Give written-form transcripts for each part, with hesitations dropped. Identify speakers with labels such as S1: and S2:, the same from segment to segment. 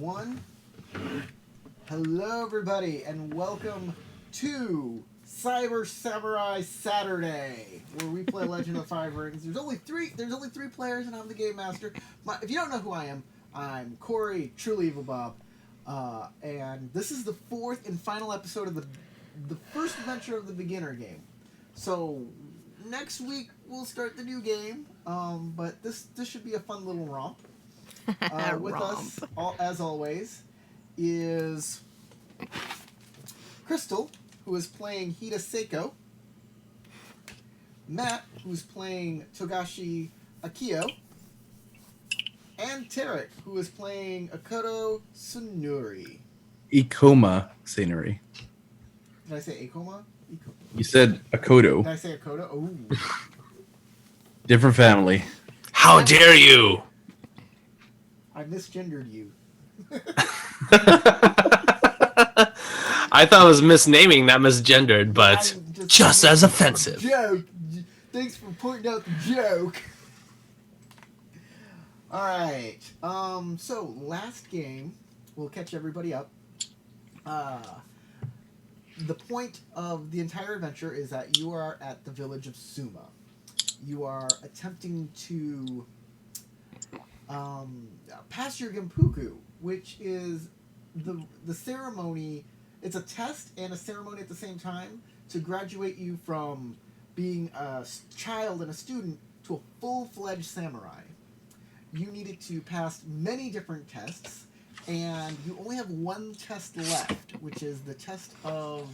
S1: One. Hello, everybody, and welcome to Cyber Samurai Saturday, where we play Legend of the Five Rings. There's only three players, and I'm the game master. If you don't know who I am, I'm Corey, truly evil Bob, and this is the fourth and final episode of the first adventure of the beginner game. So next week we'll start the new game, but this should be a fun little romp. With us, as always, is Crystal, who is playing Hida Seiko, Matt, who's playing Togashi Akio, and Tarek, who is playing Akoto Sunuri.
S2: Ikoma Senori.
S1: Did I say Akoma?
S2: You said Akoto.
S1: Did I say Akoto? Oh.
S2: Different family.
S3: How dare you!
S1: I misgendered you.
S3: I thought it was misnaming, not misgendered, but just as offensive.
S1: Joke. Thanks for pointing out the joke. Alright. So last game, we'll catch everybody up. The point of the entire adventure is that you are at the village of Suma. You are attempting to pass your Genpuku, which is the ceremony. It's a test and a ceremony at the same time to graduate you from being a child and a student to a full-fledged samurai. You needed to pass many different tests, and you only have one test left, which is the test of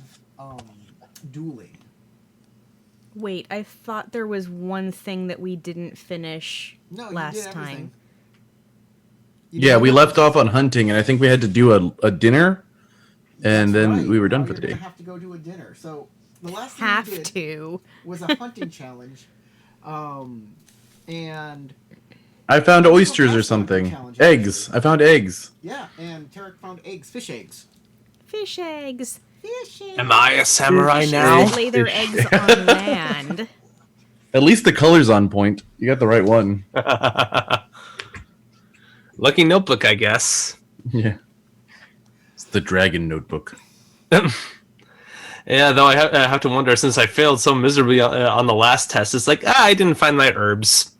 S1: dueling.
S4: Wait, I thought there was one thing that we didn't finish last time.
S2: Yeah, we left off on hunting, and I think we had to do a dinner, and then we were done for the day.
S1: You're gonna have to go do a dinner. So the last thing we did was a hunting challenge, and
S2: I found oysters or something. Eggs. I found eggs.
S1: Yeah, and Tarek found eggs, fish eggs.
S4: Fish eggs.
S1: Fish eggs.
S3: Am I a samurai now?
S4: Lay their eggs on land.
S2: At least the color's on point. You got the right one.
S3: Lucky notebook, I guess.
S2: Yeah. It's the dragon notebook.
S3: Yeah, though I have to wonder, since I failed so miserably on the last test, it's like, I didn't find my herbs.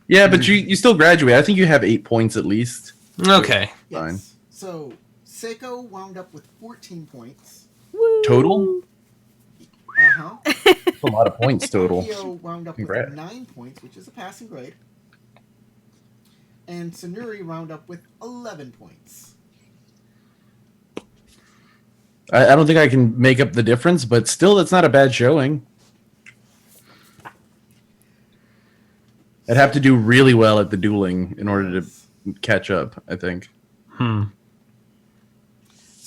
S2: Yeah, but you still graduate. I think you have 8 points at least.
S3: Okay.
S1: Yes.
S2: Fine.
S1: So Seiko wound up with 14 points.
S4: Woo.
S2: Total?
S1: Uh-huh.
S2: That's a lot of points total.
S1: Akio wound up
S2: Congrats.
S1: with 9 points, which is a passing grade. And Sunuri wound up with 11 points.
S2: I don't think I can make up the difference, but still, that's not a bad showing. I'd have to do really well at the dueling in order to catch up, I think.
S1: So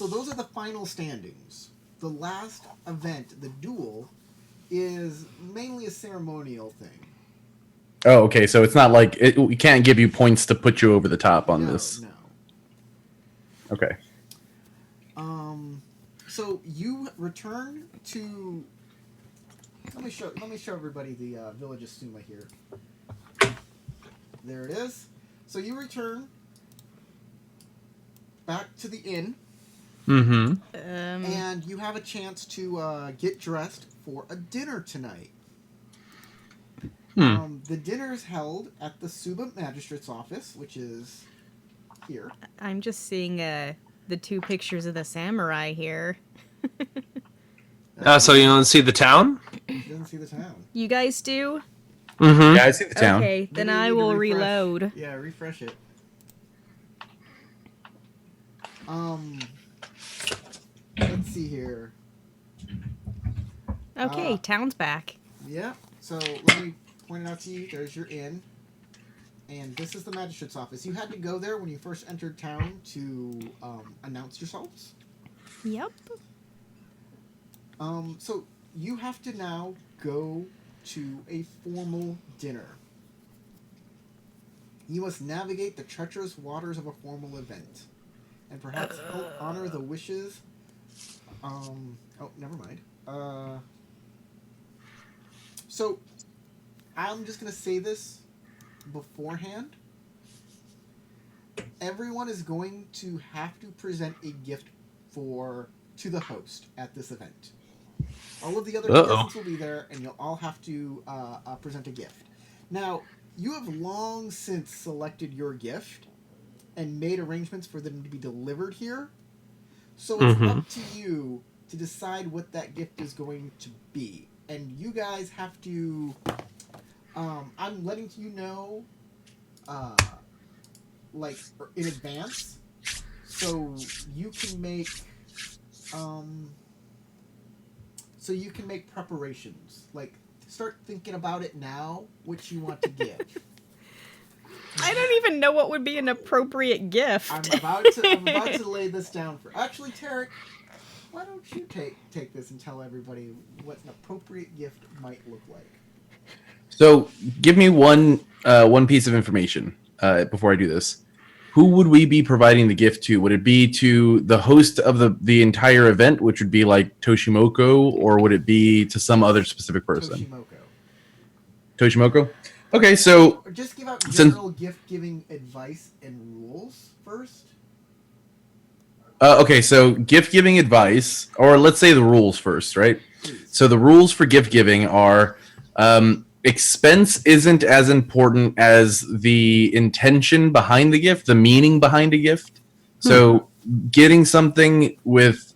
S1: those are the final standings. The last event, the duel, is mainly a ceremonial thing.
S2: Oh, okay. So it's not like we can't give you points to put you over the top on this.
S1: No.
S2: Okay.
S1: So you return to. Let me show everybody the village of Suma here. There it is. So you return back to the inn.
S3: Mm-hmm.
S1: And you have a chance to get dressed for a dinner tonight. The dinner is held at the Suba Magistrate's office, which is here.
S4: I'm just seeing the two pictures of the samurai here.
S3: So you don't see the town?
S1: She doesn't see the town.
S4: You guys do?
S3: Mm-hmm.
S2: Yeah, I see the town.
S4: Okay, then
S1: Maybe
S4: I
S1: you need to
S4: will
S1: refresh.
S4: reload.
S1: Yeah, refresh it. Let's see here.
S4: Okay, town's back.
S1: Yeah, so let me point it out to you. There's your inn. And this is the magistrate's office. You had to go there when you first entered town to announce yourselves.
S4: Yep.
S1: So you have to now go to a formal dinner. You must navigate the treacherous waters of a formal event, and perhaps honor the wishes. Oh, never mind. So I'm just gonna say this beforehand. everyone is going to have to present a gift to the host at this event. All of the other contestants will be there, and you'll all have to present a gift. Now, you have long since selected your gift and made arrangements for them to be delivered here. So it's up to you to decide what that gift is going to be. And you guys have to... I'm letting you know, like, in advance, so you can make... So you can make preparations. Like, start thinking about it now, what you want to give.
S4: I don't even know what would be an appropriate gift.
S1: I'm about to lay this down for... Actually, Tarek, why don't you take this and tell everybody what an appropriate gift might look like?
S2: So, give me one piece of information before I do this. Who would we be providing the gift to? Would it be to the host of the entire event, which would be like Toshimoku, or would it be to some other specific person? Toshimoku? Okay, so...
S1: Or just give out general gift-giving advice and rules first.
S2: Okay, so gift-giving advice, or let's say the rules first, right?
S1: Please.
S2: So the rules for gift-giving are... expense isn't as important as the intention behind the gift, the meaning behind a gift. So getting something with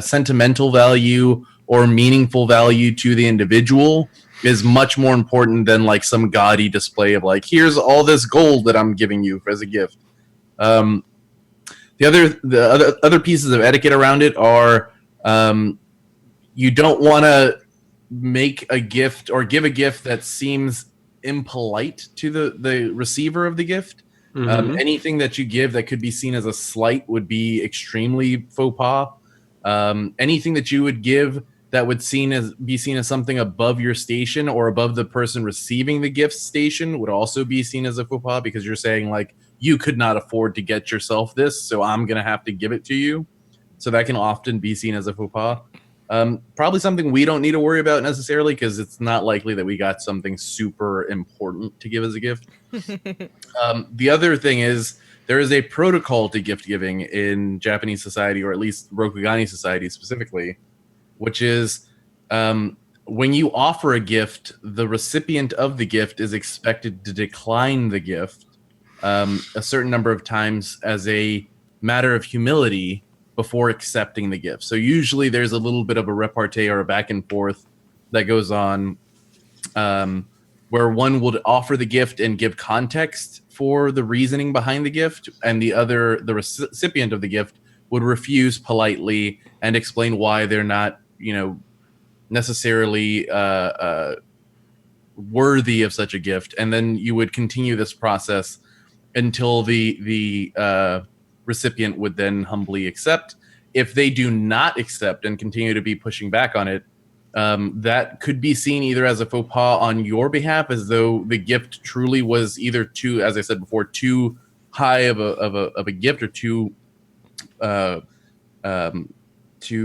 S2: sentimental value or meaningful value to the individual is much more important than like some gaudy display of like, here's all this gold that I'm giving you as a gift. The other pieces of etiquette around it are you don't want to make a gift or give a gift that seems impolite to the receiver of the gift. Anything that you give that could be seen as a slight would be extremely faux pas. Anything that you would give that would be seen as something above your station or above the person receiving the gift station would also be seen as a faux pas, because you're saying like, you could not afford to get yourself this, so I'm going to have to give it to you. So that can often be seen as a faux pas. Probably something we don't need to worry about necessarily, because it's not likely that we got something super important to give as a gift. The other thing is there is a protocol to gift giving in Japanese society, or at least Rokugani society specifically, which is when you offer a gift, the recipient of the gift is expected to decline the gift a certain number of times as a matter of humility before accepting the gift. So usually there's a little bit of a repartee or a back and forth that goes on where one would offer the gift and give context for the reasoning behind the gift, and the recipient of the gift would refuse politely and explain why they're not, necessarily worthy of such a gift. And then you would continue this process until the recipient would then humbly accept. If they do not accept and continue to be pushing back on it, that could be seen either as a faux pas on your behalf, as though the gift truly was either too, as I said before, too high of a gift, or too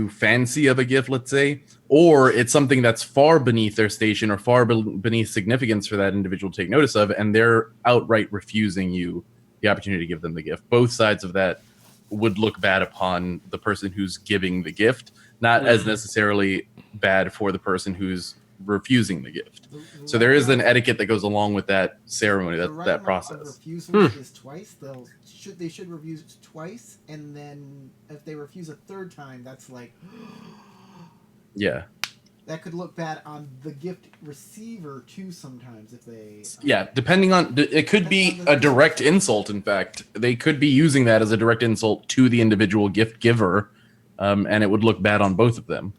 S2: fancy of a gift, let's say, or it's something that's far beneath their station or far beneath significance for that individual to take notice of, and they're outright refusing you the opportunity to give them the gift. Both sides of that would look bad upon the person who's giving the gift, not as necessarily bad for the person who's refusing the gift. So there is an etiquette that goes along with that ceremony, that process.
S1: Refusal is twice. They should refuse twice, and then if they refuse a third time, that's like,
S2: yeah,
S1: that could look bad on the gift receiver too. Sometimes if they
S2: depending on it, could be a direct insult. In fact, they could be using that as a direct insult to the individual gift giver, and it would look bad on both of them.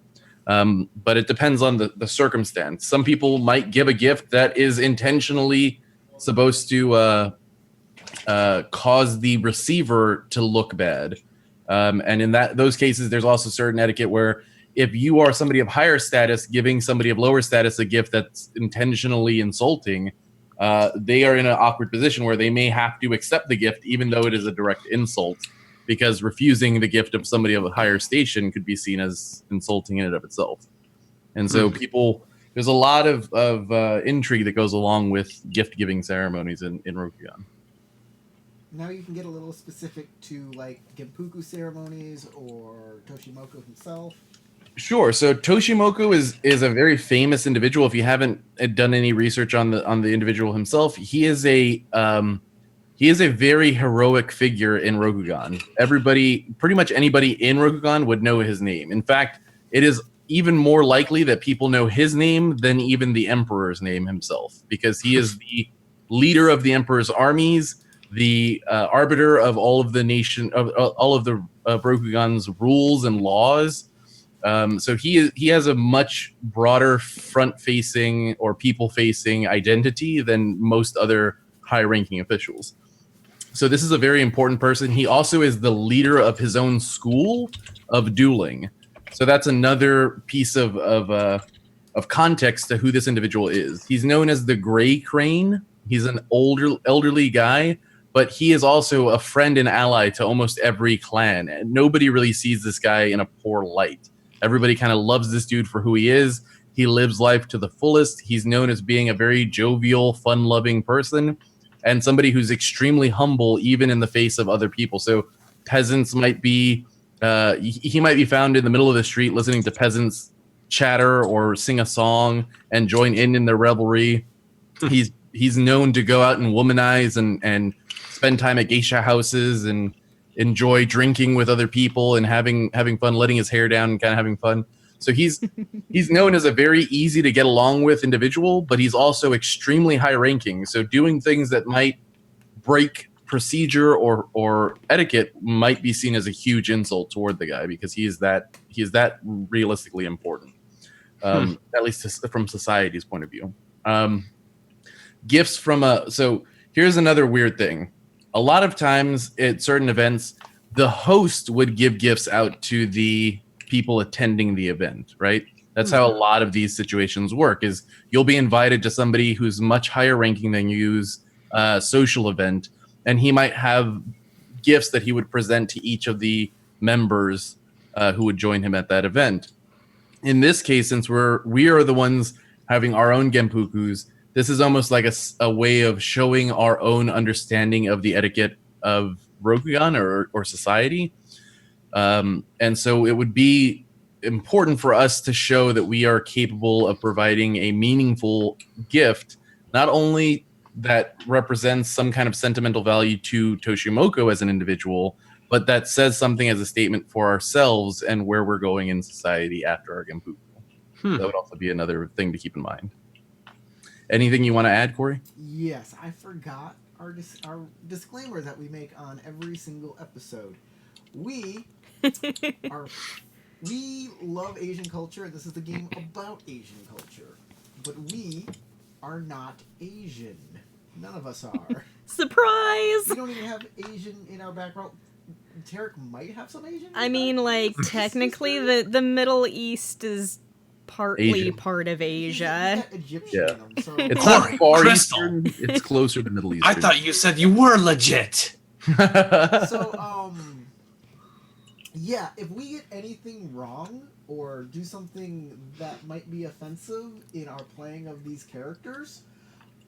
S2: But it depends on the circumstance. Some people might give a gift that is intentionally supposed to cause the receiver to look bad. And in those cases, there's also certain etiquette where if you are somebody of higher status giving somebody of lower status a gift that's intentionally insulting, they are in an awkward position where they may have to accept the gift even though it is a direct insult, because refusing the gift of somebody of a higher station could be seen as insulting in and of itself. And so there's a lot of intrigue that goes along with gift-giving ceremonies in Rokugan.
S1: Now you can get a little specific to like Genpuku ceremonies or Toshimoku himself.
S2: Sure. So Toshimoku is a very famous individual. If you haven't done any research on the individual himself, he is a very heroic figure in Rokugan. Pretty much anybody in Rokugan would know his name. In fact, it is even more likely that people know his name than even the emperor's name himself, because he is the leader of the emperor's armies, the arbiter of all of the Rokugan's rules and laws. So he has a much broader front-facing or people-facing identity than most other high-ranking officials. So this is a very important person. He also is the leader of his own school of dueling. So that's another piece of context to who this individual is. He's known as the Gray Crane. He's an elderly guy, but he is also a friend and ally to almost every clan. And nobody really sees this guy in a poor light. Everybody kind of loves this dude for who he is. He lives life to the fullest. He's known as being a very jovial, fun-loving person, and somebody who's extremely humble even in the face of other people. So peasants might be he might be found in the middle of the street listening to peasants chatter or sing a song and join in their revelry. He's known to go out and womanize and spend time at geisha houses and enjoy drinking with other people and having fun, letting his hair down and kind of having fun. So he's known as a very easy to get along with individual, but he's also extremely high ranking. So doing things that might break procedure or etiquette might be seen as a huge insult toward the guy, because he is that realistically important, at least from society's point of view. Gifts from so here's another weird thing. A lot of times at certain events, the host would give gifts out to the people attending the event, right? That's how a lot of these situations work, is you'll be invited to somebody who's much higher ranking than you's social event, and he might have gifts that he would present to each of the members who would join him at that event. In this case, since we are the ones having our own Genpukus, this is almost like a way of showing our own understanding of the etiquette of Rokugan or society. And so it would be important for us to show that we are capable of providing a meaningful gift, not only that represents some kind of sentimental value to Toshimoku as an individual, but that says something as a statement for ourselves and where we're going in society after our Genpuku. That would also be another thing to keep in mind. Anything you want to add, Corey?
S1: Yes, I forgot our disclaimer that we make on every single episode. We love Asian culture, and this is the game about Asian culture. But we are not Asian. None of us are.
S4: Surprise!
S1: We don't even have Asian in our background. Tarek might have some Asian.
S4: I mean, like, technically, the Middle East is partly
S2: Asian.
S4: Part of Asia.
S1: Egyptian in them, so.
S2: It's not far
S3: Crystal.
S2: eastern. It's closer to Middle Eastern.
S3: I thought you said you were legit.
S1: So, yeah, if we get anything wrong or do something that might be offensive in our playing of these characters,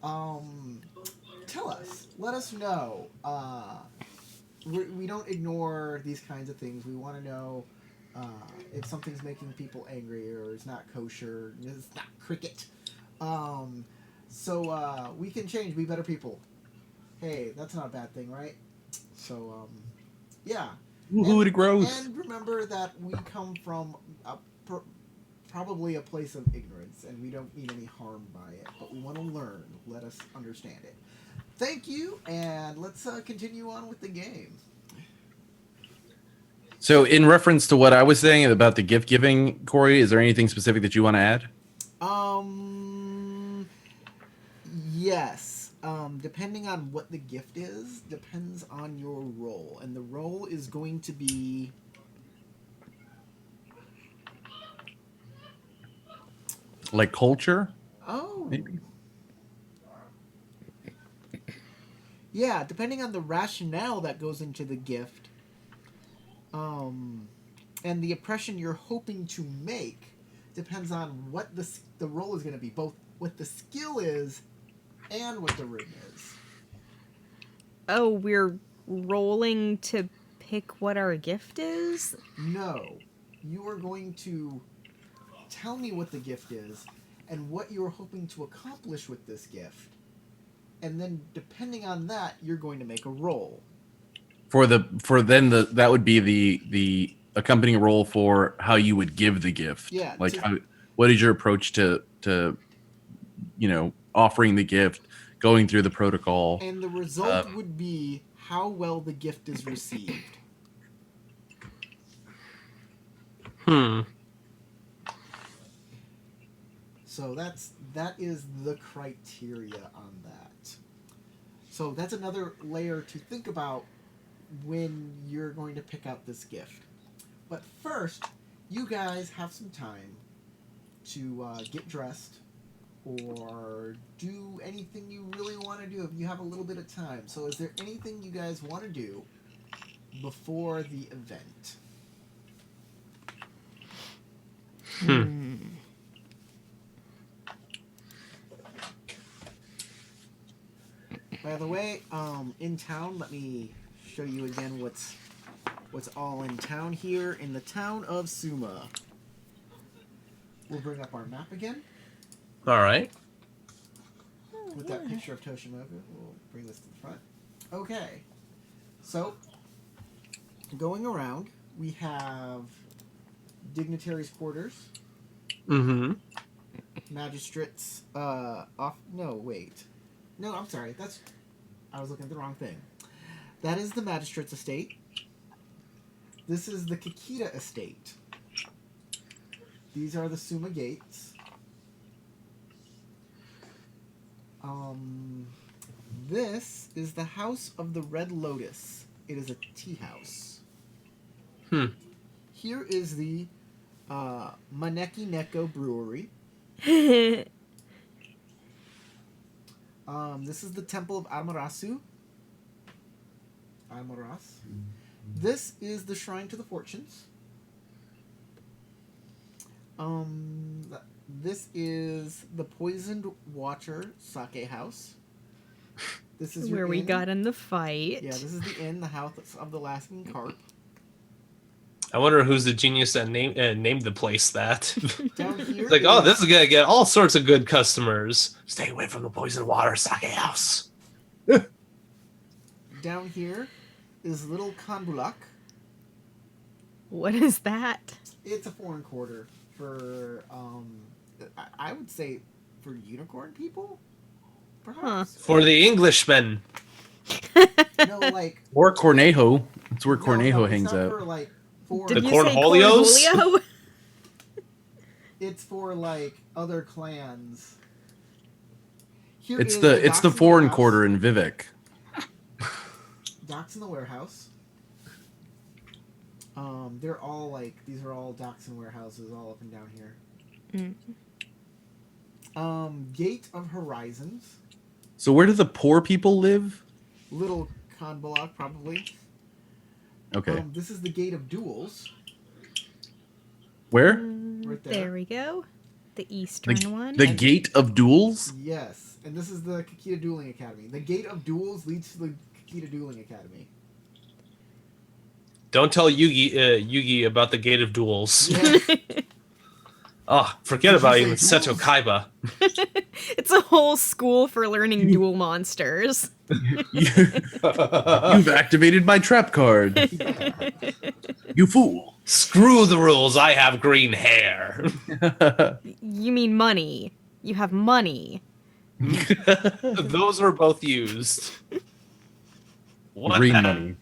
S1: tell us. Let us know. We don't ignore these kinds of things. We want to know if something's making people angry or it's not kosher, it's not cricket. So we can change, be better people. Hey, that's not a bad thing, right? So, yeah.
S2: Woohoo, it grows.
S1: And remember that we come from probably a place of ignorance, and we don't mean any harm by it, but we want to learn. Let us understand it. Thank you, and let's continue on with the game.
S2: So, in reference to what I was saying about the gift giving, Corey, is there anything specific that you want to add?
S1: Yes. Depending on what the gift is, depends on your role, and the role is going to be
S2: like culture?
S1: Oh.
S2: Maybe.
S1: Yeah, depending on the rationale that goes into the gift, and the impression you're hoping to make depends on what the role is going to be, both what the skill is and what the ring is.
S4: Oh, we're rolling to pick what our gift is?
S1: No. You are going to tell me what the gift is and what you're hoping to accomplish with this gift. And then, depending on that, you're going to make a roll.
S2: That would be the accompanying roll for how you would give the gift.
S1: Yeah.
S2: Like what is your approach to offering the gift, going through the protocol.
S1: And the result would be how well the gift is received. So that is the criteria on that. So that's another layer to think about when you're going to pick out this gift. But first, you guys have some time to get dressed or do anything you really want to do if you have a little bit of time. So is there anything you guys want to do before the event? By the way, in town, let me show you again what's all in town here in the town of Suma. We'll bring up our map again.
S3: All right.
S1: With that picture of Toshimoku, we'll bring this to the front. Okay. So, going around, we have Dignitaries Quarters.
S3: Mm-hmm.
S1: Magistrates, no, wait. No, I'm sorry. I was looking at the wrong thing. That is the Magistrates Estate. This is the Kikita Estate. These are the Suma Gates. This is the House of the Red Lotus. It is a tea house. Here is the Maneki Neko Brewery. This is the Temple of Amaterasu. This is the Shrine to the Fortunes. This is the Poisoned Water Sake House. This is
S4: where we got in the fight.
S1: Yeah, this is the inn, the House of the Laughing Carp.
S3: I wonder who's the genius that named the place that.
S1: Down here,
S3: It's like, oh, this is gonna get all sorts of good customers. Stay away from the Poisoned Water Sake House.
S1: Down here is Little Kanbulak.
S4: What is that?
S1: It's a foreign quarter for, I would say, for unicorn people, perhaps.
S3: For the Englishmen.
S1: No, like
S2: Or Cornejo. That's where
S1: no,
S2: Cornejo
S1: it's
S2: hangs
S1: not
S2: out.
S1: For, like, for,
S3: The
S4: Did you say
S3: Cornholios?
S4: Cornholio?
S1: it's for like other clans. Here
S2: It's
S1: is
S2: the
S1: Docks in
S2: foreign
S1: Warehouse.
S2: quarter in Vivek.
S1: Docks in the Warehouse. They're all like, these are all docks and warehouses all up and down here. Gate of Horizons.
S2: So where do the poor people live?
S1: Little Kanbulak, probably.
S2: Okay.
S1: This is the Gate of Duels.
S2: Where?
S1: Right there.
S4: There we go. The eastern one.
S2: The Gate of Duels?
S1: Yes, and this is the Kikita Dueling Academy. The Gate of Duels leads to the Kikita Dueling Academy.
S3: Don't tell Yugi about the Gate of Duels.
S1: Yeah.
S3: Oh, forget
S1: Did
S3: about
S1: you
S3: even
S1: say
S3: Seto
S1: duels?
S3: Kaiba.
S4: It's a whole school for learning dual monsters.
S2: You've activated my trap card. You fool.
S3: Screw the rules, I have green hair.
S4: You mean money. You have money.
S3: Those were both used.
S2: Green money.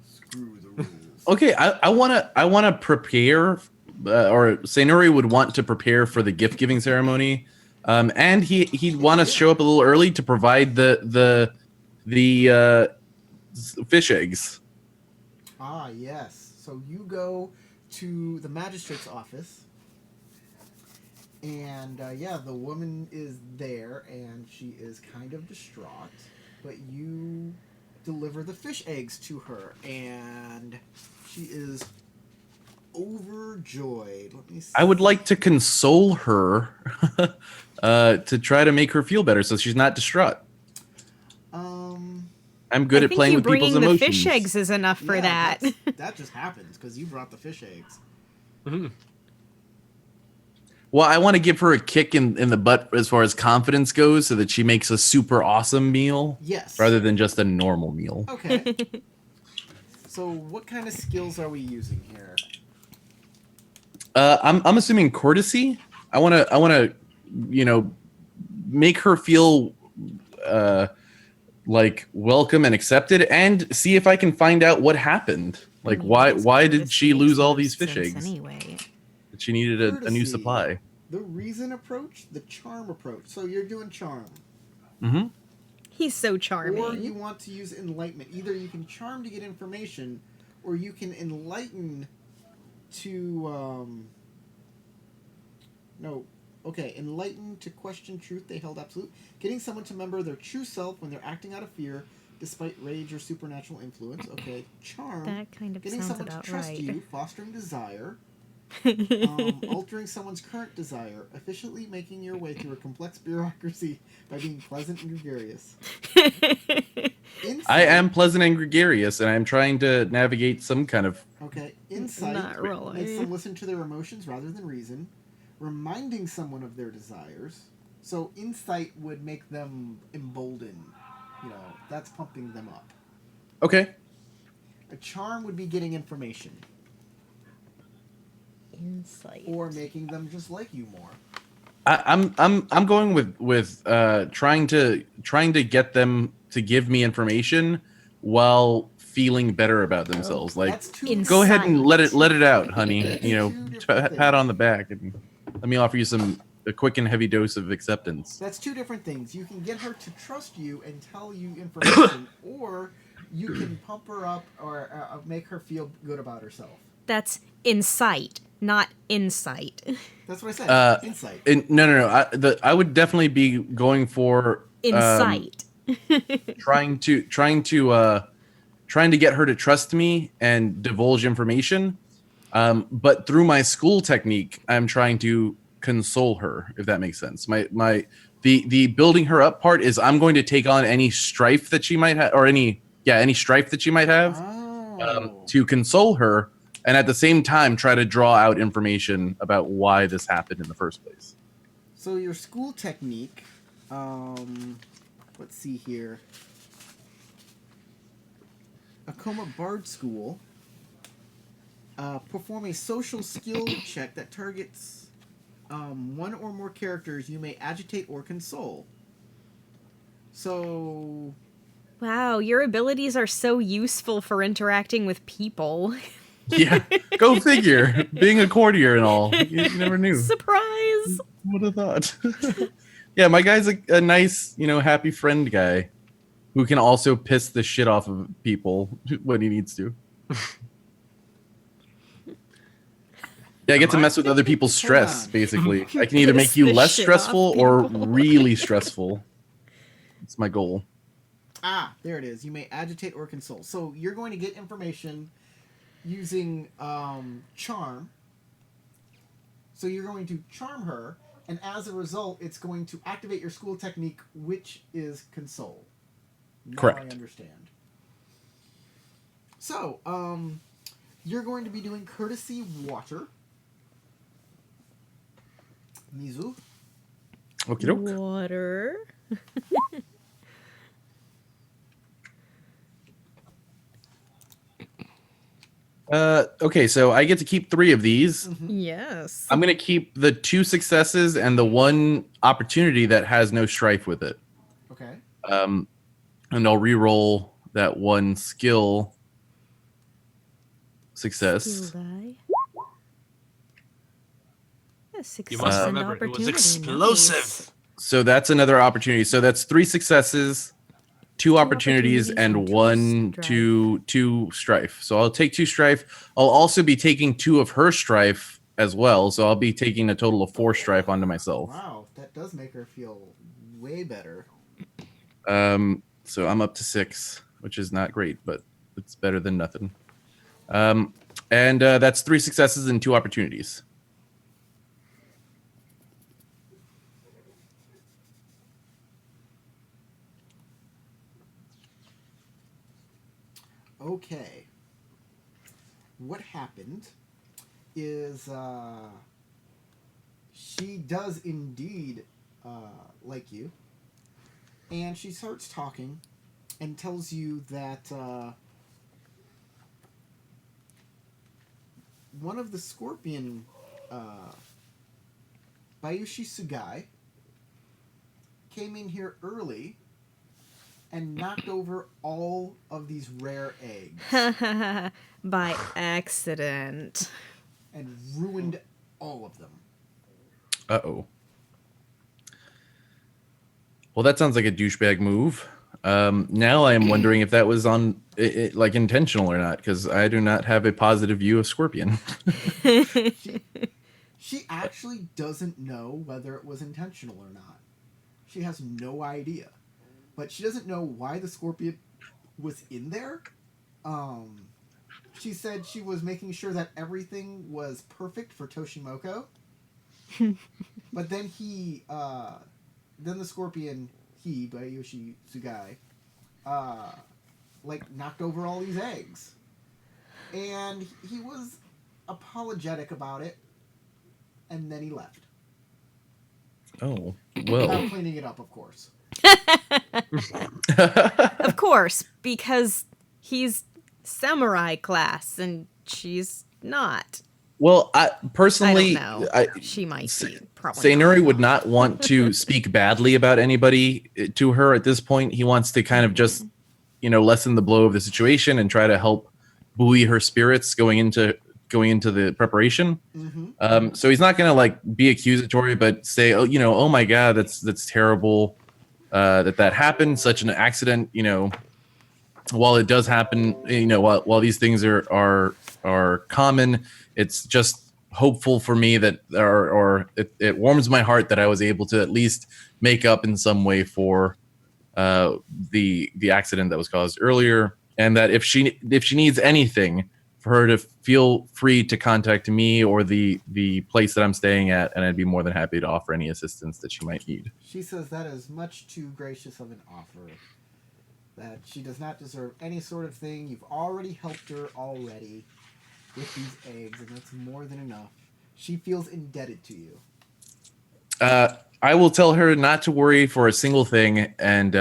S1: Screw the rules.
S2: Okay, I wanna prepare, or Sainori would want to prepare for the gift giving ceremony, and he'd want to show up a little early to provide the fish eggs.
S1: Ah, yes. So you go to the magistrate's office, and yeah, the woman is there, and she is kind of distraught, but you deliver the fish eggs to her, and she is overjoyed. Let me see.
S2: I would like to console her to try to make her feel better so she's not distraught. I'm good
S4: I
S2: at
S4: think
S2: playing
S4: you
S2: with people's
S4: bringing the
S2: emotions.
S4: fish eggs is enough for that.
S1: That just happens because you brought the fish eggs.
S3: Mhm.
S2: Well, I want to give her a kick in the butt as far as confidence goes, so that she makes a super awesome meal.
S1: Yes.
S2: Rather than just a normal meal.
S1: Okay. So, what kind of skills are we using here?
S2: I'm assuming courtesy. I wanna, make her feel like welcome and accepted, and see if I can find out what happened. Like, why did she lose all these fish eggs?
S4: Anyway,
S2: That she needed a new supply.
S1: The reason approach, the charm approach. So you're doing charm.
S2: Mm-hmm.
S4: he's so charming.
S1: Or you want to use enlightenment. Either you can charm to get information, or you can enlighten to enlighten to question truth they held absolute. Getting someone to remember their true self when they're acting out of fear, despite rage or supernatural influence. Okay, charm.
S4: That kind of
S1: Getting
S4: sounds
S1: someone
S4: about
S1: to trust
S4: right.
S1: you, fostering desire. Altering someone's current desire, efficiently making your way through a complex bureaucracy by being pleasant and gregarious. Insight,
S2: I am pleasant and gregarious, and I'm trying to navigate some kind of.
S1: Okay, insight
S4: Not really.
S1: makes them listen to their emotions rather than reason, reminding someone of their desires. So insight would make them emboldened. That's pumping them up.
S2: Okay.
S1: A charm would be getting information.
S4: Insight.
S1: Or making them just like you more.
S2: I'm going with trying to get them to give me information while feeling better about themselves. Like, go ahead and let it out, honey. Pat on the back, and let me offer you a quick and heavy dose of acceptance.
S1: That's two different things. You can get her to trust you and tell you information, or you can pump her up or make her feel good about herself.
S4: That's insight, not insight.
S1: That's what I said. Insight.
S2: No. I would definitely be going for
S4: Insight.
S2: trying to get her to trust me and divulge information. But through my school technique, I'm trying to console her, if that makes sense. The building her up part is I'm going to take on any strife that she might have, or any strife that she might have, to console her, and at the same time try to draw out information about why this happened in the first place.
S1: So your school technique, let's see here. Akoma Bard School. Perform a social skill check that targets one or more characters you may agitate or console. So...
S4: Wow, your abilities are so useful for interacting with people.
S2: Yeah, go figure. Being a courtier and all. You never knew.
S4: Surprise!
S2: Would have thought. Yeah, my guy's a nice, happy friend guy who can also piss the shit off of people when he needs to. Yeah, I get to mess with other people's stress, basically. I can either make you less stressful or really stressful. That's my goal.
S1: There it is. You may agitate or console. So you're going to get information using charm. So you're going to charm her, and as a result, it's going to activate your school technique, which is console. Now
S2: Correct.
S1: I understand. So, you're going to be doing courtesy water. Mizu.
S2: Okie doke.
S4: Water.
S2: Okay, so I get to keep 3 of these.
S4: Yes.
S2: I'm going to keep the 2 successes and the 1 opportunity that has no strife with it.
S1: Okay.
S2: And I'll re-roll that 1 skill success.
S4: Skill die. Yeah,
S3: You must
S4: success and
S3: remember, it was
S4: opportunity.
S3: explosive.
S4: Nice.
S2: So that's another opportunity. So that's 3 successes, 2 opportunities, and
S4: opportunities and
S2: 2 strife. So I'll take 2 strife. I'll also be taking 2 of her strife as well. So I'll be taking a total of 4 strife onto myself.
S1: Wow, that does make her feel way better.
S2: So I'm up to 6, which is not great, but it's better than nothing. And that's 3 successes and 2 opportunities.
S1: Okay. What happened is she does indeed like you. And she starts talking and tells you that one of the Scorpion, Bayushi Sugai, came in here early and knocked over all of these rare eggs.
S4: By accident.
S1: And ruined all of them.
S2: Uh-oh. Well, that sounds like a douchebag move. Now I am wondering if that was on like intentional or not, because I do not have a positive view of Scorpion.
S1: She actually doesn't know whether it was intentional or not. She has no idea. But she doesn't know why the Scorpion was in there. She said she was making sure that everything was perfect for Toshimoku. But then then the Scorpion, Bayushi Sugai, knocked over all these eggs. And he was apologetic about it, and then he left.
S2: Oh, well.
S1: Without cleaning it up, of course.
S4: Of course, because he's samurai class, and she's not.
S2: Well, I personally,
S4: I don't know. She might be. Probably
S2: Sainuri would not want to speak badly about anybody to her at this point. He wants to kind of just, lessen the blow of the situation and try to help buoy her spirits going into the preparation.
S1: Mm-hmm.
S2: So he's not going to be accusatory, but say, oh my God, that's terrible that happened. Such an accident, while it does happen, while these things are common, it's just hopeful for me that, or it warms my heart that I was able to at least make up in some way for the accident that was caused earlier, and that if she needs anything, for her to feel free to contact me or the place that I'm staying at, and I'd be more than happy to offer any assistance that she might need.
S1: She says that is much too gracious of an offer. That she does not deserve any sort of thing. You've already helped her already with these eggs, and that's more than enough. She feels indebted to you.
S2: I will tell her not to worry for a single thing, and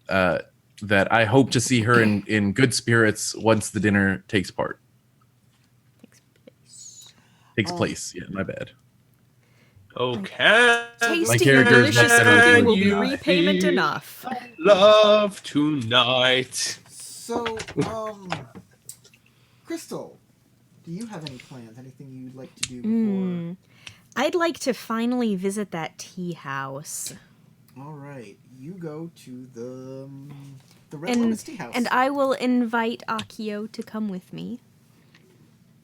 S2: that I hope to see her in good spirits once the dinner takes place. Yeah, my bad.
S3: Okay.
S4: Tasty
S2: character is
S4: delicious
S2: much better
S4: food will
S2: than
S4: be
S2: you.
S4: repayment enough.
S3: Love tonight.
S1: So, Crystal, do you have any plans? Anything you'd like to do before?
S4: I'd like to finally visit that tea house.
S1: All right, you go to the Red Lotus Tea House.
S4: And I will invite Akio to come with me.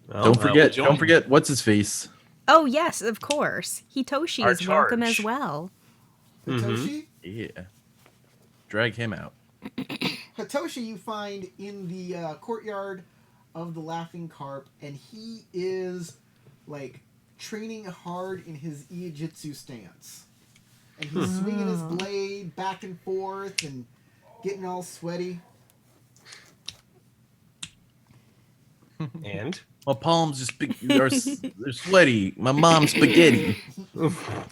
S3: Well,
S2: Don't forget, what's his face?
S4: Oh, yes, of course. Hitoshi
S2: Our
S4: is welcome
S2: charge.
S4: as well.
S1: Hitoshi?
S2: Yeah. Drag him out.
S1: Hitoshi you find in the courtyard of the Laughing Carp, and he is, training hard in his Iijitsu stance. And he's swinging his blade back and forth and getting all sweaty.
S3: And?
S2: My palms they're sweaty. My mom's spaghetti.
S4: If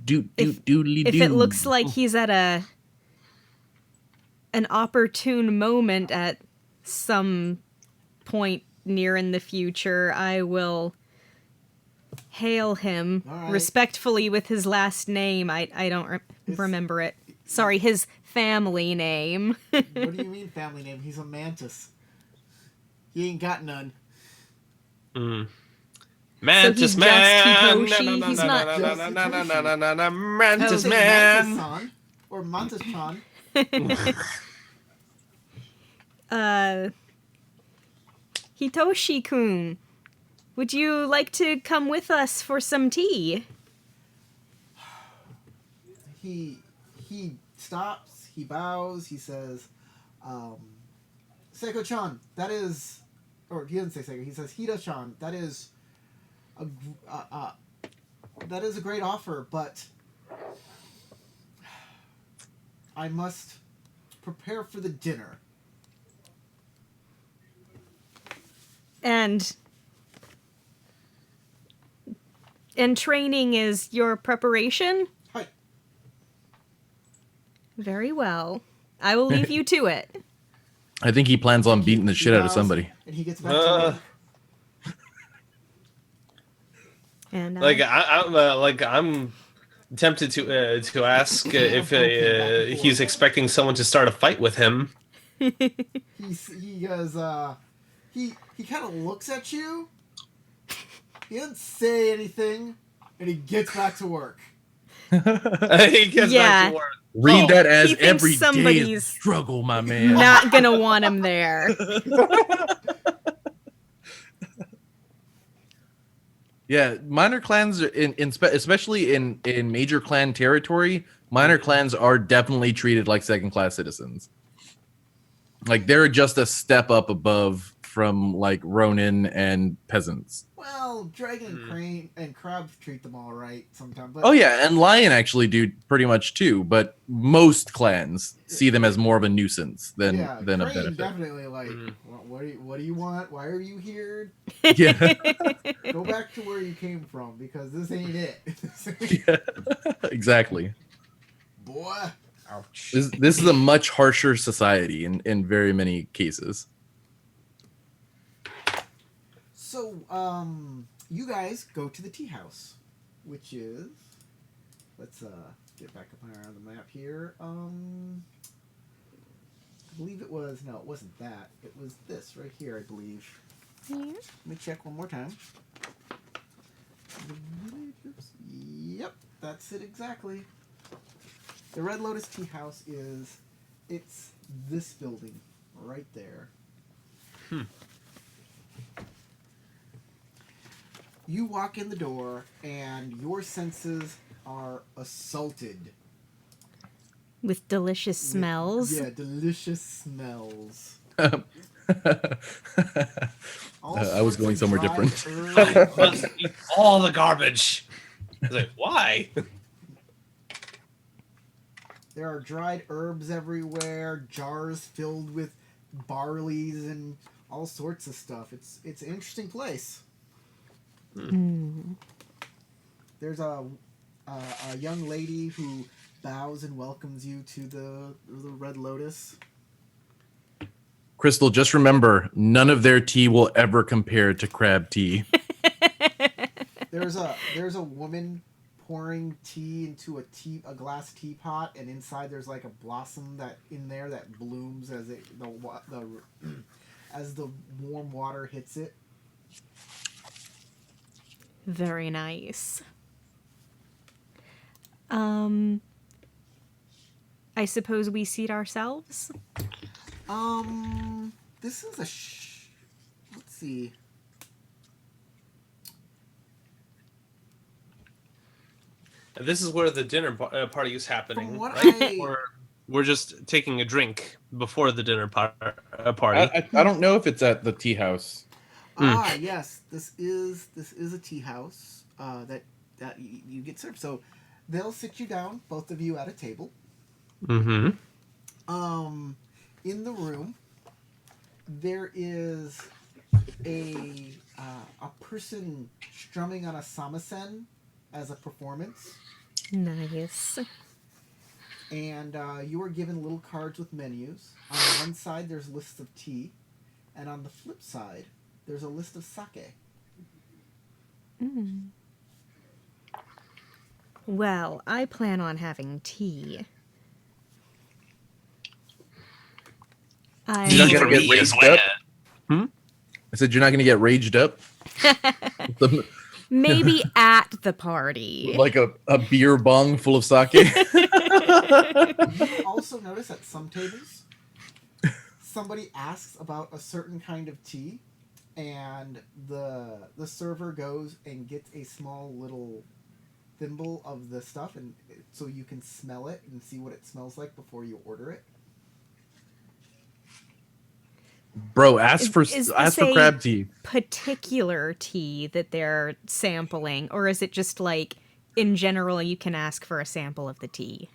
S2: Doodly
S4: it looks like he's at an opportune moment at some point near in the future, I will hail him respectfully with his last name. I don't remember it. Sorry, his family name.
S1: What do you mean family name? He's a mantis. He ain't got none.
S3: Mantis
S4: So he's
S3: Man.
S4: just Hitoshi. He's not
S3: Mantis Man.
S1: Mantis-san, or Mantis-chan.
S4: Hitoshi-kun, would you like to come with us for some tea?
S1: He stops, he bows, he says, Seiko-chan, that is, or he doesn't say Seiko, he says, Hida-chan, that is a great offer, but I must prepare for the dinner.
S4: And training is your preparation?
S1: Hi.
S4: Very well. I will leave you to it.
S2: I think he plans on beating the shit out of somebody.
S1: And he gets back to work.
S4: And
S3: I'm tempted to ask if he's expecting someone to start a fight with him.
S1: He goes, he kind of looks at you. He doesn't say anything, and he gets back to work.
S3: He gets back to work.
S2: Read that as
S4: he thinks
S2: every day
S4: somebody's
S2: is a struggle, my man.
S4: not gonna want him there.
S2: Yeah, minor clans, especially in major clan territory, minor clans are definitely treated like second-class citizens. Like, they're just a step up above from, like, Ronin and peasants.
S1: Well, dragon and crane and crab treat them all right sometimes. But
S2: Oh, yeah, and lion actually do pretty much too, but most clans see them as more of a nuisance than a
S1: crane
S2: benefit.
S1: definitely like, what do you want? Why are you here?
S2: Yeah.
S1: Go back to where you came from, because this ain't it.
S2: Yeah. Exactly.
S1: Boy. Ouch.
S2: This is a much harsher society in very many cases.
S1: So, you guys go to the tea house, which is, let's get back up on the map here. I believe it wasn't that. It was this right here, I believe.
S4: Yeah.
S1: Let me check one more time. Yep, that's it exactly. The Red Lotus Tea House it's this building right there. You walk in the door, and your senses are assaulted.
S4: With delicious smells.
S1: Yeah, delicious smells.
S2: I was going somewhere different.
S3: Let's eat all the garbage. I was like, why?
S1: There are dried herbs everywhere, jars filled with barleys and all sorts of stuff. It's an interesting place. There's a young lady who bows and welcomes you to the Red Lotus.
S2: Crystal, just remember, none of their tea will ever compare to crab tea.
S1: There's a woman pouring tea into a glass teapot, and inside there's like a blossom that blooms as as the warm water hits it.
S4: Very nice. I suppose we seat ourselves?
S1: This is let's see.
S3: This is where the dinner party is happening,
S1: From what
S3: right? Or we're just taking a drink before the dinner party.
S2: I don't know if it's at the tea house.
S1: Yes, this is a tea house that you get served. So they'll sit you down, both of you at a table.
S3: Mm-hmm.
S1: In the room, there is a person strumming on a samisen as a performance.
S4: Nice.
S1: And you are given little cards with menus. On one side, there's lists of tea, and on the flip side, there's a list of sake.
S4: Well, I plan on having tea.
S2: You're not gonna get raged up? I said you're not gonna get raged up?
S4: Maybe at the party.
S2: Like a beer bong full of sake?
S1: You also notice at some tables, somebody asks about a certain kind of tea, and the server goes and gets a small little thimble of the stuff, and so you can smell it and see what it smells like before you order it.
S2: Bro, ask for crab tea.
S4: Particular tea that they're sampling, or is it just like in general you can ask for a sample of the tea?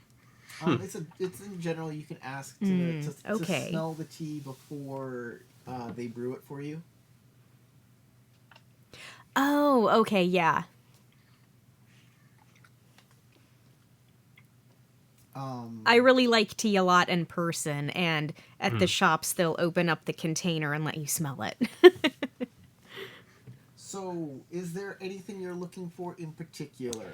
S1: It's in general. You can ask to
S4: okay.
S1: smell the tea before they brew it for you.
S4: Oh, okay, yeah. I really like tea a lot in person, and at the shops they'll open up the container and let you smell it.
S1: So, is there anything you're looking for in particular?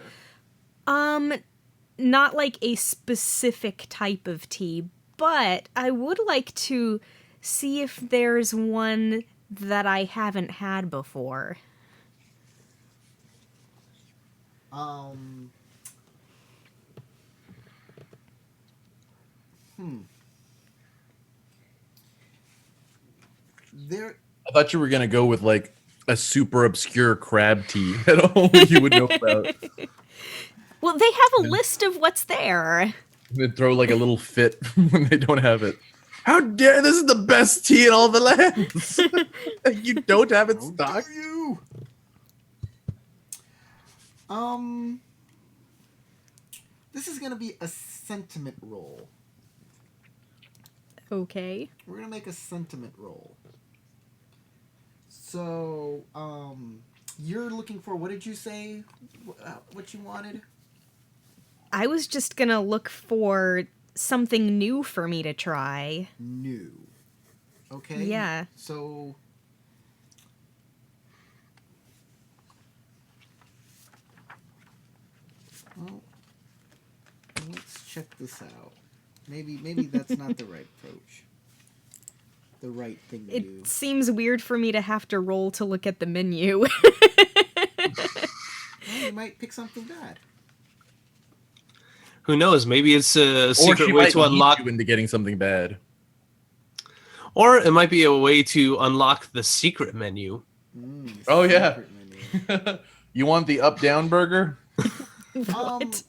S4: Not like a specific type of tea, but I would like to see if there's one that I haven't had before.
S1: There.
S2: I thought you were gonna go with like a super obscure crab tea that only you would know about.
S4: Well, they have a list of what's there.
S2: They'd throw like a little fit when they don't have it. How dare, this is the best tea in all the lands. You don't have it stocked.
S1: You. This is gonna be a sentiment roll.
S4: Okay.
S1: We're gonna make a sentiment roll. So, you're looking for, what did you say? What you wanted?
S4: I was just gonna look for something new for me to try.
S1: New. Okay.
S4: Yeah.
S1: So, well, let's check this out. Maybe that's not the right approach. The right thing to do.
S4: It seems weird for me to have to roll to look at the menu.
S1: Well, you might pick something bad.
S3: Who knows? Maybe it's a secret way to unlock
S2: you into getting something bad.
S3: Or it might be a way to unlock the secret menu.
S2: Oh yeah.
S1: Secret menu.
S2: You want the up-down burger
S4: What?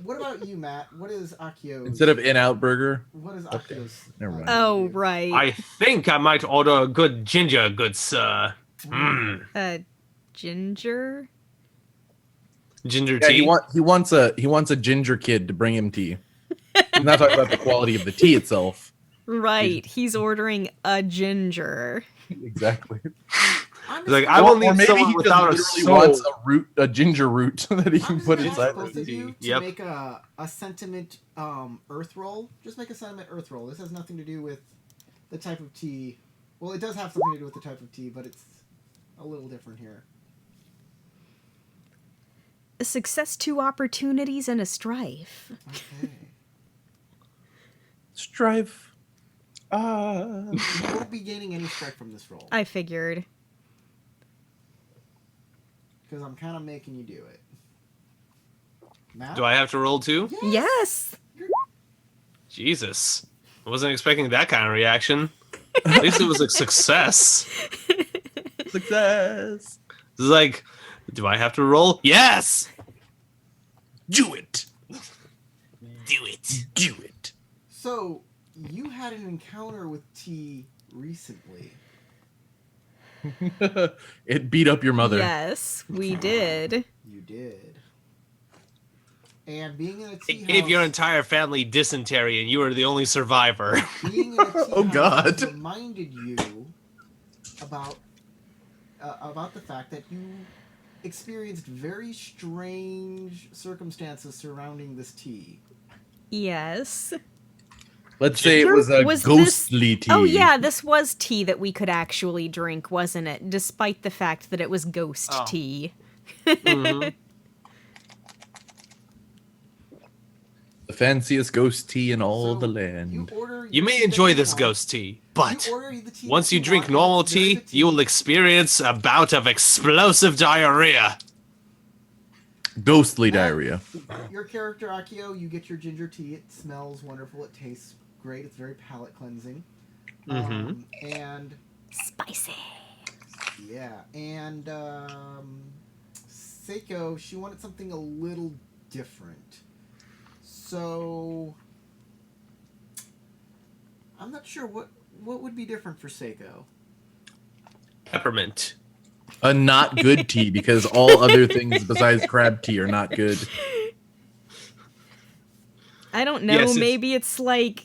S1: What about you, Matt? What is Akio's?
S2: instead of in-out burger?
S1: What is Akio's?
S2: Never mind.
S4: Oh, right.
S3: I think I might order a good ginger, good sir.
S4: Ginger?
S3: Ginger
S2: Yeah,
S3: tea.
S2: he wants a ginger kid to bring him tea. I'm not talking about the quality of the tea itself.
S4: Right. He's ordering a ginger.
S2: Exactly.
S3: He's like, I will need
S2: maybe
S3: someone
S2: he
S3: without a
S2: just
S3: soul.
S2: wants a ginger root that he can put
S1: I'm
S2: inside.
S1: both of you to
S3: Yep.
S1: make a sentiment earth roll. Just make a sentiment earth roll. This has nothing to do with the type of tea. Well, it does have something to do with the type of tea, but it's a little different here.
S4: A success, 2 opportunities, and a strife.
S1: Okay.
S2: Strife.
S1: You won't be gaining any strike from this roll.
S4: I figured.
S1: Because I'm kind of making you do it. Matt?
S3: Do I have to roll too?
S4: Yes!
S3: Jesus. I wasn't expecting that kind of reaction. At least it was a success.
S2: Success.
S3: It's like, do I have to roll? Yes!
S2: Do it.
S3: Do it.
S2: Do it.
S1: So, you had an encounter with tea recently.
S2: It beat up your mother.
S4: Yes, we did.
S1: You did. And being in a tea
S3: It
S1: house...
S3: gave your entire family dysentery and you were the only survivor.
S1: Being in a tea
S2: Oh,
S1: house
S2: God.
S1: reminded you about the fact that you experienced very strange circumstances surrounding this tea.
S4: Yes.
S2: Let's say it was a
S4: Was
S2: ghostly tea.
S4: Oh, yeah, this was tea that we could actually drink, wasn't it? Despite the fact that it was ghost tea.
S3: Mhm.
S2: The fanciest ghost tea in all
S1: So,
S2: the land.
S3: You may enjoy this ghost tea, but once you drink normal tea, you will experience a bout of explosive diarrhea.
S2: Ghostly diarrhea.
S1: Your character, Akio, you get your ginger tea. It smells wonderful. It tastes great. It's very palate cleansing. And
S4: Spicy.
S1: yeah, and Seiko, she wanted something a little different. So I'm not sure what would be different for Seiko.
S3: Peppermint.
S2: A not good tea, because all other things besides crab tea are not good.
S4: I don't know.
S3: Yes,
S4: Maybe it's like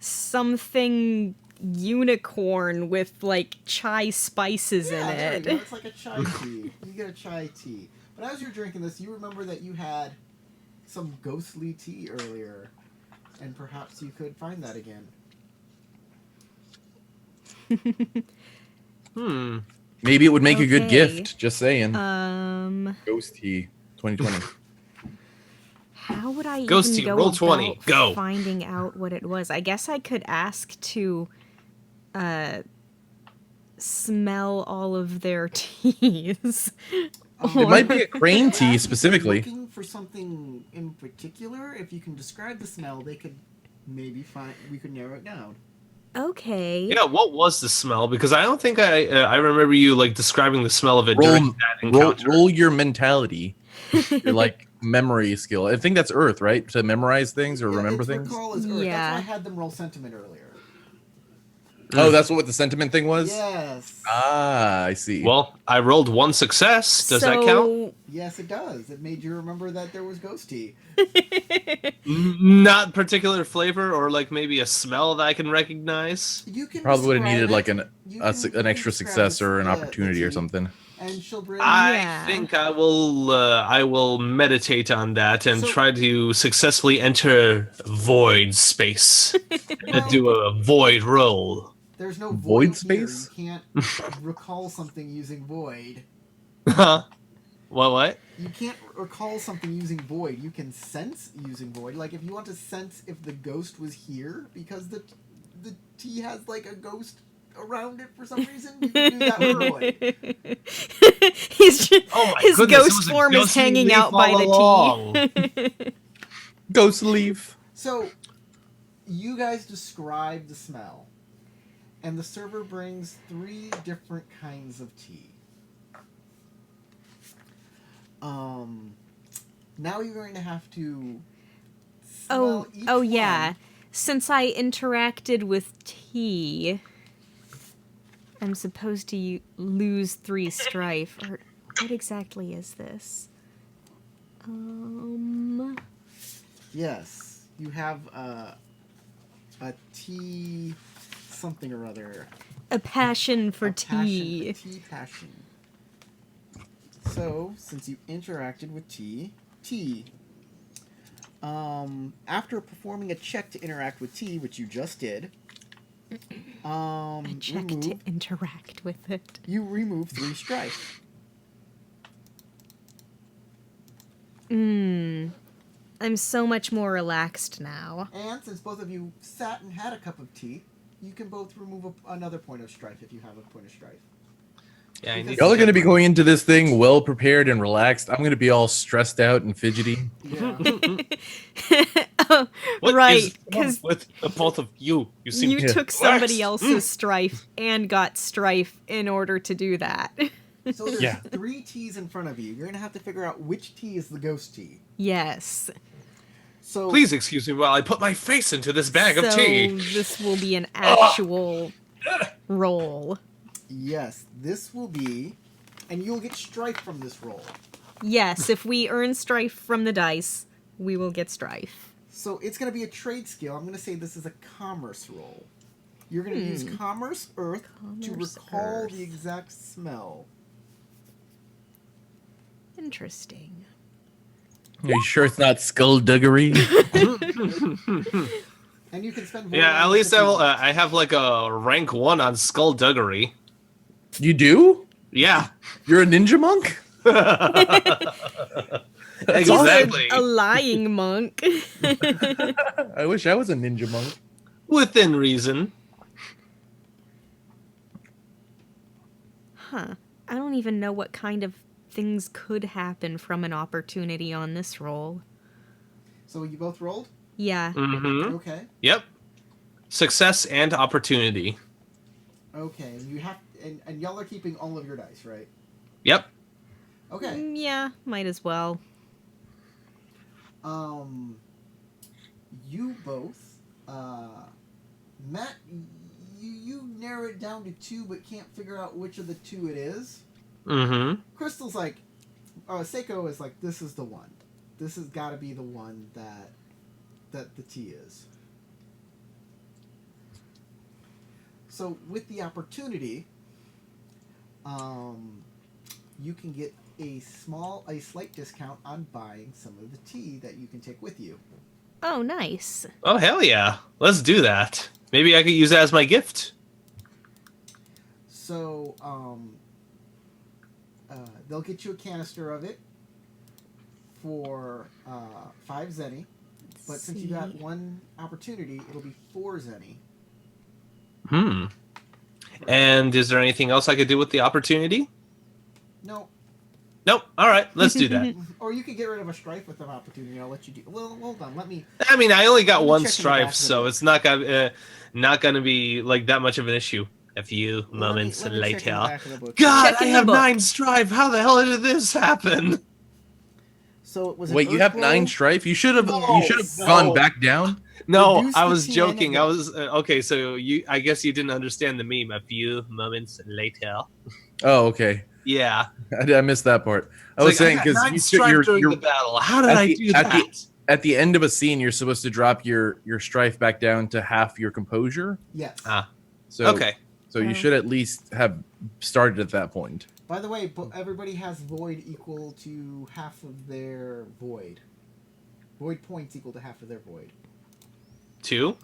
S4: something unicorn with like chai spices in
S1: Yeah, there you
S4: it.
S1: go. It's like a chai tea. You get a chai tea. But as you're drinking this, you remember that you had some ghostly tea earlier, and perhaps you could find that again.
S2: Maybe it would make a good
S4: Okay.
S2: gift. Just saying. Ghost tea 2020.
S4: How would I
S3: Ghost
S4: even
S3: tea,
S4: go
S3: roll
S4: about
S3: 20, go.
S4: finding out what it was? I guess I could ask to smell all of their teas.
S2: It might be a crane tea
S1: If you're
S2: specifically.
S1: looking for something in particular, if you can describe the smell, they could maybe find. We could narrow it down.
S4: Okay.
S3: Yeah, what was the smell? Because I don't think I remember you like describing the smell of it during that encounter.
S2: Roll your mentality. Your like memory skill. I think that's Earth, right? To memorize things or
S1: Yeah,
S2: remember
S1: it's
S2: things.
S1: recall as Earth.
S4: Yeah.
S1: That's why I had them roll sentiment earlier.
S2: Oh, that's what the sentiment thing was?
S1: Yes.
S2: Ah, I see.
S3: Well, I rolled 1 success. Does that count?
S1: Yes, it does. It made you remember that there was ghost tea.
S3: Not particular flavor or like maybe a smell that I can recognize.
S1: You can
S2: Probably would have
S1: describe
S2: needed
S1: it.
S2: like
S1: You
S2: an
S1: can
S2: extra
S1: describe
S2: success or an
S1: the
S2: opportunity or
S1: tea,
S2: something.
S1: And she'll bring.
S4: Yeah.
S3: I think I will meditate on that and
S1: So-
S3: try to successfully enter void space
S1: Well,
S3: and do a void roll.
S1: There's no
S2: Void
S1: void here.
S2: space?
S1: You can't recall something using void.
S3: Huh? What?
S1: You can't recall something using void. You can sense using void. Like if you want to sense if the ghost was here, because the tea has like a ghost around it for some reason, you can do that with void.
S4: He's just,
S3: Oh my
S4: his
S3: goodness, it
S4: ghost
S3: was a
S4: form is
S3: ghostly
S4: hanging
S3: leaf
S4: out by
S3: all
S4: the
S3: along.
S4: tea.
S2: Ghost leaf.
S1: So, you guys describe the smell, and the server brings 3 different kinds of tea. Now you're going to have to smell each
S4: Oh yeah.
S1: one.
S4: Since I interacted with tea, I'm supposed to lose 3 strife. Or what exactly is this?
S1: Yes, you have a tea something or other.
S4: A passion for
S1: A passion,
S4: tea.
S1: a tea passion. So, since you interacted with tea, after performing a check to interact with tea, which you just did,
S4: A check to interact with it.
S1: you remove 3 strife.
S4: I'm so much more relaxed now.
S1: And since both of you sat and had a cup of tea, you can both remove another point of strife if you have a point of strife.
S3: Yeah, I need
S2: Y'all are
S3: to
S2: going to
S3: get-
S2: be going into this thing well prepared and relaxed. I'm going to be all stressed out and fidgety.
S1: Yeah.
S3: What
S4: Right,
S3: is wrong
S4: 'cause
S3: with the both of you? You seem
S4: You took somebody
S3: relaxed.
S4: else's strife and got strife in order to do that.
S1: So there's
S2: Yeah.
S1: 3 teas in front of you. You're going to have to figure out which tea is the ghost tea.
S4: Yes.
S1: So
S3: Please excuse me while I put my face into this bag of
S4: So
S3: tea.
S4: this will be an actual roll.
S1: yes, this will be, and you'll get strife from this roll.
S4: Yes, if we earn strife from the dice, we will get strife.
S1: So it's going to be a trade skill. I'm going to say this is a commerce roll. You're going to use commerce earth to
S4: Commerce
S1: recall
S4: earth.
S1: the exact smell.
S4: Interesting.
S2: Are you sure it's not skullduggery?
S1: And you can spend.
S3: Yeah, at least
S1: if you want.
S3: I have like a rank 1 on skullduggery.
S2: You do?
S3: Yeah,
S2: You're a ninja monk?
S3: exactly.
S4: A lying monk.
S2: I wish I was a ninja monk.
S3: Within reason.
S4: Huh. I don't even know what kind of things could happen from an opportunity on this roll.
S1: So you both rolled.
S4: Yeah.
S3: Mm-hmm.
S1: Okay.
S3: Yep. Success and opportunity.
S1: Okay. And you have, and y'all are keeping all of your dice, right?
S3: Yep.
S1: Okay.
S4: Yeah, might as well.
S1: You both, Matt, you narrow it down to 2, but can't figure out which of the 2 it is.
S3: Mm-hmm.
S1: Crystal's like, Seiko is like, this is the one. This has got to be the one that that the tea is. So with the opportunity, you can get a slight discount on buying some of the tea that you can take with you.
S4: Oh, nice.
S3: Oh, hell yeah. Let's do that. Maybe I could use that as my gift.
S1: So, they'll get you a canister of it for 5 zenny. But since you got one opportunity, it'll be 4 zenny.
S3: And is there anything else I could do with the opportunity?
S1: No.
S3: Nope. All right, let's do that.
S1: Or you could get rid of a strife with an opportunity. I'll let you do. Well, hold on. Let me.
S3: I mean, I only got
S1: Let me
S3: one
S1: check in the back
S3: strife,
S1: of the
S3: so
S1: book.
S3: it's not gonna be like that much of an issue. A few moments
S1: Let me check in the
S3: later.
S1: back of the book.
S3: God,
S4: Check
S3: I
S4: in the
S3: have
S4: book.
S3: 9 strife. How the hell did this happen?
S1: So it was.
S2: Wait, you have 9 strife? You should have gone back down.
S3: No,
S1: Reduce
S3: I
S1: the
S3: was
S1: TN
S3: joking.
S1: of
S3: I
S1: the-
S3: was okay. So I guess you didn't understand the meme. A few moments later.
S2: Oh, okay.
S3: Yeah,
S2: I missed that part. I was saying because
S3: you strife during the battle. How did I do that?
S2: At the end of a scene, you're supposed to drop your strife back down to half your composure.
S1: Yes.
S2: So
S3: Okay.
S2: So you should at least have started at that point.
S1: By the way, everybody has void equal to half of their void. Void points equal to half of their void.
S3: 2.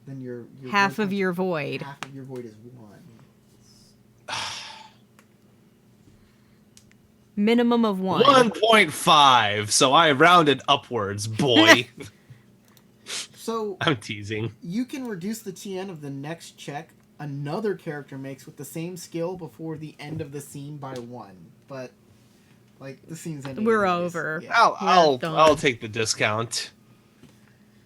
S1: Then your
S4: Half
S1: void
S4: of
S1: points-
S4: your void.
S1: Half of your void is 1.
S4: Minimum of 1.
S3: 1.5. So I rounded upwards, boy.
S1: So
S3: I'm teasing.
S1: you can reduce the TN of the next check another character makes with the same skill before the end of the scene by 1. But like the scene's ending.
S4: We're
S1: anyways.
S4: over.
S1: Yeah.
S3: I'll take the discount.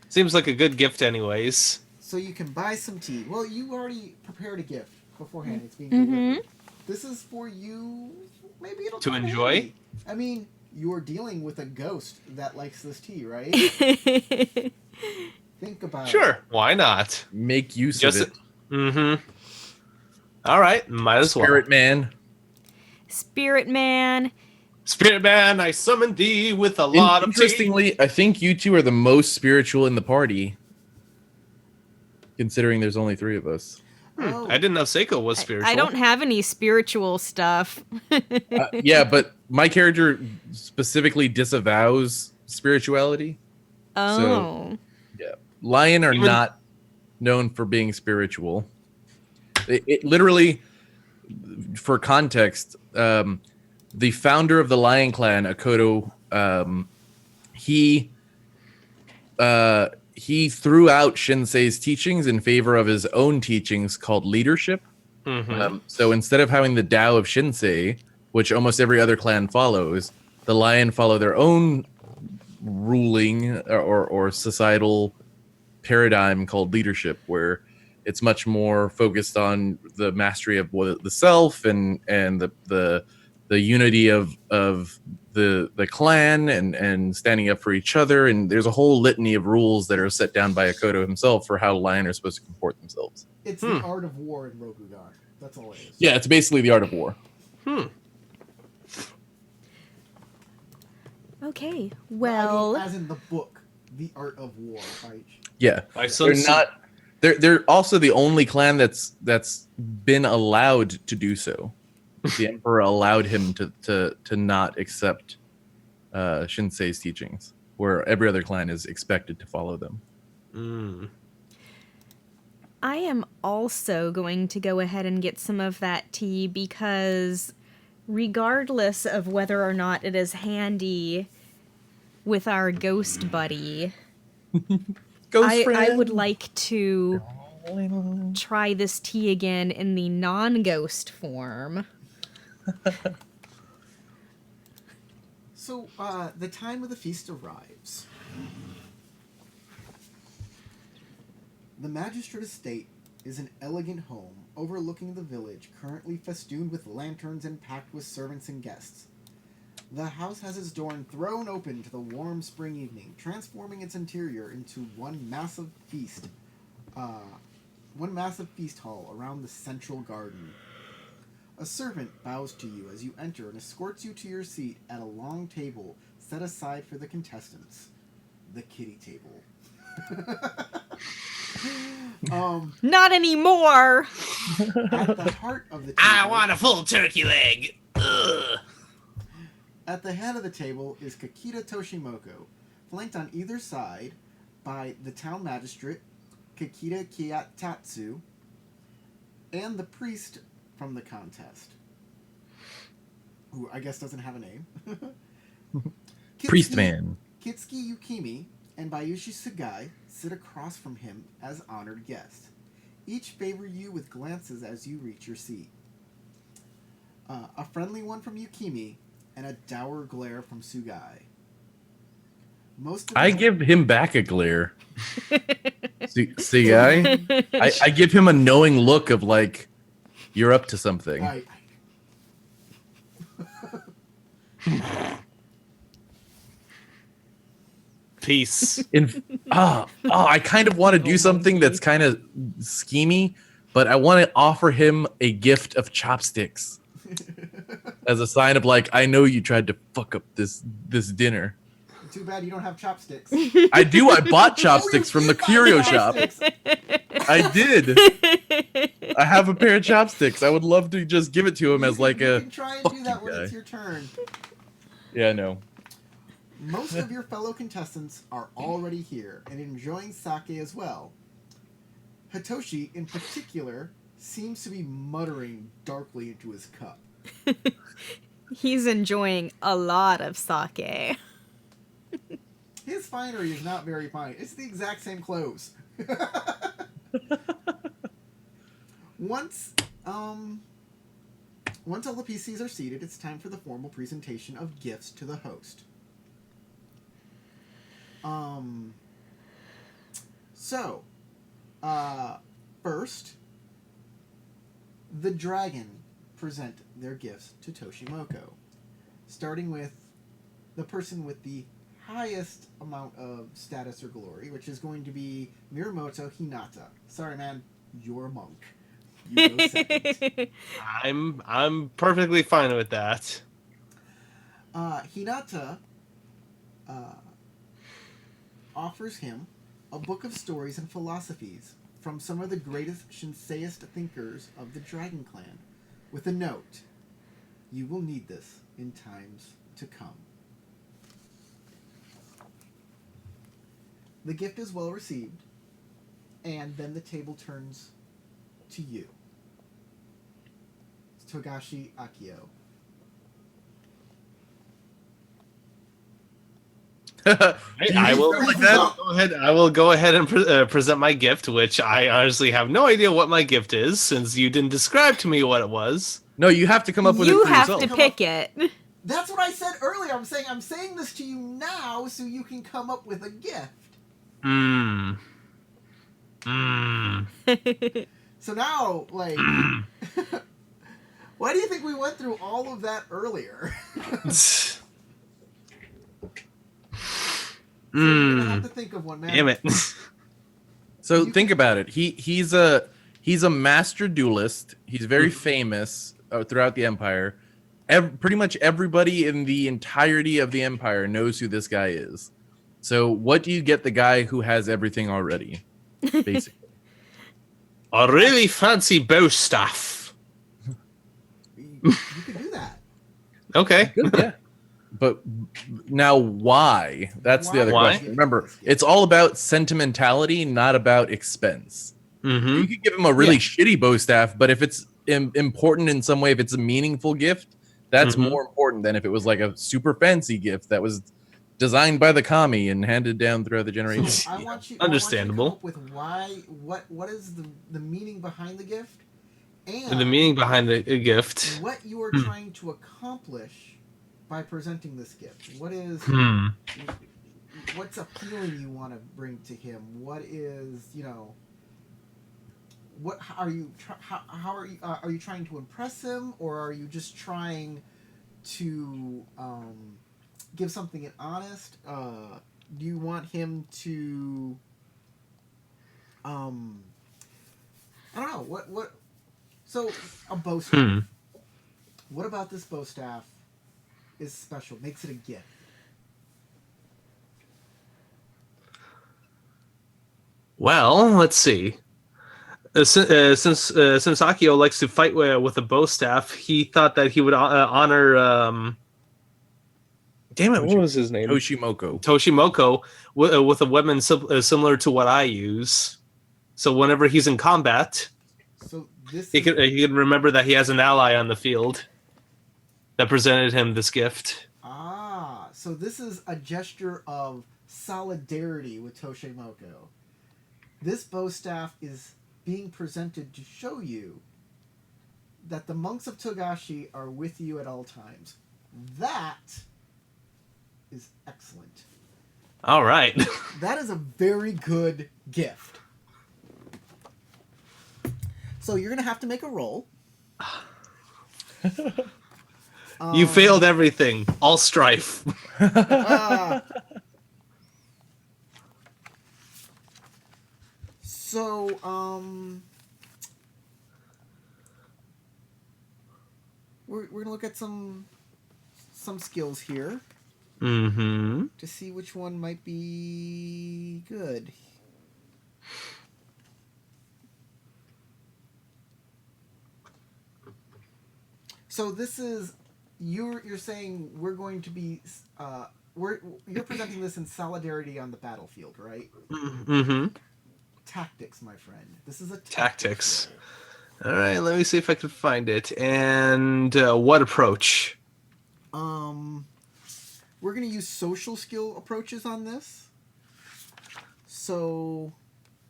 S3: Seems like a good gift, anyways.
S1: So you can buy some tea. Well, you already prepared a gift beforehand. It's being delivered. This is for you. Maybe it'll
S3: To
S1: come in
S3: enjoy?
S1: handy. I mean, you're dealing with a ghost that likes this tea, right? Think about it.
S3: Sure, why not?
S2: Make use of it.
S3: Mm-hmm. All right, might as well.
S2: Spirit man.
S4: Spirit man.
S3: Spirit man, I summon thee with a lot of tea.
S2: Interestingly, I think you two are the most spiritual in the party, considering there's only 3 of us.
S1: Oh,
S3: I didn't know Seiko was spiritual.
S4: I don't have any spiritual stuff.
S2: Yeah, but my character specifically disavows spirituality.
S4: Oh.
S2: Yeah, Lion are
S3: Even-
S2: not known for being spiritual. It literally, for context, the founder of the Lion Clan, Akoto, he threw out Shinsei's teachings in favor of his own teachings called leadership. So instead of having the Tao of Shinsei, which almost every other clan follows, the Lion follow their own ruling or societal paradigm called leadership, where it's much more focused on the mastery of the self and the unity of the clan and standing up for each other. And there's a whole litany of rules that are set down by Akoto himself for how Lion are supposed to comport themselves.
S1: it's the art of war in Rokugan. That's all it is.
S2: Yeah, it's basically the art of war.
S4: Okay.
S1: I
S4: Well,
S1: mean, as in the book, The Art of War. Right?
S2: Yeah,
S3: By
S2: they're
S3: Sun Tzu.
S2: not. They're also the only clan that's been allowed to do so. The emperor allowed him to not accept Shinsei's teachings, where every other clan is expected to follow them.
S4: I am also going to go ahead and get some of that tea because regardless of whether or not it is handy with our ghost buddy, I would like to try this tea again in the non-ghost form.
S1: So, the time of the feast arrives. The Magistrate Estate is an elegant home overlooking the village, currently festooned with lanterns and packed with servants and guests. The house has its door thrown open to the warm spring evening, transforming its interior into one massive feast hall around the central garden. A servant bows to you as you enter and escorts you to your seat at a long table set aside for the contestants. the kitty table.
S4: Not anymore.
S1: At the heart of the table,
S3: I want a full turkey leg. Ugh.
S1: at the head of the table is Kakita Toshimoku, flanked on either side by the town magistrate, Kakita Kiyatatsu, and the priest from the contest, who I guess doesn't have a name.
S2: Priest man.
S1: Kitsuki Yukimi and Bayushi Sugai sit across from him as honored guests. Each favor you with glances as you reach your seat. A friendly one from Yukimi and a dour glare from Sugai.
S2: I give him back a glare. See, guy? I give him a knowing look of like, you're up to something.
S3: Peace.
S2: I kind of want to do something that's kind of schemy, but I want to offer him a gift of chopsticks as a sign of like, I know you tried to fuck up this dinner.
S1: Too bad you don't have chopsticks.
S2: I do. I bought chopsticks from the curio shop. I did. I have a pair of chopsticks. I would love to just give it to him as like a.
S1: You can try and do that when it's your turn.
S2: Yeah, no.
S1: Most of your fellow contestants are already here and enjoying sake as well. Hitoshi, in particular, seems to be muttering darkly into his cup.
S4: He's enjoying a lot of sake.
S1: His finery is not very fine. It's the exact same clothes. Once all the PCs are seated, it's time for the formal presentation of gifts to the host. First, the dragon present their gifts to Toshimoku, starting with the person with the highest amount of status or glory, which is going to be Mirumoto Hinata. Sorry, man, you're a monk. You go second.
S3: I'm perfectly fine with that.
S1: Hinata offers him a book of stories and philosophies from some of the greatest Shinseist thinkers of the Dragon Clan, with a note: "You will need this in times to come." The gift is well received, and then the table turns to you. It's Togashi Akio.
S3: I will go ahead and present my gift, which I honestly have no idea what my gift is, since you didn't describe to me what it was.
S2: No, you have to come up with it
S4: You
S2: for
S4: have
S2: yourself.
S4: to pick it.
S1: That's what I said earlier. I'm saying this to you now so you can come up with a gift. So now, like, why do you think we went through all of that earlier? So you're gonna have to think of one, man.
S3: Damn it.
S2: So think about it. He's a master duelist. He's very famous throughout the Empire. Pretty much everybody in the entirety of the Empire knows who this guy is. So what do you get the guy who has everything already, basically?
S3: A really fancy bow staff.
S1: You could do that.
S3: Okay.
S2: Good, yeah. But now why? That's the other
S3: Why?
S2: question. Remember, it's all about sentimentality, not about expense.
S3: Mm-hmm.
S2: You could give him a really shitty bow staff, but if it's important in some way, if it's a meaningful gift, that's more important than if it was like a super fancy gift that was designed by the kami and handed down throughout the generations.
S1: So I want you,
S3: Understandable.
S1: I want you to come up with what is the meaning behind the gift, and
S3: The meaning behind the gift.
S1: what you are trying to accomplish by presenting this gift. What is what's a feeling you want to bring to him? What is, what are you how are you trying to impress him, or are you just trying to give something honest? Do you want him to I don't know, what so a bow staff. What about this bow staff is special, makes it a gift?
S3: Well, let's see. Since Akio likes to fight with a bow staff, he thought that he would honor. Damn it! What was his name? Toshimoku with a weapon similar to what I use. So whenever he's in combat, he can remember that he has an ally on the field that presented him this gift.
S1: Ah, so this is a gesture of solidarity with Toshimoku. This bow staff is being presented to show you that the monks of Togashi are with you at all times. That is excellent.
S3: All right.
S1: That is a very good gift. So you're going to have to make a roll.
S3: You failed everything. All strife.
S1: So, we're gonna look at some skills here.
S3: Mm-hmm.
S1: To see which one might be good. So this is you're saying we're going to be you're presenting this in solidarity on the battlefield, right?
S3: Mm-hmm.
S1: Tactics, my friend. This is a
S3: tactics. All right, let me see if I can find it. And what approach?
S1: We're going to use social skill approaches on this. So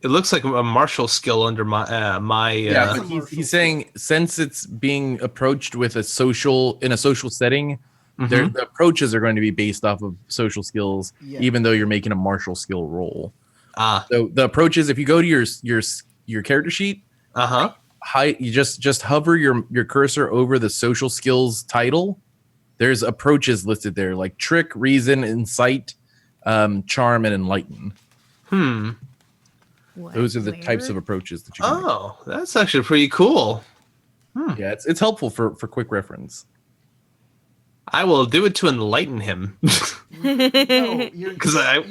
S3: it looks like a martial skill under my
S2: but he's saying since it's being approached with a social setting, the approaches are going to be based off of social skills, even though you're making a martial skill roll. So the approach is if you go to your character sheet, you just hover your cursor over the social skills title. There's approaches listed there like trick, reason, insight, charm, and enlighten. Those are the types of approaches that you can make.
S3: That's actually pretty cool.
S2: Yeah, it's helpful for quick reference.
S3: I will do it to enlighten him.
S1: No, you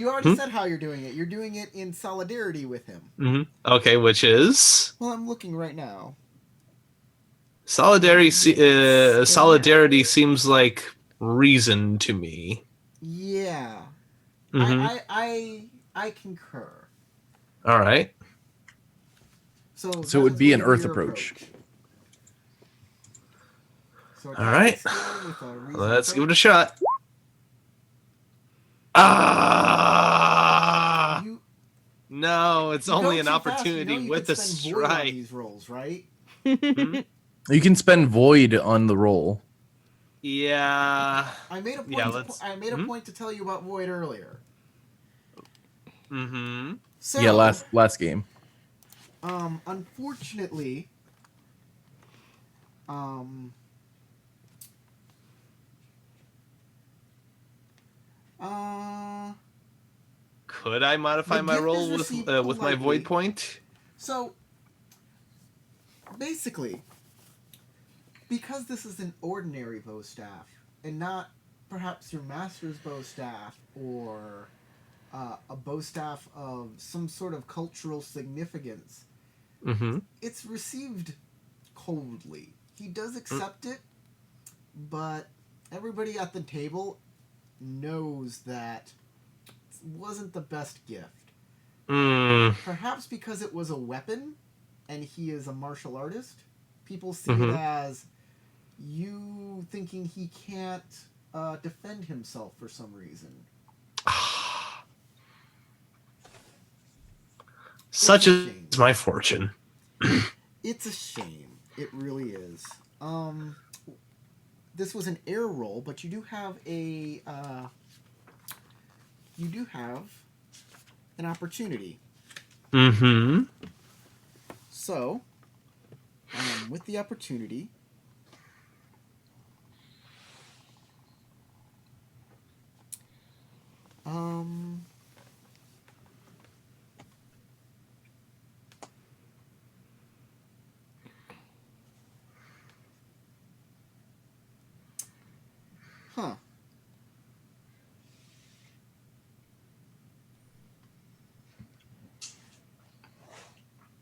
S1: already said how you're doing it. You're doing it in solidarity with him.
S3: Mm-hmm. Okay, which is?
S1: Well, I'm looking right now.
S3: Solidarity seems like reason to me.
S1: Yeah. I concur.
S3: All right.
S1: So
S2: it would be an earth approach.
S1: So
S3: all right. Let's give it a shot. No, it's only an opportunity with a strike.
S1: These rolls, right?
S2: You can spend void on the roll.
S3: Yeah.
S1: I made a point. Point to tell you about void earlier.
S3: Mm-hmm.
S1: So,
S2: yeah, last game.
S1: Unfortunately,
S3: could I modify my roll with my void point?
S1: So, basically, because this is an ordinary bow staff and not perhaps your master's bow staff or a bow staff of some sort of cultural significance, it's received coldly. He does accept it, but everybody at the table knows that it wasn't the best gift. Perhaps because it was a weapon and he is a martial artist, people see it as you thinking he can't defend himself for some reason.
S3: Such is my fortune.
S1: It's a shame. It really is. This was an air roll, but you do have an opportunity. So, with the opportunity,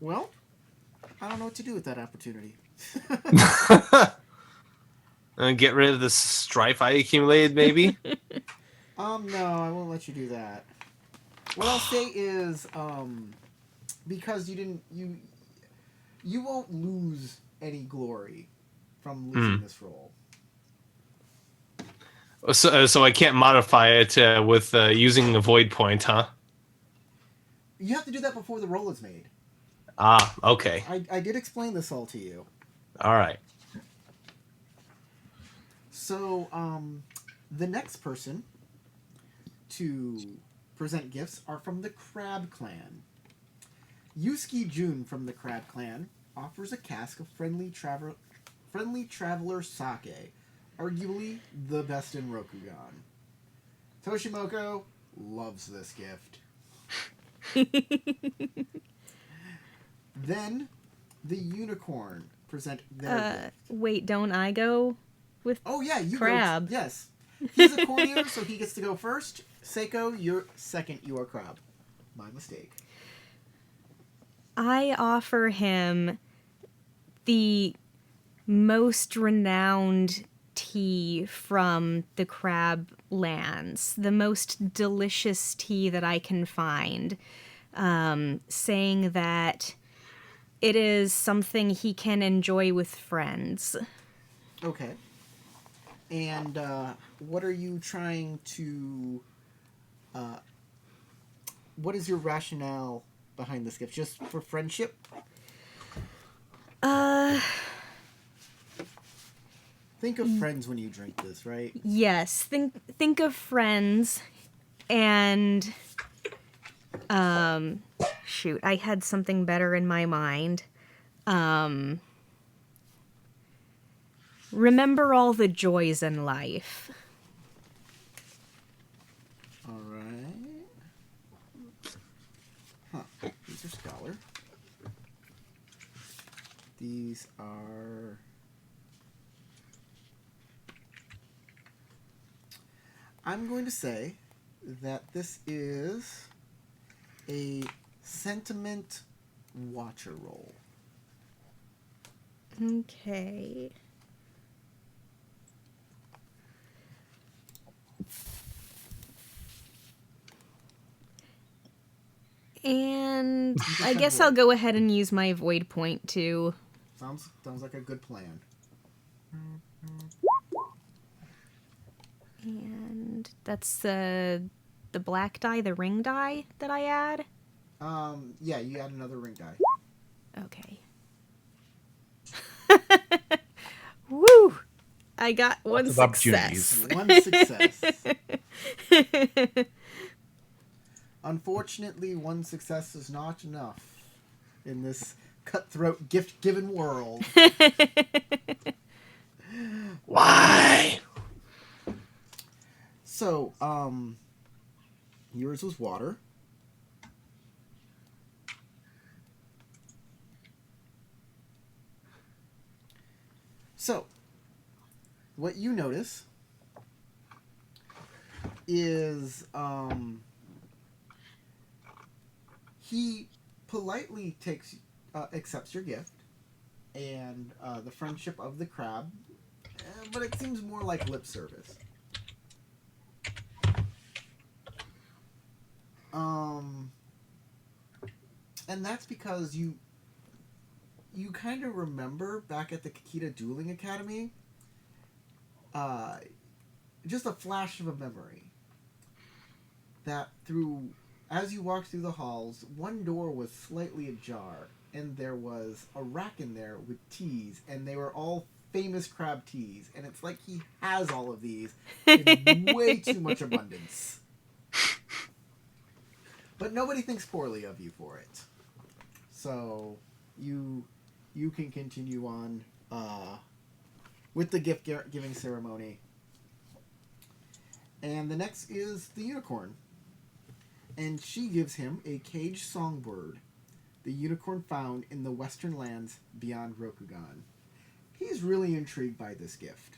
S1: Well, I don't know what to do with that opportunity.
S3: Get rid of the strife I accumulated, maybe?
S1: No, I won't let you do that. What I'll say is, because you won't lose any glory from losing this roll.
S3: So I can't modify it with using a void point, huh?
S1: You have to do that before the roll is made.
S3: Ah, okay.
S1: I did explain this all to you.
S3: All right.
S1: So, the next person to present gifts are from the Crab Clan. Yusuke Jun from the Crab Clan offers a cask of friendly traveler sake, arguably the best in Rokugan. Toshimoku loves this gift. Then the Unicorn present their gift.
S4: Wait, don't I go with
S1: you
S4: Crab?
S1: Go, yes. He's a courtier, so he gets to go first. Seiko, you're second. You are Crab. My mistake.
S4: I offer him the most renowned tea from the Crab Lands, the most delicious tea that I can find, saying that it is something he can enjoy with friends.
S1: Okay. And what are you trying to... what is your rationale behind this gift? Just for friendship? Think of friends when you drink this, right?
S4: Yes, think of friends, and shoot, I had something better in my mind. Remember all the joys in life.
S1: All right. Huh. These are Scholar. These are... I'm going to say that this is a sentiment watcher roll.
S4: Okay. And I guess I'll go ahead and use my void point too.
S1: Sounds like a good plan.
S4: And that's the black die, the ring die that I add?
S1: Yeah, you add another ring die.
S4: Okay. Woo! I got one success.
S1: One success. Unfortunately, one success is not enough in this cutthroat gift-given world.
S3: Why?
S1: So, yours was water. So, what you notice is, he politely accepts your gift and the friendship of the crab, but it seems more like lip service. And that's because you kind of remember back at the Kakita Dueling Academy, just a flash of a memory that as you walked through the halls, one door was slightly ajar, and there was a rack in there with teas, and they were all famous crab teas, and it's like he has all of these in way too much abundance. But nobody thinks poorly of you for it. So you can continue on with the gift-giving ceremony. And the next is the unicorn. And she gives him a caged songbird, the unicorn found in the western lands beyond Rokugan. He's really intrigued by this gift.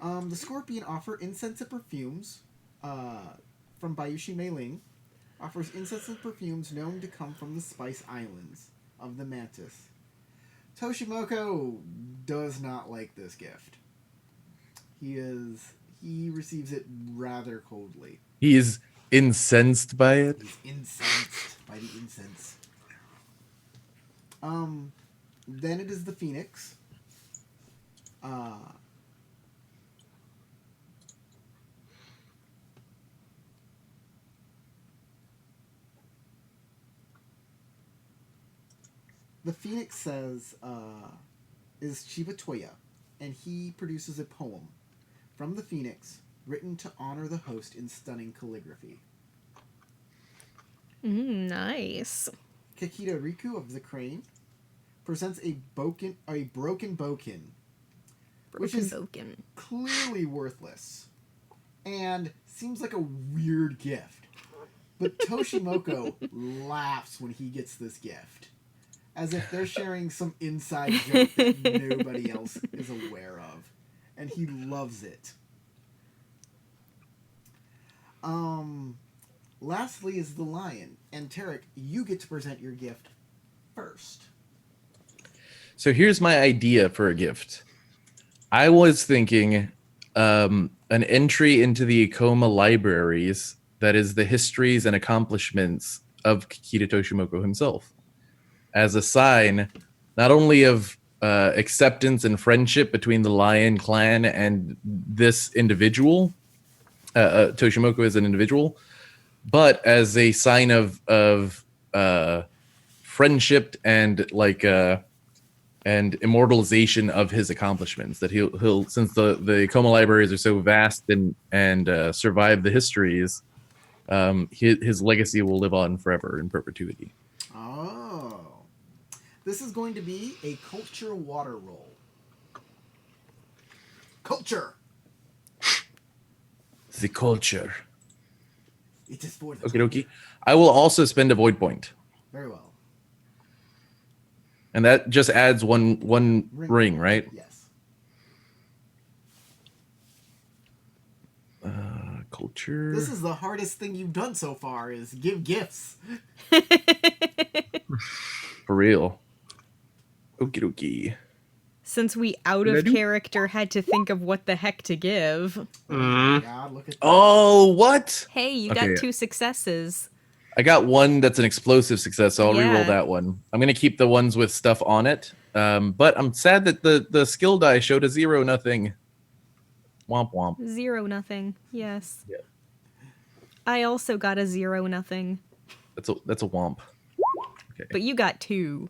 S1: The scorpion offer incense and perfumes from Bayushi Mei Ling, offers incense and perfumes known to come from the Spice Islands of the Mantis. Toshimoku does not like this gift. He receives it rather coldly.
S2: He is incensed by it.
S1: He's incensed by the incense. Then it is the Phoenix. The Phoenix says, is Shibatoya, and he produces a poem from the Phoenix written to honor the host in stunning calligraphy.
S4: Nice.
S1: Kakita Riku of the Crane presents a broken bokin, which is clearly worthless and seems like a weird gift. But Toshimoku laughs when he gets this gift, as if they're sharing some inside joke that nobody else is aware of, and he loves it. Lastly is the lion, and Tarek, you get to present your gift first.
S2: So here's my idea for a gift. I was thinking an entry into the Ikoma libraries that is the histories and accomplishments of Kakita Toshimoku himself, as a sign not only of acceptance and friendship between the Lion clan and this individual, Toshimoku as an individual, but as a sign of friendship and and immortalization of his accomplishments. That he'll since the Ikoma libraries are so vast and survive the histories, his legacy will live on forever in perpetuity.
S1: Oh, this is going to be a culture water roll. Culture.
S2: The culture.
S1: It is for the
S2: Okie dokie. I will also spend a void point.
S1: Very well.
S2: And that just adds one ring, right?
S1: Yes.
S2: Culture.
S1: This is the hardest thing you've done so far, is give gifts.
S2: For real. Okie dokie.
S4: Since we out of character had to think of what the heck to give.
S1: God, look at that.
S2: Oh, what?
S4: Hey, you got 2 successes.
S2: I got one that's an explosive success, so I'll reroll that one. I'm going to keep the ones with stuff on it. But I'm sad that the skill die showed a 0-0. Womp womp.
S4: 0-0. Yes.
S2: Yeah.
S4: I also got a 0-0.
S2: That's a womp. Okay.
S4: But you got 2.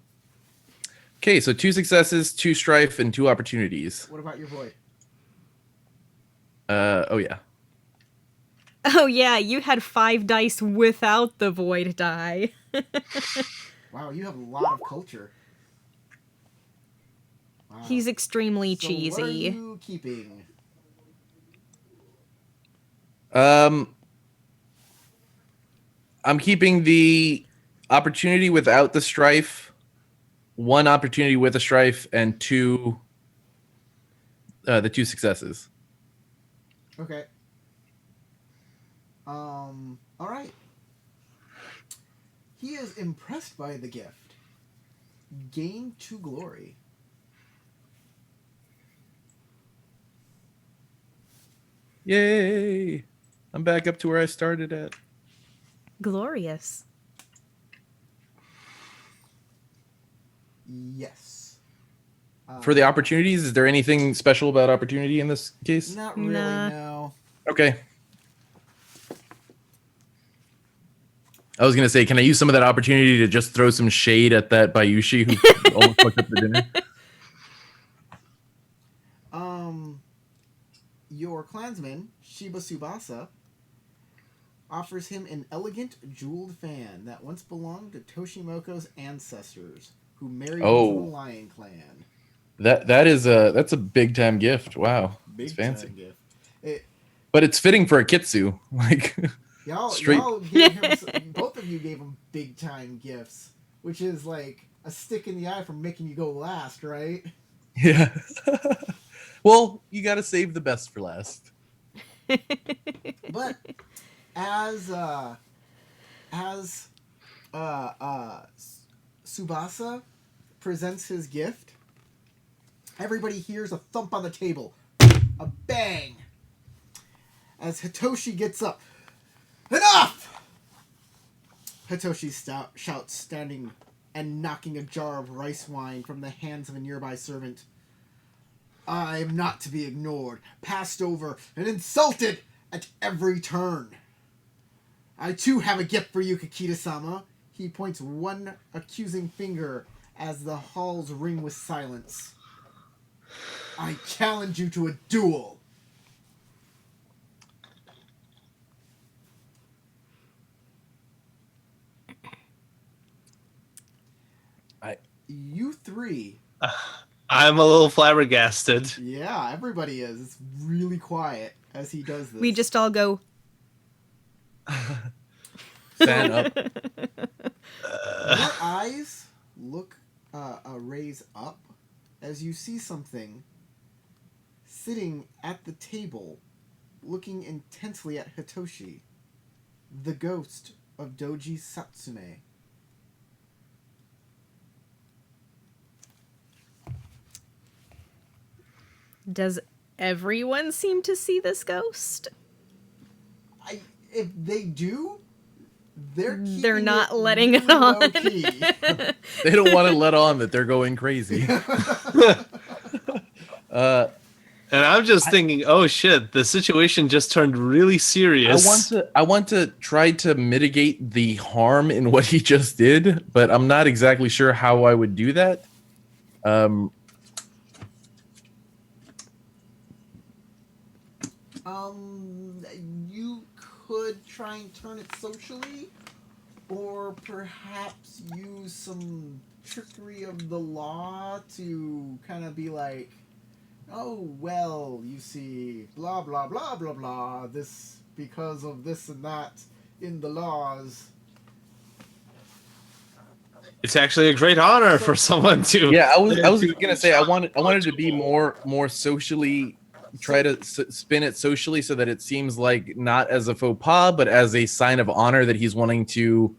S2: Okay, so 2 successes, 2 strife, and 2 opportunities.
S1: What about your void?
S2: Oh yeah.
S4: Oh yeah, you had 5 dice without the void die.
S1: Wow, you have a lot of culture. Wow.
S4: He's extremely
S1: So
S4: cheesy.
S1: what are you keeping?
S2: I'm keeping the opportunity without the strife, 1 opportunity with a strife, and 2 the 2 successes.
S1: Okay. All right. He is impressed by the gift. Gain 2 glory.
S2: Yay! I'm back up to where I started at.
S4: Glorious.
S1: Yes.
S2: For the opportunities, is there anything special about opportunity in this case?
S1: Not really, no.
S2: Okay. I was going to say, can I use some of that opportunity to just throw some shade at that Bayushi who almost fucked up the dinner?
S1: Your clansman, Shiba Tsubasa, offers him an elegant jeweled fan that once belonged to Toshimoko's ancestors, who married into the Lion Clan.
S2: That's a big time gift. Wow, it's fancy.
S1: Big time gift.
S2: But it's fitting for a Kitsu. Like
S1: y'all gave him both of you gave him big time gifts, which is like a stick in the eye for making you go last, right?
S2: Yeah. Well, you got to save the best for last.
S1: But as as Tsubasa presents his gift, everybody hears a thump on the table, a bang, as Hitoshi gets up. Enough! Hitoshi shouts, standing and knocking a jar of rice wine from the hands of a nearby servant. I am not to be ignored, passed over, and insulted at every turn. I too have a gift for you, Kakita-sama. He points one accusing finger as the halls ring with silence. I challenge you to a duel. You three.
S3: I'm a little flabbergasted.
S1: Yeah, everybody is. It's really quiet as he does this.
S4: We just all go.
S2: Stand up.
S1: Your eyes look raise up as you see something sitting at the table, looking intensely at Hitoshi, the ghost of Doji Satsume.
S4: Does everyone seem to see this ghost?
S1: If they do,
S4: they're not letting it on.
S2: They don't want to let on that they're going crazy.
S3: And I'm just thinking, oh shit, the situation just turned really serious.
S2: I want to try to mitigate the harm in what he just did, but I'm not exactly sure how I would do that.
S1: You could try and turn it socially, or perhaps use some trickery of the law to kind of be like, oh, well, you see, blah, blah, blah, blah, blah, this, because of this and that in the laws.
S3: It's actually a great honor for someone to...
S2: Yeah, I was gonna say, I wanted to be more socially, try to spin it socially so that it seems like not as a faux pas, but as a sign of honor that he's wanting to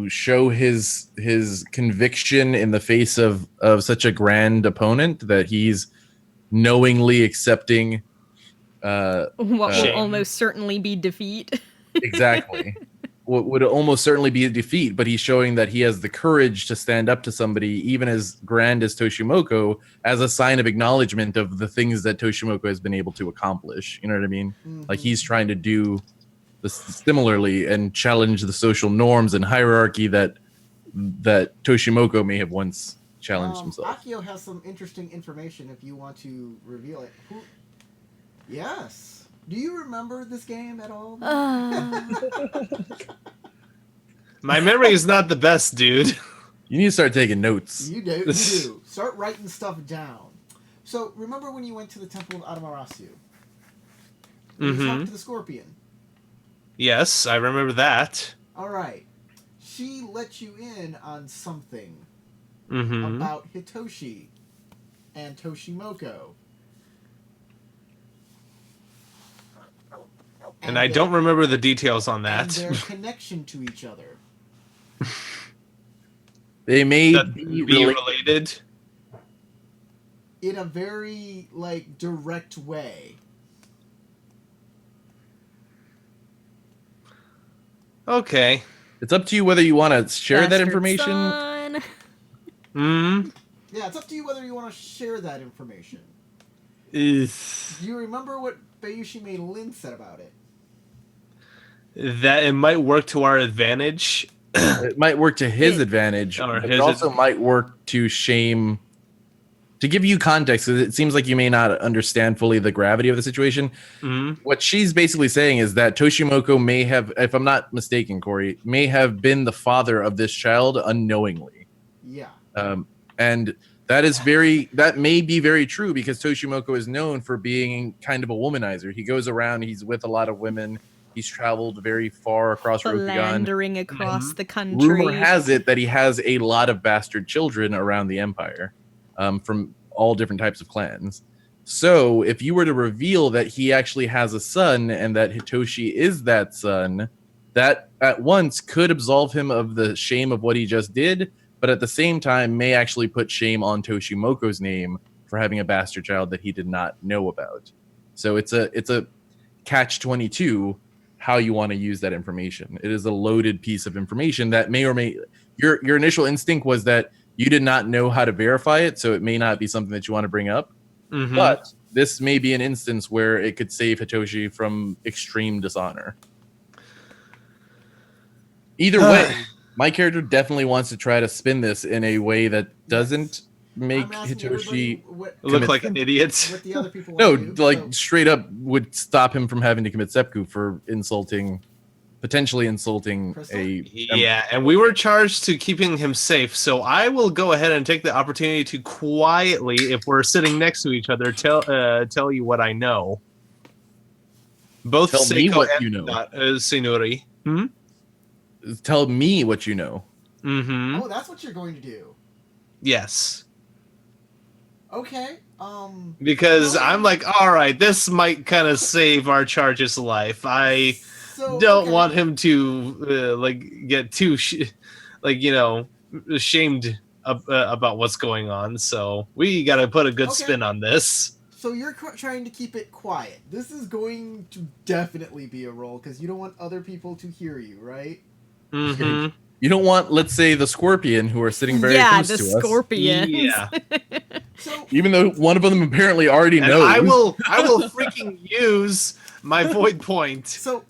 S2: show his conviction in the face of such a grand opponent, that he's knowingly accepting
S4: what will almost certainly be defeat.
S2: Exactly. What would almost certainly be a defeat, but he's showing that he has the courage to stand up to somebody even as grand as Toshimoku, as a sign of acknowledgement of the things that Toshimoku has been able to accomplish. You know what I mean? Mm-hmm. Like he's trying to do this similarly and challenge the social norms and hierarchy that Toshimoku may have once challenged himself.
S1: Akio has some interesting information if you want to reveal it. Yes. Do you remember this game at all?
S3: My memory is not the best, dude.
S2: You need to start taking notes.
S1: You do. You do. Start writing stuff down. So, remember when you went to the Temple of Amaterasu? You talked to the Scorpion.
S3: Yes, I remember that.
S1: All right. She let you in on something about Hitoshi and Toshimoku.
S3: And I don't remember the details on that.
S1: And their connection to each other.
S2: They may be
S3: related
S1: in a very direct way.
S3: Okay.
S2: It's up to you whether you want to share that information.
S1: Yeah, it's up to you whether you want to share that information. Do you remember what Bayushi Mei Lin said about it?
S3: That it might work to our advantage.
S2: It might work to his advantage. It also might work to shame. To give you context, because it seems like you may not understand fully the gravity of the situation. What she's basically saying is that Toshimoku may have, if I'm not mistaken, Corey, may have been the father of this child unknowingly.
S1: Yeah.
S2: And that may be very true, because Toshimoku is known for being kind of a womanizer. He goes around, he's with a lot of women. He's traveled very far across Rokugan.
S4: Philandering across the country.
S2: Rumor has it that he has a lot of bastard children around the empire, from all different types of clans. So if you were to reveal that he actually has a son and that Hitoshi is that son, that at once could absolve him of the shame of what he just did, but at the same time may actually put shame on Toshimoko's name for having a bastard child that he did not know about. So it's a catch-22 how you want to use that information. It is a loaded piece of information that may or may your initial instinct was that you did not know how to verify it, so it may not be something that you want to bring up. Mm-hmm. But this may be an instance where it could save Hitoshi from extreme dishonor. Either way, my character definitely wants to try to spin this in a way that doesn't make Hitoshi
S3: look like an idiot.
S1: What the other people
S2: straight up would stop him from having to commit seppuku for potentially insulting
S1: Crystal?
S3: And we were charged to keeping him safe, so I will go ahead and take the opportunity to quietly, if we're sitting next to each other, tell you what I know. Both
S2: tell
S3: Seiko
S2: me what
S3: and
S2: you know.
S3: Sinori.
S2: Tell me what you know.
S3: Mm-hmm.
S1: Oh, that's what you're going to do.
S3: Yes.
S1: Okay.
S3: Because I'm like, all right, this might kind of save our charge's life. I don't want him to get too ashamed about what's going on. So we got to put a good spin on this.
S1: So you're trying to keep it quiet. This is going to definitely be a roll because you don't want other people to hear you, right?
S3: Mm-hmm.
S2: You don't want, let's say, the scorpion who are sitting very close to us.
S4: Yeah, the scorpions.
S3: Yeah.
S1: So,
S2: even though one of them apparently already knows.
S3: I will freaking use my void point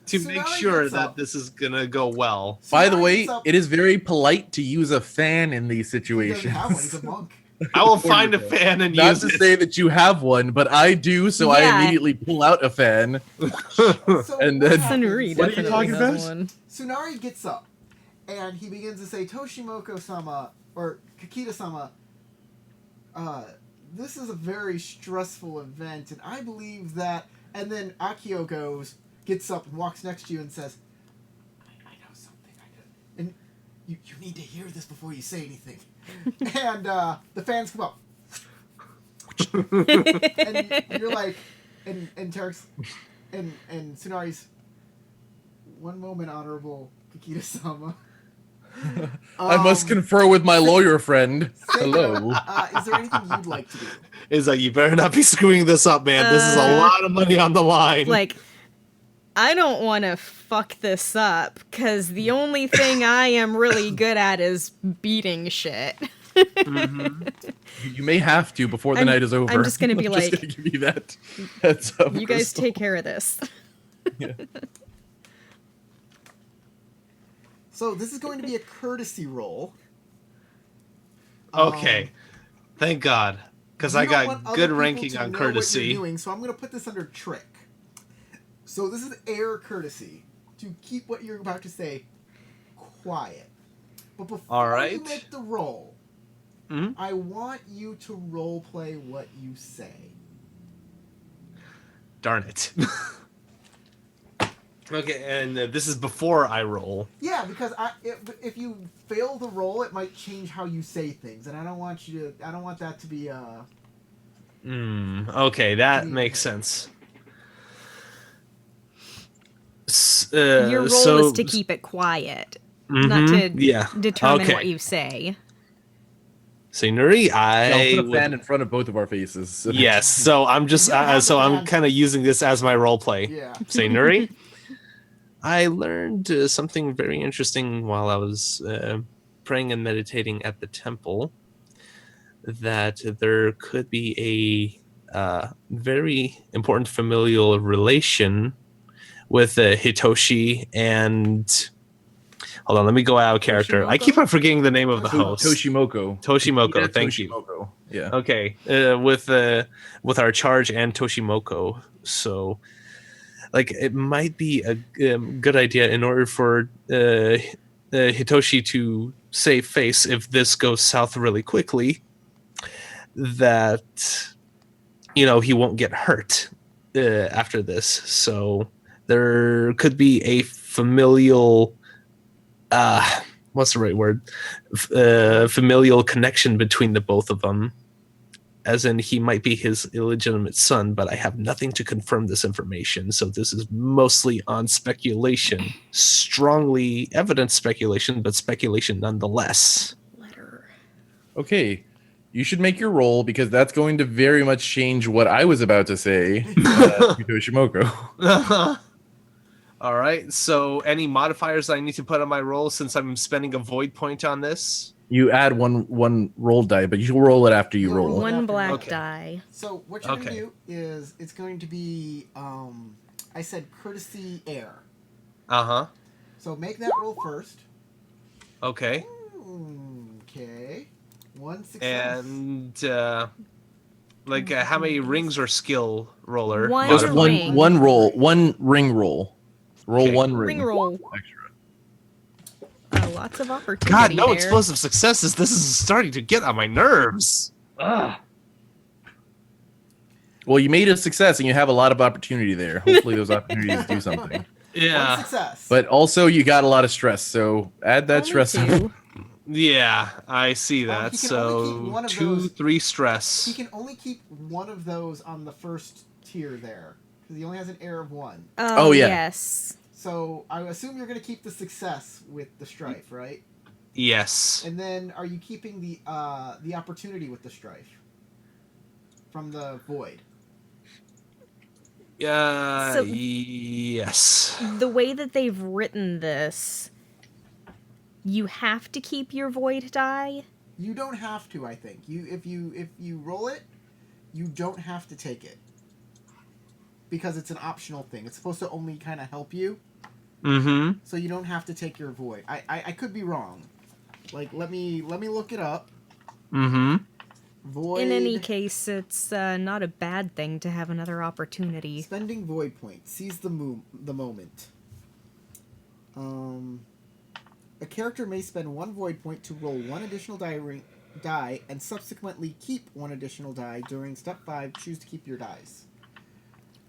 S3: to make sure that this is gonna go well.
S2: By the way, it is very polite to use a fan in these situations.
S1: He doesn't have one. He's a monk.
S3: I will find a fan and
S2: Not
S3: use
S2: to
S3: it.
S2: say that you have one, but I do, so I immediately pull out a fan. And then
S4: Sunuri
S2: what are you talking about?
S1: Tsunari gets up and he begins to say, Toshimoku-sama or Kakita-sama, this is a very stressful event, and I believe that. And then Akio gets up and walks next to you and says, I know something. And you need to hear this before you say anything. And the fans come up. And you're like, and Tarek's, and Tsunari's, one moment, Honorable Kakita-sama.
S2: I must confer with my lawyer friend. Hello.
S1: Is there anything you'd like to do?
S3: It's like, you better not be screwing this up, man. This is a lot of money on the line.
S4: Like, I don't want to fuck this up, because the only thing I am really good at is beating shit.
S2: Mm-hmm. You may have to before the night is over.
S4: I'm just going to be like,
S2: just gonna give you that heads up,
S4: you guys take care of this.
S2: Yeah.
S1: So this is going to be a courtesy roll.
S3: Okay. Thank God. Because I got good ranking on courtesy.
S1: Doing, so I'm going to put this under trick. So this is air courtesy. To keep what you're about to say quiet. But before you make the roll, I want you to role play what you say.
S3: Darn it. Okay, and this is before I roll.
S1: Yeah, because if you fail the roll, it might change how you say things, and I don't want that to be
S3: okay, that makes sense.
S4: Your role is to keep it quiet, not to determine what you say.
S3: So Nuri,
S2: I'll put a fan in front of both of our faces.
S3: Yes, so I'm just I'm kind of using this as my role play.
S1: Yeah.
S3: Say Nuri. I learned something very interesting while I was praying and meditating at the temple, that there could be a very important familial relation with Hitoshi and... Hold on, let me go out of character.
S1: Toshimoku?
S3: I keep on forgetting the name of the host.
S2: Toshimoku.
S3: Toshimoku, thank
S2: you. Yeah.
S3: Okay, with our charge and Toshimoku, so... Like, it might be a good idea in order for Hitoshi to save face if this goes south really quickly, that, he won't get hurt after this. So there could be a familial, what's the right word? Familial connection between the both of them. as in he might be his illegitimate son, but I have nothing to confirm this information, so this is mostly on speculation. Strongly evident speculation, but speculation nonetheless.
S4: Letter.
S2: Okay, you should make your roll because that's going to very much change what I was about to say to Toshimoku.
S3: All right, so any modifiers I need to put on my roll since I'm spending a void point on this?
S2: You add one roll die, but you roll it after you roll.
S4: One black die.
S1: So what you're going to do is it's going to be, I said courtesy air.
S3: Uh-huh.
S1: So make that roll first.
S3: Okay.
S1: Okay. One success.
S3: And how many rings or skill roller?
S2: Just one roll, one ring roll. Roll one ring.
S4: Ring roll. Extra. Lots of opportunity.
S3: God, no
S4: there.
S3: explosive successes. This is starting to get on my nerves.
S2: Well, you made a success, and you have a lot of opportunity there. Hopefully, those opportunities do something.
S3: Yeah.
S1: One success.
S2: But also, you got a lot of stress, so add that stress.
S3: Yeah, I see that. So 2, 3 stress.
S1: He can only keep one of those on the first tier there because he only has an air of 1.
S2: Oh yeah.
S4: Yes.
S1: So I assume you're going to keep the success with the strife, right?
S3: Yes.
S1: And then are you keeping the opportunity with the strife from the void?
S3: Yes.
S4: The way that they've written this, you have to keep your void die.
S1: You don't have to, I think. If you roll it, you don't have to take it. Because it's an optional thing. It's supposed to only kind of help you.
S3: Mm-hmm.
S1: So you don't have to take your void. I could be wrong. Like let me look it up.
S3: Mm-hmm.
S1: Void.
S4: In any case, it's not a bad thing to have another opportunity.
S1: Spending void points. Seize the moment. A character may spend 1 void point to roll 1 additional die and subsequently keep 1 additional die during step 5. Choose to keep your dice.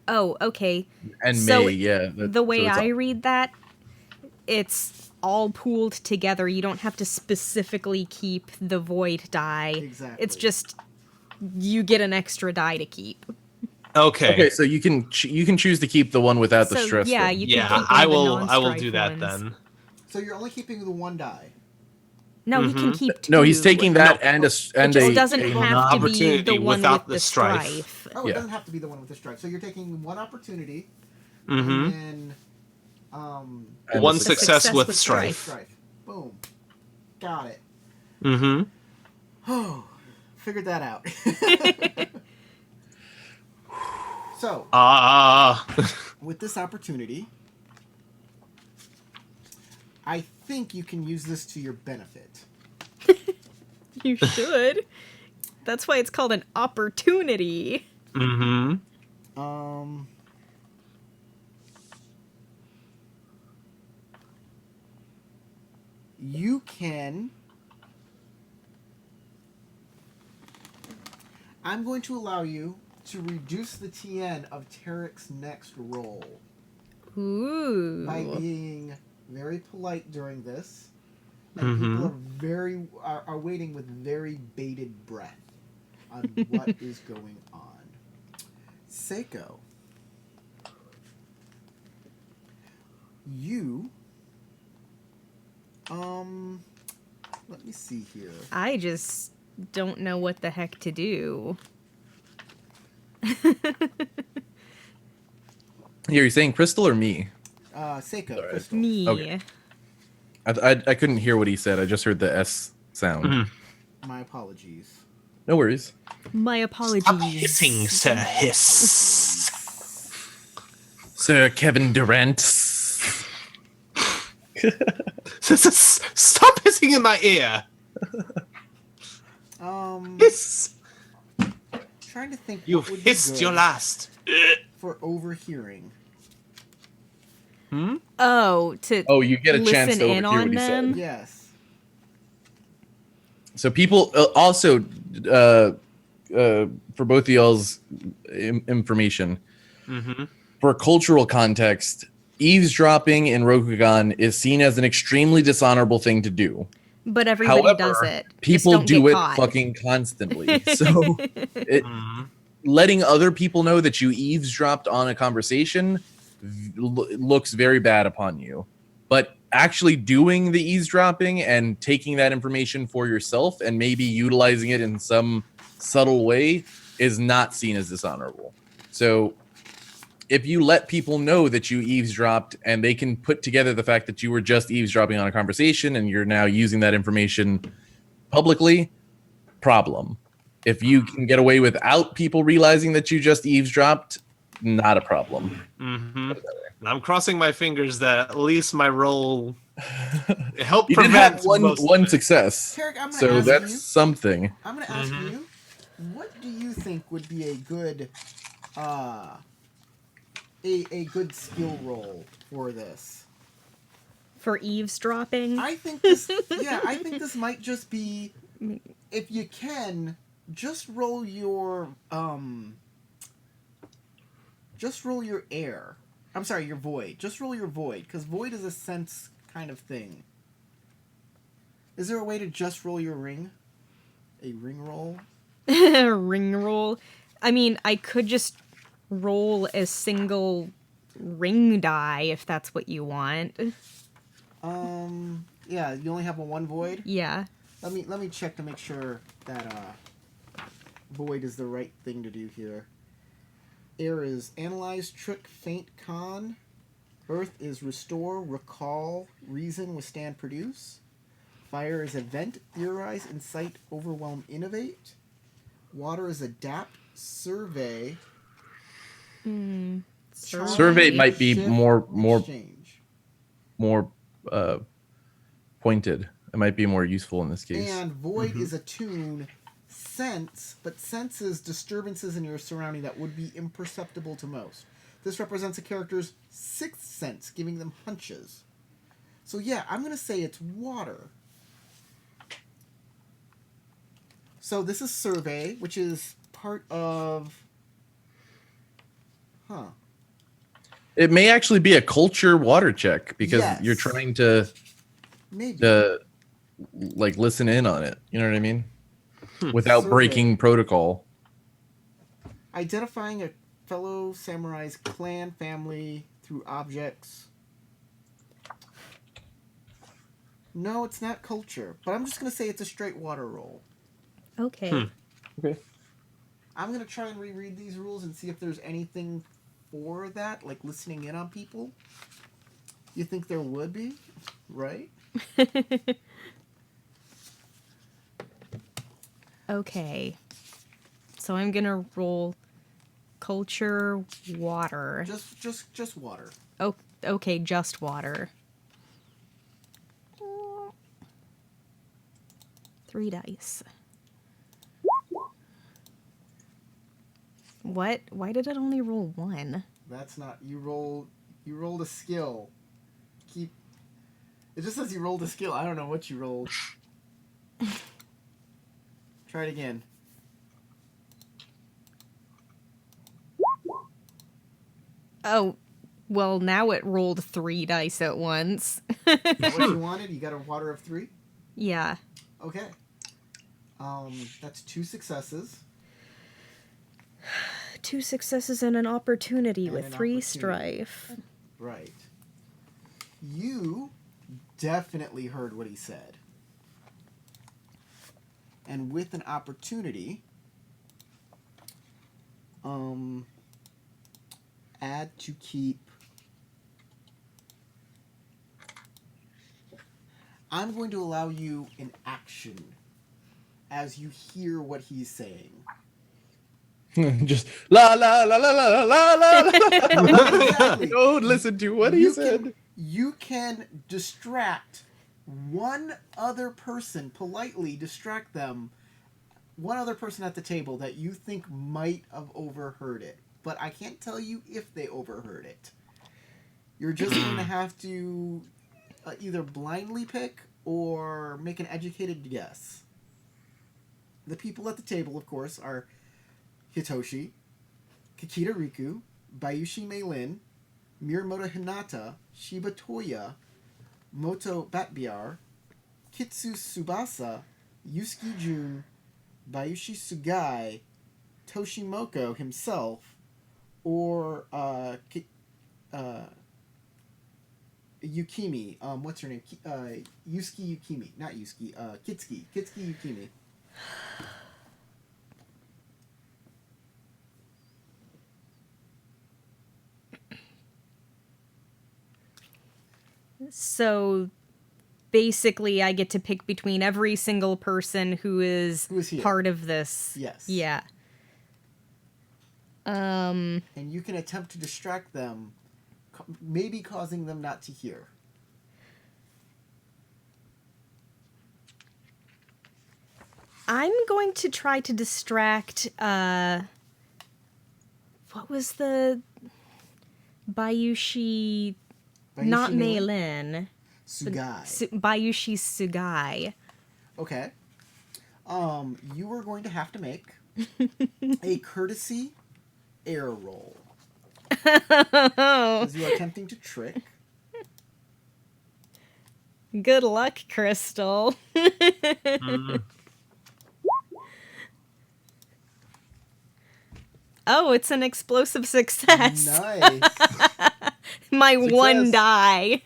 S4: Oh, okay.
S2: And
S4: so the way I read that, it's all pooled together. You don't have to specifically keep the void die.
S1: Exactly.
S4: It's just you get an extra die to keep.
S3: Okay,
S2: so you can choose to keep the one without the stress.
S4: Yeah,
S2: then.
S4: you can keep
S3: I
S4: the
S3: will do that
S4: ones.
S3: then.
S1: So you're only keeping the 1 die.
S4: No, he can keep 2.
S2: No, he's taking that and
S4: it doesn't have to be the one
S3: without
S4: with the strife.
S1: Oh, it doesn't have to be the one with the strife. So you're taking 1 opportunity,
S3: mm-hmm.
S1: and then
S3: 1 success with strife.
S1: Boom, got it.
S3: Mm-hmm.
S1: Oh, figured that out. So, with this opportunity, I think you can use this to your benefit.
S4: You should. That's why it's called an opportunity.
S3: Mm-hmm.
S1: You can... I'm going to allow you to reduce the TN of Tarek's next roll.
S4: Ooh.
S1: By being very polite during this. And people are waiting with very bated breath on what is going on. Seiko. You... let me see here.
S4: I just don't know what the heck to do.
S2: You're saying Crystal or me?
S1: Seiko, Crystal.
S4: Me.
S2: Okay. I couldn't hear what he said. I just heard the S sound.
S3: Mm-hmm.
S1: My apologies.
S2: No worries.
S4: My apologies.
S3: Stop hissing, Sir Hiss.
S2: Sir Kevin Durant.
S3: Stop hissing in my ear. Hiss.
S1: Trying to think.
S3: You've hissed your last.
S1: For overhearing.
S4: Oh,
S2: you get a chance to overhear what he said.
S1: Yes.
S2: So people also, for both of y'all's information, for cultural context, eavesdropping in Rokugan is seen as an extremely dishonorable thing to do.
S4: But everybody
S2: However,
S4: does it.
S2: People do it fucking constantly. So letting other people know that you eavesdropped on a conversation looks very bad upon you. But actually doing the eavesdropping and taking that information for yourself and maybe utilizing it in some subtle way is not seen as dishonorable. So if you let people know that you eavesdropped and they can put together the fact that you were just eavesdropping on a conversation and you're now using that information publicly, problem. If you can get away without people realizing that you just eavesdropped, not a problem.
S3: Mm-hmm. I'm crossing my fingers that at least my role helped
S2: you
S3: prevent
S2: did have one success.
S1: Tarek,
S2: so that's something.
S1: I'm going to ask you, what do you think would be a good a good skill roll for this?
S4: For eavesdropping?
S1: I think this might just be, if you can, just roll your air. I'm sorry, your void. Just roll your void, because void is a sense kind of thing. Is there a way to just roll your ring? A ring roll?
S4: Ring roll? I mean, I could just roll a single ring die if that's what you want.
S1: Yeah, you only have a one void?
S4: Yeah.
S1: Let me check to make sure that void is the right thing to do here. Air is analyze, trick, feint, con. Earth is restore, recall, reason, withstand, produce. Fire is event, theorize, incite, overwhelm, innovate. Water is adapt, survey.
S2: Survey might be more pointed. It might be more useful in this case.
S1: And void is attune, sense, but sense is disturbances in your surrounding that would be imperceptible to most. This represents a character's sixth sense, giving them hunches. So yeah, I'm going to say it's water. So this is survey, which is part of...
S2: It may actually be a culture water check, because you're trying to...
S1: Maybe.
S2: Like, listen in on it. You know what I mean? Without breaking protocol.
S1: Identifying a fellow samurai's clan family through objects. No, it's not culture. But I'm just going to say it's a straight water roll.
S4: Okay.
S2: Okay.
S1: I'm going to try and reread these rules and see if there's anything for that, like listening in on people. You think there would be, right?
S4: Okay. So I'm going to roll culture water.
S1: Just water.
S4: Oh, okay, just water. 3 dice. What? Why did it only roll 1?
S1: That's not... You rolled a skill. It just says you rolled a skill. I don't know what you rolled. Try it again.
S4: Oh, well, now it rolled 3 dice at once.
S1: What you wanted? You got a water of 3?
S4: Yeah.
S1: Okay. That's 2 successes.
S4: 2 successes and an opportunity with 3 strife.
S1: Right. You definitely heard what he said. And with an opportunity, add to keep. I'm going to allow you an action as you hear what he's saying.
S2: Just la la la la la la la.
S1: Exactly.
S2: Don't listen to what he said.
S1: You can distract one other person, politely distract them, one other person at the table that you think might have overheard it. But I can't tell you if they overheard it. You're just going to have to either blindly pick or make an educated guess. The people at the table, of course, are Hitoshi, Kikita Riku, Bayushi Meilin, Miyamoto Hinata, Shiba Toya, Moto Batbiar, Kitsu Tsubasa, Yusuke Jun, Bayushi Sugai, Toshimoku himself, or Yukimi. What's her name? Yusuke Yukimi. Not Yusuke. Kitsuki. Kitsuki Yukimi.
S4: So basically I get to pick between every single person who is part of this.
S1: Yes.
S4: Yeah.
S1: And you can attempt to distract them, maybe causing them not to hear.
S4: I'm going to try to distract, what was the Bayushi not Meilin.
S1: Sugai.
S4: Bayushi Sugai.
S1: Okay. You are going to have to make a courtesy air roll. Because you are attempting to trick.
S4: Good luck, Crystal. Oh, it's an explosive success.
S1: Nice.
S4: My success. One die.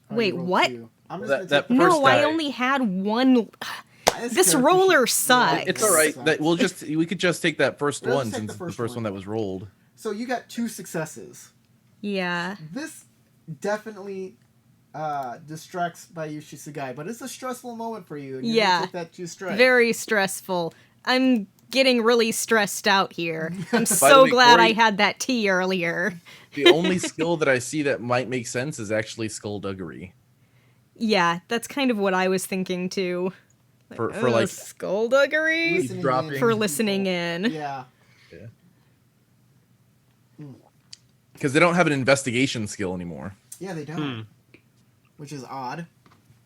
S4: Wait, what?
S1: I'm
S2: just
S4: no, I only had one. This roller sucks.
S2: It's all right. We could just take that first one since it's the first one that was rolled.
S1: So you got 2 successes.
S4: Yeah.
S1: This definitely distracts Bayushi Sugai, but it's a stressful moment for you. And you're gonna take that 2 strikes.
S4: Very stressful. I'm getting really stressed out here. I'm so glad I had that tea earlier.
S2: The only skill that I see that might make sense is actually skullduggery.
S4: Yeah, that's kind of what I was thinking too.
S2: For like
S4: skullduggery for listening in.
S1: Yeah.
S2: Because they don't have an investigation skill anymore.
S1: Yeah, they don't. Which is odd.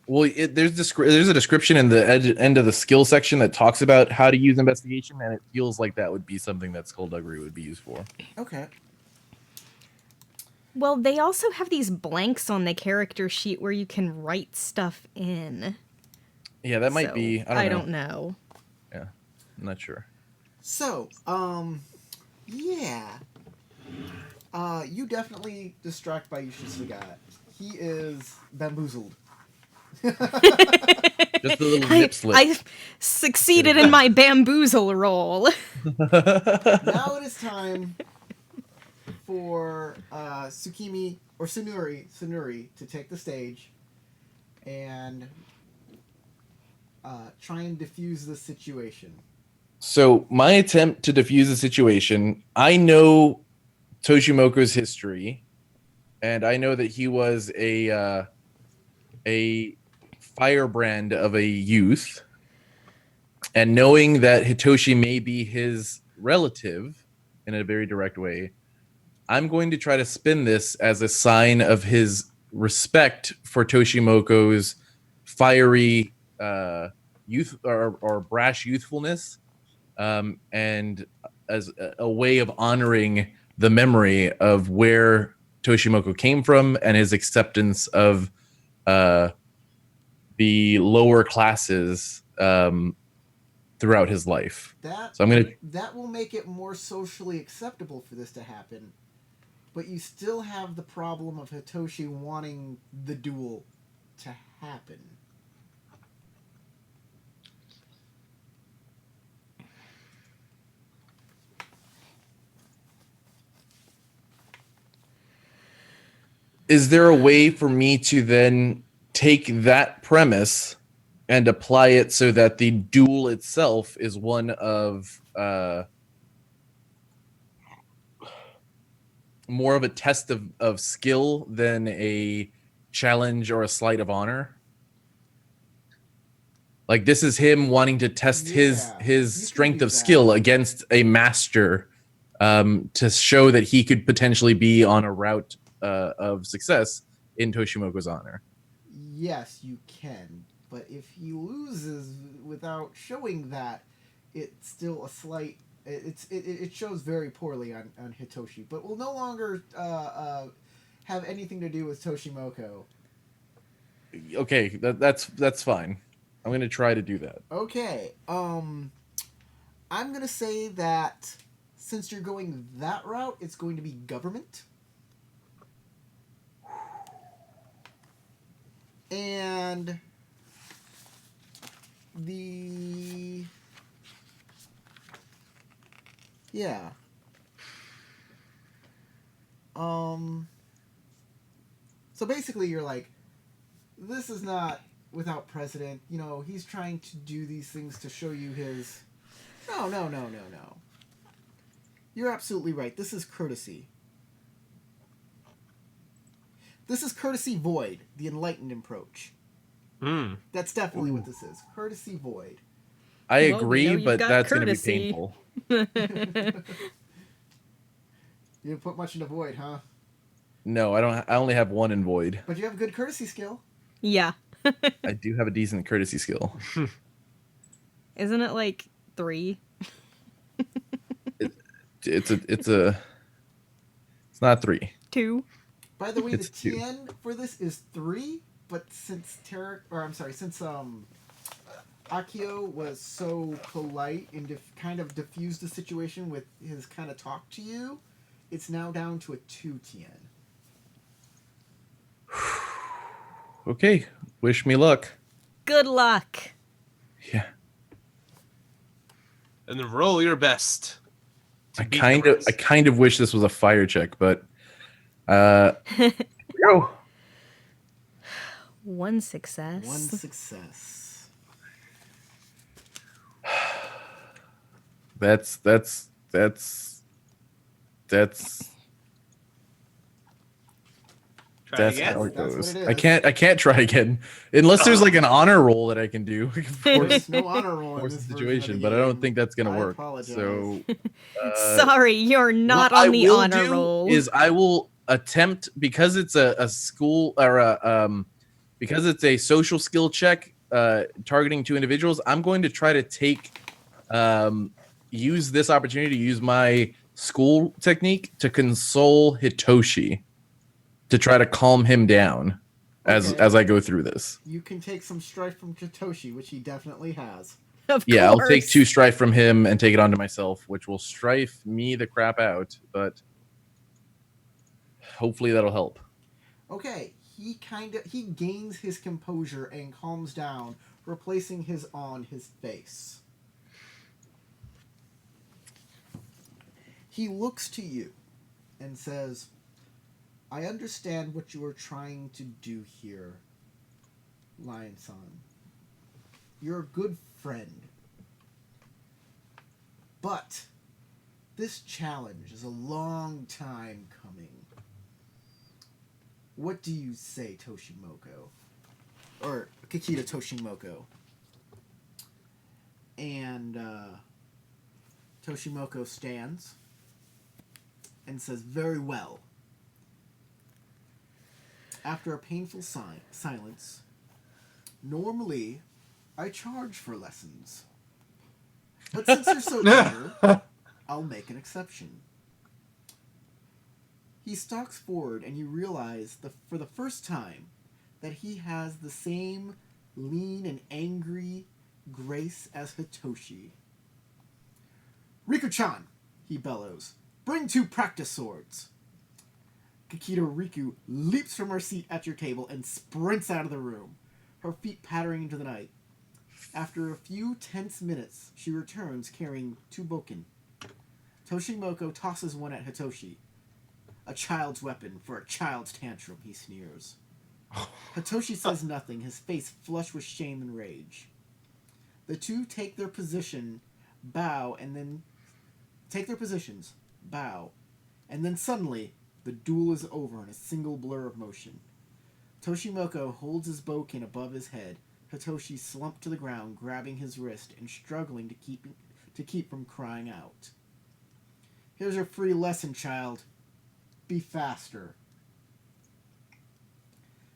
S2: Well, there's a description in the end of the skill section that talks about how to use investigation, and it feels like that would be something that skullduggery would be used for.
S1: Okay.
S4: Well, they also have these blanks on the character sheet where you can write stuff in.
S2: Yeah, that might be. I don't
S4: know.
S2: Yeah, I'm not sure.
S1: So, yeah. You definitely distract Bayushi Sugai. He is bamboozled.
S2: Just a little nip slip.
S4: I succeeded in my bamboozle roll.
S1: Now it is time for Tsukimi or Tsunuri to take the stage and try and defuse the situation.
S2: So my attempt to defuse the situation, I know Toshimoku's history, and I know that he was a firebrand of a youth, and knowing that Hitoshi may be his relative in a very direct way, I'm going to try to spin this as a sign of his respect for Toshimoku's fiery youth or brash youthfulness, and as a way of honoring the memory of where Toshimoku came from and his acceptance of the lower classes throughout his life.
S1: That will make it more socially acceptable for this to happen, but you still have the problem of Hitoshi wanting the duel to happen.
S2: Is there a way for me to then take that premise and apply it so that the duel itself is one of more of a test of skill than a challenge or a slight of honor? Like, this is him wanting to test his strength of skill against a master, to show that he could potentially be on a route of success in Toshimoku's honor.
S1: Yes, you can, but if he loses without showing that, it's still a slight It shows very poorly on Hitoshi, but will no longer have anything to do with Toshimoku.
S2: Okay, that's fine. I'm gonna try to do that.
S1: Okay. I'm gonna say that since you're going that route, it's going to be government. And yeah. So basically you're like, this is not without precedent. You know, he's trying to do these things to show you his... No. You're absolutely right. This is courtesy. This is courtesy void, the enlightened approach. That's definitely what this is. Courtesy void.
S2: I agree, but that's going to be painful.
S1: You didn't put much into void, huh?
S2: No, I don't. I only have one in void.
S1: But you have a good courtesy skill.
S4: Yeah.
S2: I do have a decent courtesy skill.
S4: Isn't it like 3?
S2: It's not 3.
S4: 2.
S1: By the way,
S2: It's
S1: the
S2: 2.
S1: TN for this is 3, but since Akio was so polite and kind of diffused the situation with his kind of talk to you, it's now down to a 2 TN.
S2: Okay, wish me luck.
S4: Good luck.
S2: Yeah.
S3: And then roll your best.
S2: I kind of wish this was a fire check, but go.
S4: 1 success.
S1: 1 success.
S2: That's how it goes. I can't try again unless there's like an honor roll that I can do.
S1: There's no honor roll in this
S2: situation, but I don't think that's gonna work.
S1: Apologize.
S2: So
S4: sorry, you're not on the honor roll.
S2: I will attempt, because it's a school or because it's a social skill check targeting 2 individuals. I'm going to try to use this opportunity to use my school technique to console Hitoshi, to try to calm him down as I go through this.
S1: You can take some strife from Hitoshi, which he definitely has.
S4: Of
S2: yeah,
S4: course.
S2: I'll take 2 strife from him and take it onto myself, which will strife me the crap out, but hopefully that'll help.
S1: Okay, he gains his composure and calms down, replacing his face. He looks to you and says, I understand what you are trying to do here, Lion-san. You're a good friend. But this challenge is a long time coming. What do you say, Toshimoku? Or Kikita Toshimoku. And Toshimoku stands and says, very well. After a painful silence, normally I charge for lessons. But since you're so eager, I'll make an exception. He stalks forward and you realize for the first time that he has the same lean and angry grace as Hitoshi. Riku-chan, he bellows, bring 2 practice swords. Kikita Riku leaps from her seat at your table and sprints out of the room, her feet pattering into the night. After a few tense minutes, she returns carrying 2 bokken. Toshimoku tosses one at Hitoshi. A child's weapon for a child's tantrum, he sneers. Hitoshi says nothing, his face flushed with shame and rage. The 2 take their positions, bow, and then suddenly, the duel is over in a single blur of motion. Toshimoku holds his bokken above his head. Hitoshi slumped to the ground, grabbing his wrist and struggling to keep from crying out. Here's your free lesson, child. Be faster.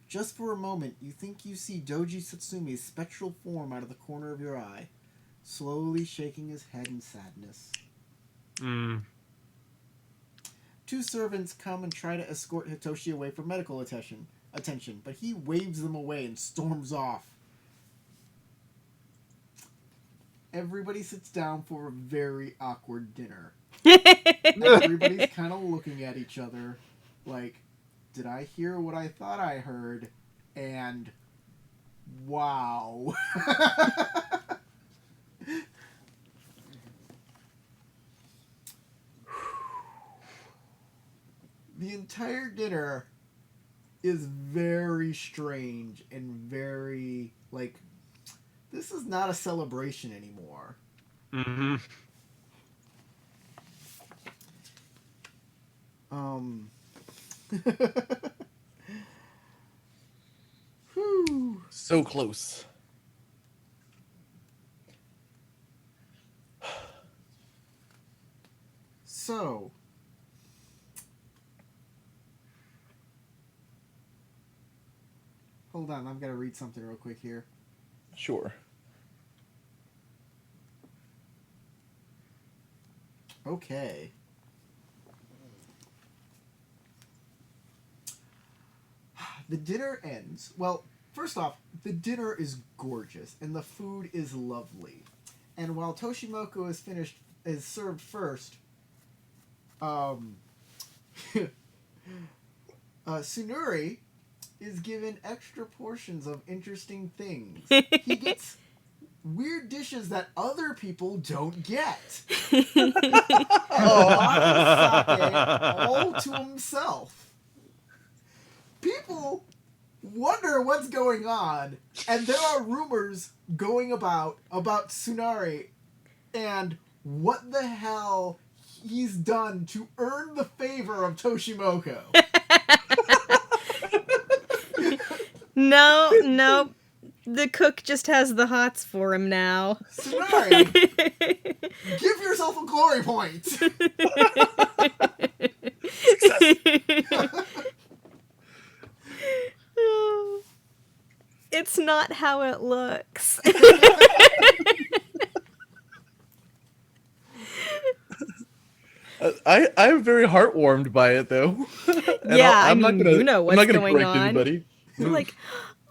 S1: Just for a moment, you think you see Doji Satsumi's spectral form out of the corner of your eye, slowly shaking his head in sadness.
S3: Mm.
S1: Two servants come and try to escort Hitoshi away for medical attention, but he waves them away and storms off. Everybody sits down for a very awkward dinner. Everybody's kind of looking at each other like, did I hear what I thought I heard? And wow. The entire dinner is very strange and very, like, this is not a celebration anymore.
S3: Mm-hmm.
S1: Whew.
S2: So close.
S1: So, hold on, I've got to read something real quick here.
S2: Sure.
S1: Okay. The dinner ends. Well, first off, the dinner is gorgeous and the food is lovely. And while Toshimoku is served first, Tsunuri is given extra portions of interesting things. He gets weird dishes that other people don't get. All to himself. People wonder what's going on, and there are rumors going about Tsunari and what the hell he's done to earn the favor of Toshimoku.
S4: No. The cook just has the hots for him now.
S1: Tsunari, give yourself a glory point.
S4: It's not how it looks.
S2: I'm very heartwarmed by it, though.
S4: Yeah, I'm not gonna, you know what's going on.
S2: Anybody.
S4: You're like,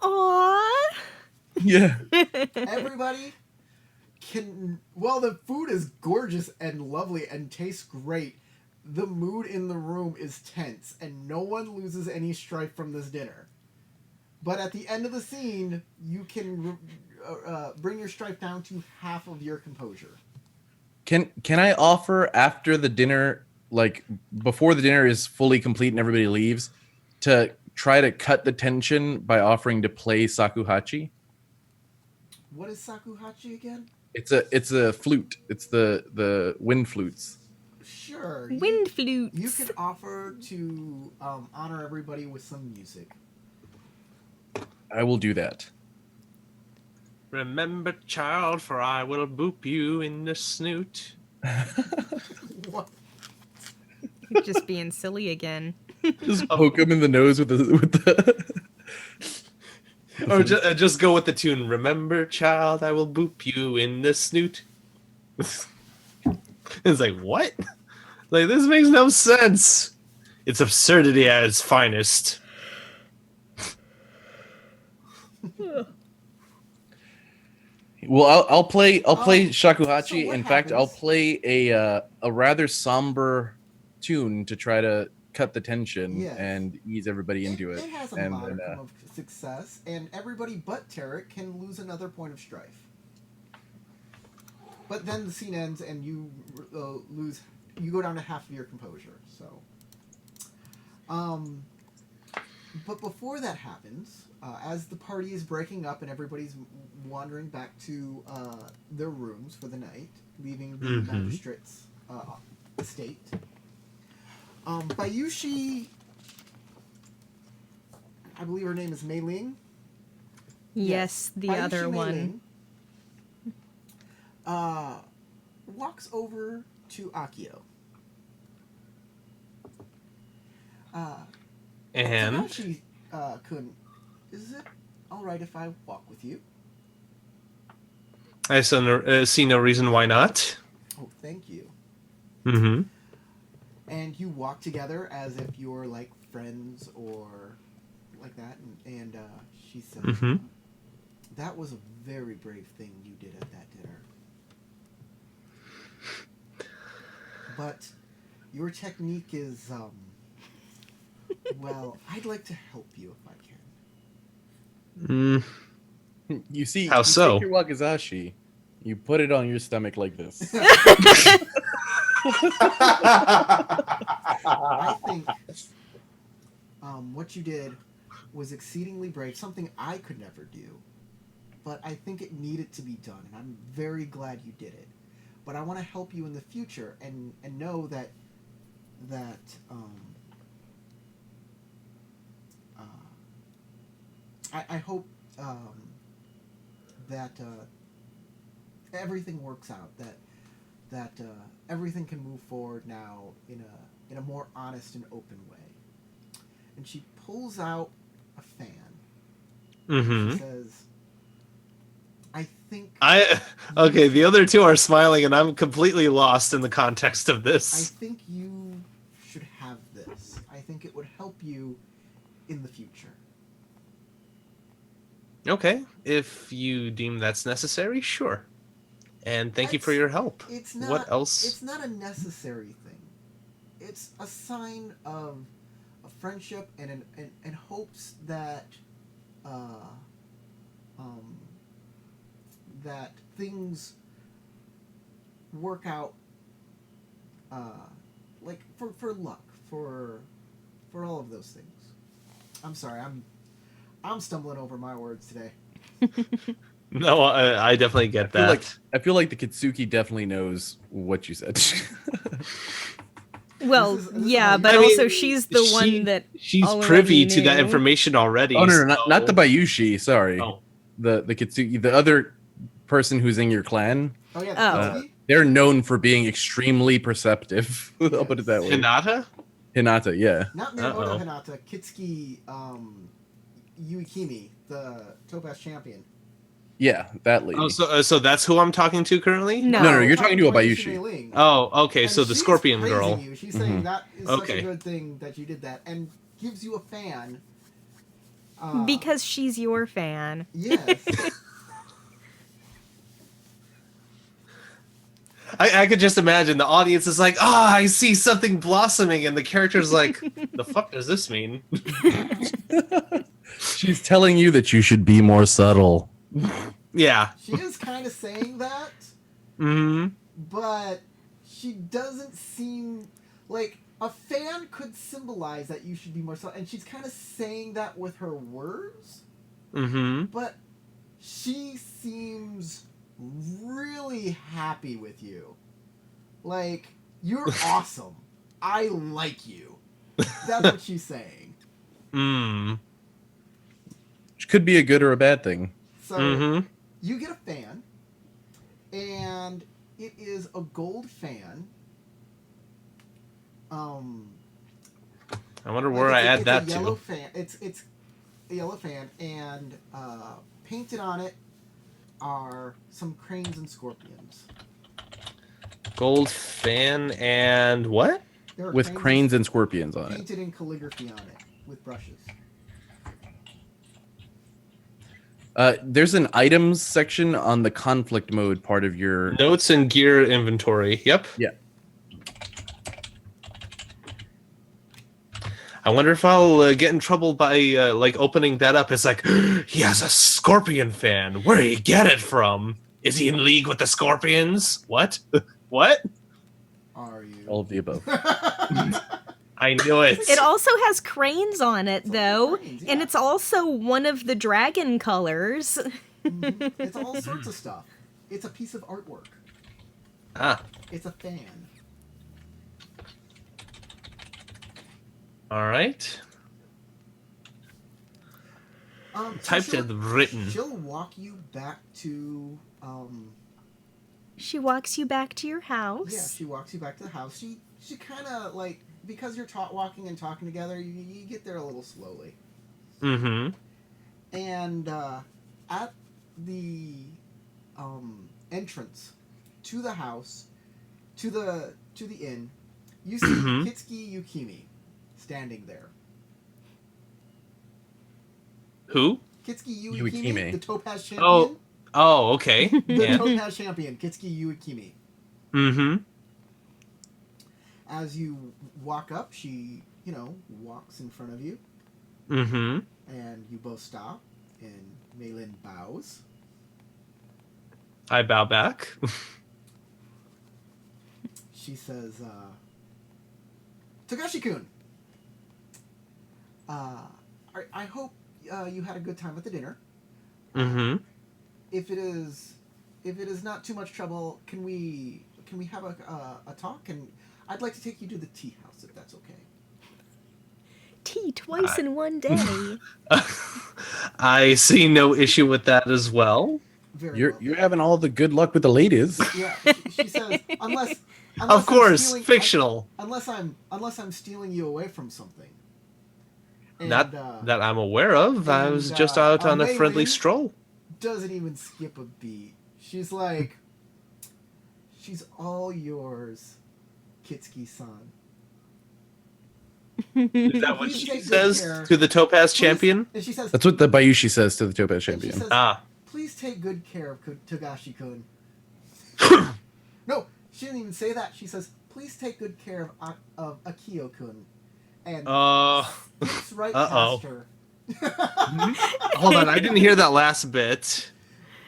S4: aww.
S2: Yeah.
S1: Everybody can... Well, the food is gorgeous and lovely and tastes great. The mood in the room is tense, and no one loses any strife from this dinner. But at the end of the scene, you can bring your strife down to half of your composure.
S2: Can I offer after the dinner, like before the dinner is fully complete and everybody leaves, to try to cut the tension by offering to play Sakuhachi?
S1: What is Sakuhachi again?
S2: It's a flute. It's the wind flutes.
S1: Sure.
S4: Wind flutes.
S1: You can offer to honor everybody with some music.
S2: I will do that.
S3: Remember, child, for I will boop you in the snoot.
S1: What?
S4: Just being silly again.
S2: Just poke him in the nose with the.
S3: Or just go with the tune. Remember, child, I will boop you in the snoot. It's like, what? Like, this makes no sense. It's absurdity at its finest.
S2: Well, I'll play Shakuhachi.
S1: So
S2: in fact, I'll play a rather somber tune to try to cut the tension and ease everybody into it.
S1: It has a modicum of success, and everybody but Tarek can lose another point of strife. But then the scene ends, and you lose. You go down to half of your composure. So, but before that happens, as the party is breaking up and everybody's wandering back to their rooms for the night, leaving the Magistrates Estate, Bayushi, I believe her name is Mei Ling.
S4: Yes, the
S1: Bayushi
S4: other
S1: Mei
S4: one.
S1: Ling, walks over to Akio.
S3: And?
S1: Kun, is it alright if I walk with you?
S3: I see no reason why not.
S1: Oh, thank you.
S3: Mm-hmm.
S1: And you walk together as if you're like friends or like that. And she says,
S3: Mm-hmm.
S1: "That was a very brave thing you did at that dinner. But your technique is, well, I'd like to help you if I can."
S2: You see,
S3: How
S2: you
S3: so?
S2: take your wakizashi, you put it on your stomach like this.
S1: I think what you did was exceedingly brave, something I could never do. But I think it needed to be done, and I'm very glad you did it. But I want to help you in the future and know that I hope that everything works out, that everything can move forward now in a more honest and open way. And she pulls out a fan.
S3: Mm-hmm.
S1: She says, "I think
S3: okay, the other two are smiling, and I'm completely lost in the context of
S1: I
S3: this.
S1: think you should have this. I think it would help you in the future."
S3: Okay, if you deem that's necessary, sure. And thank you for your help.
S1: It's not,
S3: what else?
S1: It's not a necessary thing. It's a sign of a friendship and hopes that that things work out like for luck, for all of those things. I'm sorry, I'm stumbling over my words today.
S3: No, I definitely get that.
S2: I feel like the Kitsuki definitely knows what you said.
S4: Well,
S1: this
S4: yeah, but also she's the one that
S3: she's
S4: already
S3: privy to
S4: knew.
S3: that information already.
S2: Oh no, not the Bayushi. Sorry,
S3: Oh.
S2: the Kitsuki, the other person who's in your clan.
S1: Oh yeah,
S4: Oh.
S2: They're known for being extremely perceptive. I'll put it that way.
S3: Hinata?
S2: Hinata, yeah.
S1: Not Miyamoto Hinata, Kitsuki Yuikimi, the Topaz champion.
S2: Yeah, that lady.
S3: Oh, so that's who I'm talking to currently?
S2: No, you're talking to a Bayushi.
S1: Ling.
S3: Oh, okay,
S1: And
S3: so the
S1: she's
S3: scorpion
S1: praising
S3: girl.
S1: you. She's saying that is such
S3: Okay.
S1: a good thing that you did that, and gives you a fan.
S4: Because she's your fan.
S1: Yes.
S3: I could just imagine the audience is like, I see something blossoming, and the character's like, the fuck does this mean?
S2: She's telling you that you should be more subtle.
S3: Yeah.
S1: She is kind of saying that,
S3: Mm-hmm.
S1: but she doesn't seem like a fan could symbolize that you should be more subtle, and she's kind of saying that with her words.
S3: Mm-hmm.
S1: But she seems really happy with you. Like, you're awesome. I like you. That's what she's saying.
S2: Which could be a good or a bad thing.
S1: So, you get a fan, and it is a gold fan.
S3: I wonder where I add that
S1: a yellow
S3: to.
S1: Fan. It's a yellow fan, and painted on it are some cranes and scorpions.
S3: Gold fan and what?
S2: With cranes and scorpions on it.
S1: Painted in calligraphy on it with brushes.
S2: There's an items section on the conflict mode part of your
S3: Notes and gear inventory. Yep.
S2: Yeah.
S3: I wonder if I'll get in trouble by like opening that up. It's like, he has a scorpion fan. Where did he get it from? Is he in league with the scorpions? What? What?
S1: Are you?
S2: all of the above.
S3: I knew it.
S4: It also has cranes on it, though,
S1: cranes,
S4: and
S1: yeah.
S4: it's also one of the dragon colors.
S1: Mhm. It's all sorts of stuff. It's a piece of artwork.
S3: Ah.
S1: It's a fan.
S3: All right. Typed
S1: she'll-
S3: and written.
S1: She'll walk you back to.
S4: She walks you back to your house.
S1: Yeah, she walks you back to the house. She kind of like, because you're walking and talking together, you get there a little slowly.
S3: Mm-hmm.
S1: And at the entrance to the house, to the to the inn, you see Kitsuki Yukimi standing there.
S3: Who?
S1: Kitsuki Yukimi, the Topaz champion.
S3: Oh, okay.
S1: The Topaz champion, Kitsuki Yukimi.
S3: Mm-hmm.
S1: As you walk up, she, walks in front of you.
S3: Mm-hmm.
S1: And you both stop, and Meilin bows.
S3: I bow back.
S1: She says, Togashi-kun, I hope you had a good time at the dinner.
S3: Mm-hmm.
S1: If it is not too much trouble, can we have a talk? And I'd like to take you to the tea house, if that's okay.
S4: Tea twice in one day.
S3: I see no issue with that as well.
S2: You're having all the good luck with the ladies.
S1: Yeah, she says, unless
S3: of course, fictional.
S1: Unless I'm stealing you away from something. And,
S3: that I'm aware of. I was just out on a friendly stroll.
S1: Doesn't even skip a beat. She's like, she's all yours, Kitsuki-san.
S3: Is that what she says to the Topaz champion?
S1: And she says,
S2: that's what the Bayushi says to the Topaz champion.
S1: Says, please take good care of Togashi-kun. No, she didn't even say that. She says, please take good care of Akio-kun. And skips right past her.
S3: Hold on, I didn't hear that last bit.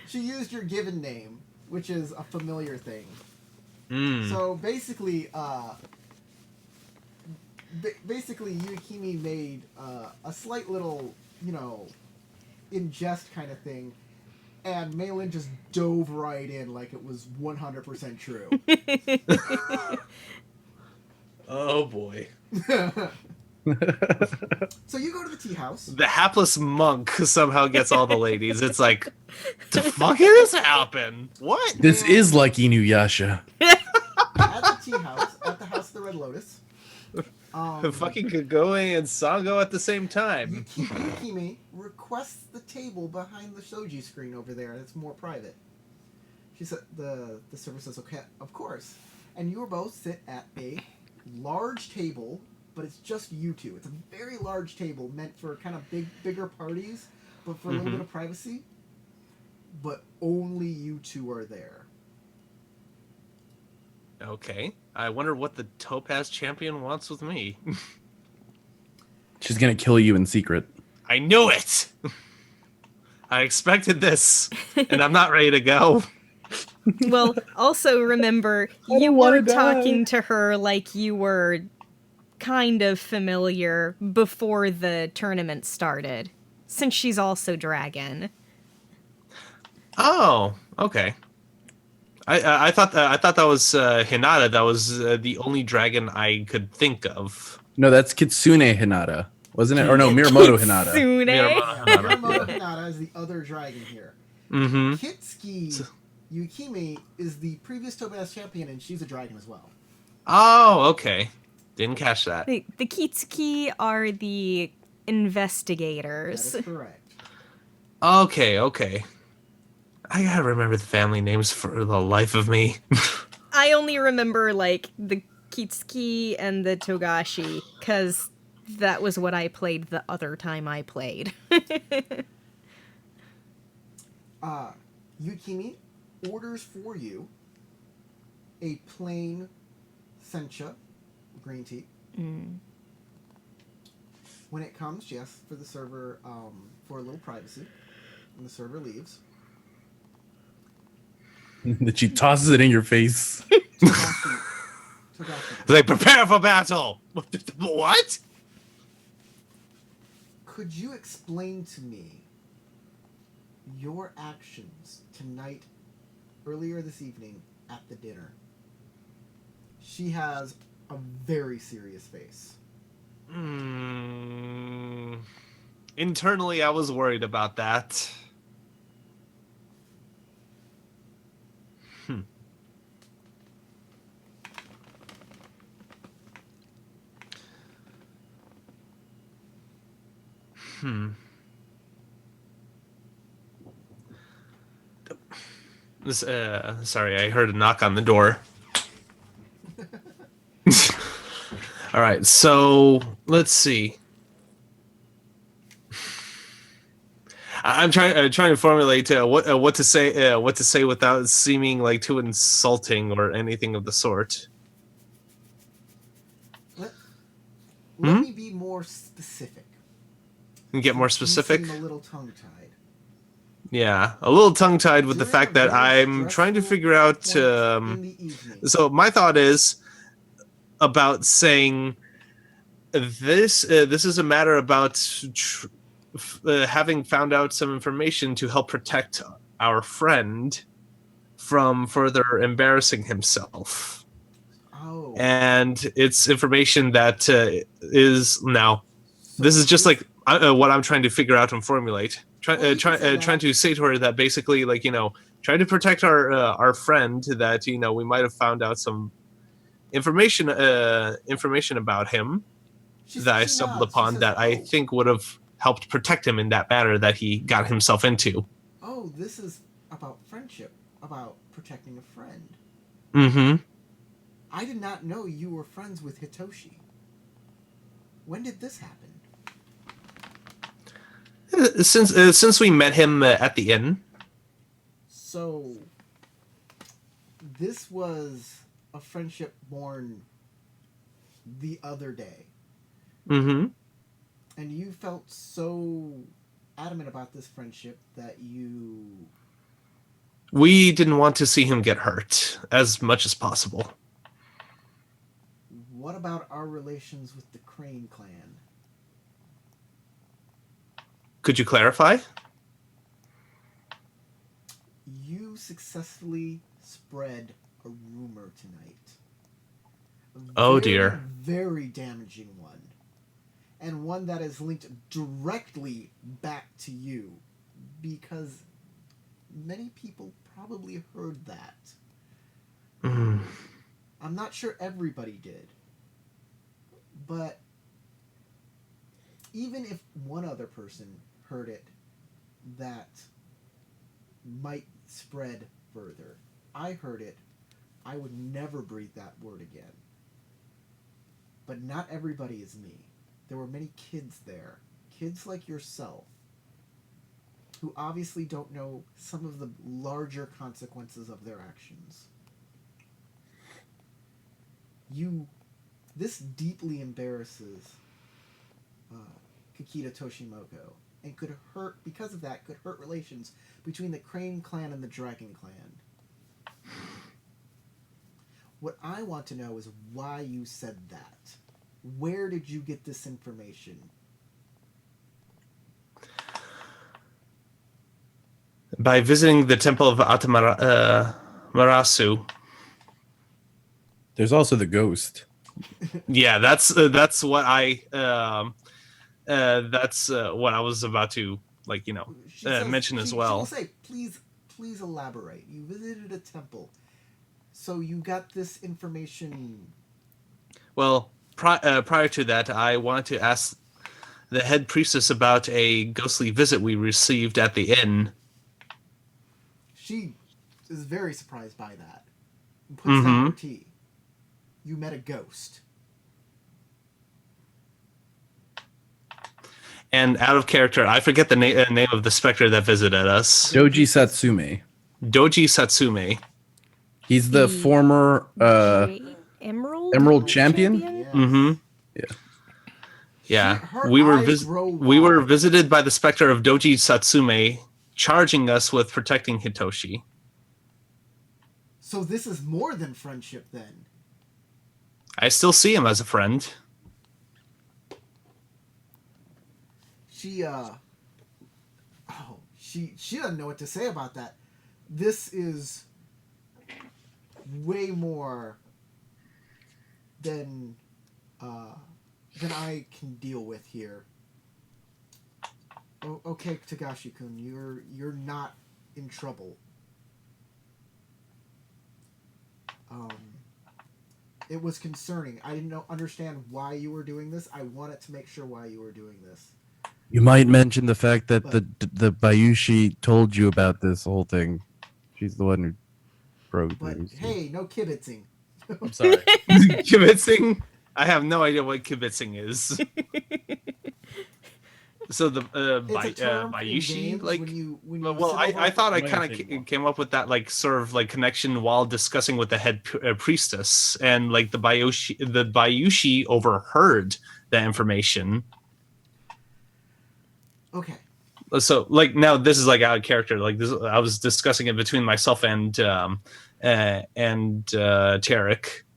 S1: She used your given name, which is a familiar thing.
S3: Mm.
S1: So basically, Yukimi made a slight little, in jest kind of thing, and Meilin just dove right in like it was 100% true.
S3: Oh boy.
S1: So you go to the tea house.
S3: The hapless monk somehow gets all the ladies. It's like, the fuck did this happen? What?
S2: This is like Inuyasha.
S1: At the tea house, at the House of the Red Lotus.
S3: Fucking Kagome and Sango at the same time.
S1: Yukimi requests the table behind the shoji screen over there. It's more private. She said the server says, okay, of course. And you both sit at a large table, but it's just you two. It's a very large table meant for kind of bigger parties, but for a little bit of privacy. But only you two are there.
S3: Okay. I wonder what the Topaz champion wants with me.
S2: She's gonna kill you in secret.
S3: I knew it! I expected this, and I'm not ready to go.
S4: Well, also remember, you were talking to her like you were kind of familiar before the tournament started, since she's also dragon.
S3: Oh, okay. I thought that was Hinata. That was the only dragon I could think of.
S2: No, that's Kitsune Hinata, wasn't it? Or no, Miyamoto Hinata.
S1: Miyamoto Hinata is the other dragon here.
S3: Mm-hmm.
S1: Kitsuki Yukimi is the previous Topaz champion, and she's a dragon as well.
S3: Oh, okay. Didn't catch that.
S4: The Kitsuki are the investigators.
S1: That is correct.
S3: Okay. I gotta remember the family names for the life of me.
S4: I only remember, the Kitsuki and the Togashi, because that was what I played the other time I played.
S1: Yukimi orders for you a plain sencha green tea.
S4: Mm.
S1: When it comes, she asks for the server for a little privacy, and the server leaves.
S2: That she tosses it in your face.
S1: Togashi.
S3: They prepare for battle. What?
S1: Could you explain to me your actions tonight, earlier this evening, at the dinner? She has a very serious face.
S3: Internally, I was worried about that. Sorry, I heard a knock on the door. All right, so let's see. I'm trying to formulate what to say without seeming like too insulting or anything of the sort.
S1: Let me be more specific.
S3: And get more specific.
S1: You seem a little tongue-tied.
S3: Yeah, a little tongue-tied with the fact that I'm trying to figure out. So my thought is about saying this. This is a matter about having found out some information to help protect our friend from further embarrassing himself. Oh. And it's information that is now. This is just like what I'm trying to figure out and formulate. Trying to say to her that basically, like, trying to protect our friend, that we might have found out some information about him that I stumbled upon that I think would have helped protect him in that matter that he got himself into.
S1: Oh, this is about friendship, about protecting a friend.
S3: Mm-hmm.
S1: I did not know you were friends with Hitoshi. When did this happen?
S3: Since we met him at the inn.
S1: So, this was a friendship born the other day.
S3: Mm-hmm.
S1: And you felt so adamant about this friendship that
S3: we didn't want to see him get hurt as much as possible.
S1: What about our relations with the Crane clan?
S3: Could you clarify?
S1: You successfully spread a rumor tonight.
S3: Oh dear.
S1: Very damaging one. And one that is linked directly back to you. Because many people probably heard that.
S3: Mm.
S1: I'm not sure everybody did. But even if one other person heard it, that might spread further. I heard it. I would never breathe that word again. But not everybody is me. There were many kids there. Kids like yourself. Who obviously don't know some of the larger consequences of their actions. This deeply embarrasses Kakita Toshimoku, and could hurt relations between the Crane clan and the Dragon clan. What I want to know is why you said that. Where did you get this information?
S3: By visiting the temple of Atamarasu.
S2: There's also the ghost.
S3: Yeah, that's what I what I was about to mention as well.
S1: She will say, please elaborate. You visited a temple, so you got this information.
S3: Well, prior to that, I wanted to ask the head priestess about a ghostly visit we received at the inn.
S1: She is very surprised by that. And puts down her tea. You met a ghost.
S3: And out of character, I forget the name of the specter that visited us.
S2: Doji Satsume.
S3: Doji Satsume.
S2: He's the former Emerald champion?
S1: Yes.
S3: Mm-hmm. Yeah. We were visited by the specter of Doji Satsume, charging us with protecting Hitoshi.
S1: So this is more than friendship then.
S3: I still see him as a friend.
S1: She doesn't know what to say about that. This is way more than I can deal with here. Oh, okay, Tagashi-kun, you're not in trouble. It was concerning. I didn't understand why you were doing this. I wanted to make sure why you were doing this.
S2: You might mention the fact that the Bayushi told you about this whole thing. She's the one who broke things.
S1: Hey, no kibitzing.
S2: I'm sorry.
S3: Kibitzing? I have no idea what kibitzing is. So the Bayushi, like, well, I thought I kind of came up with that like sort of like connection while discussing with the head priestess, and like the Bayushi overheard that information.
S1: Okay.
S3: So like now this is like out of character. Like this, I was discussing it between myself and Tarek.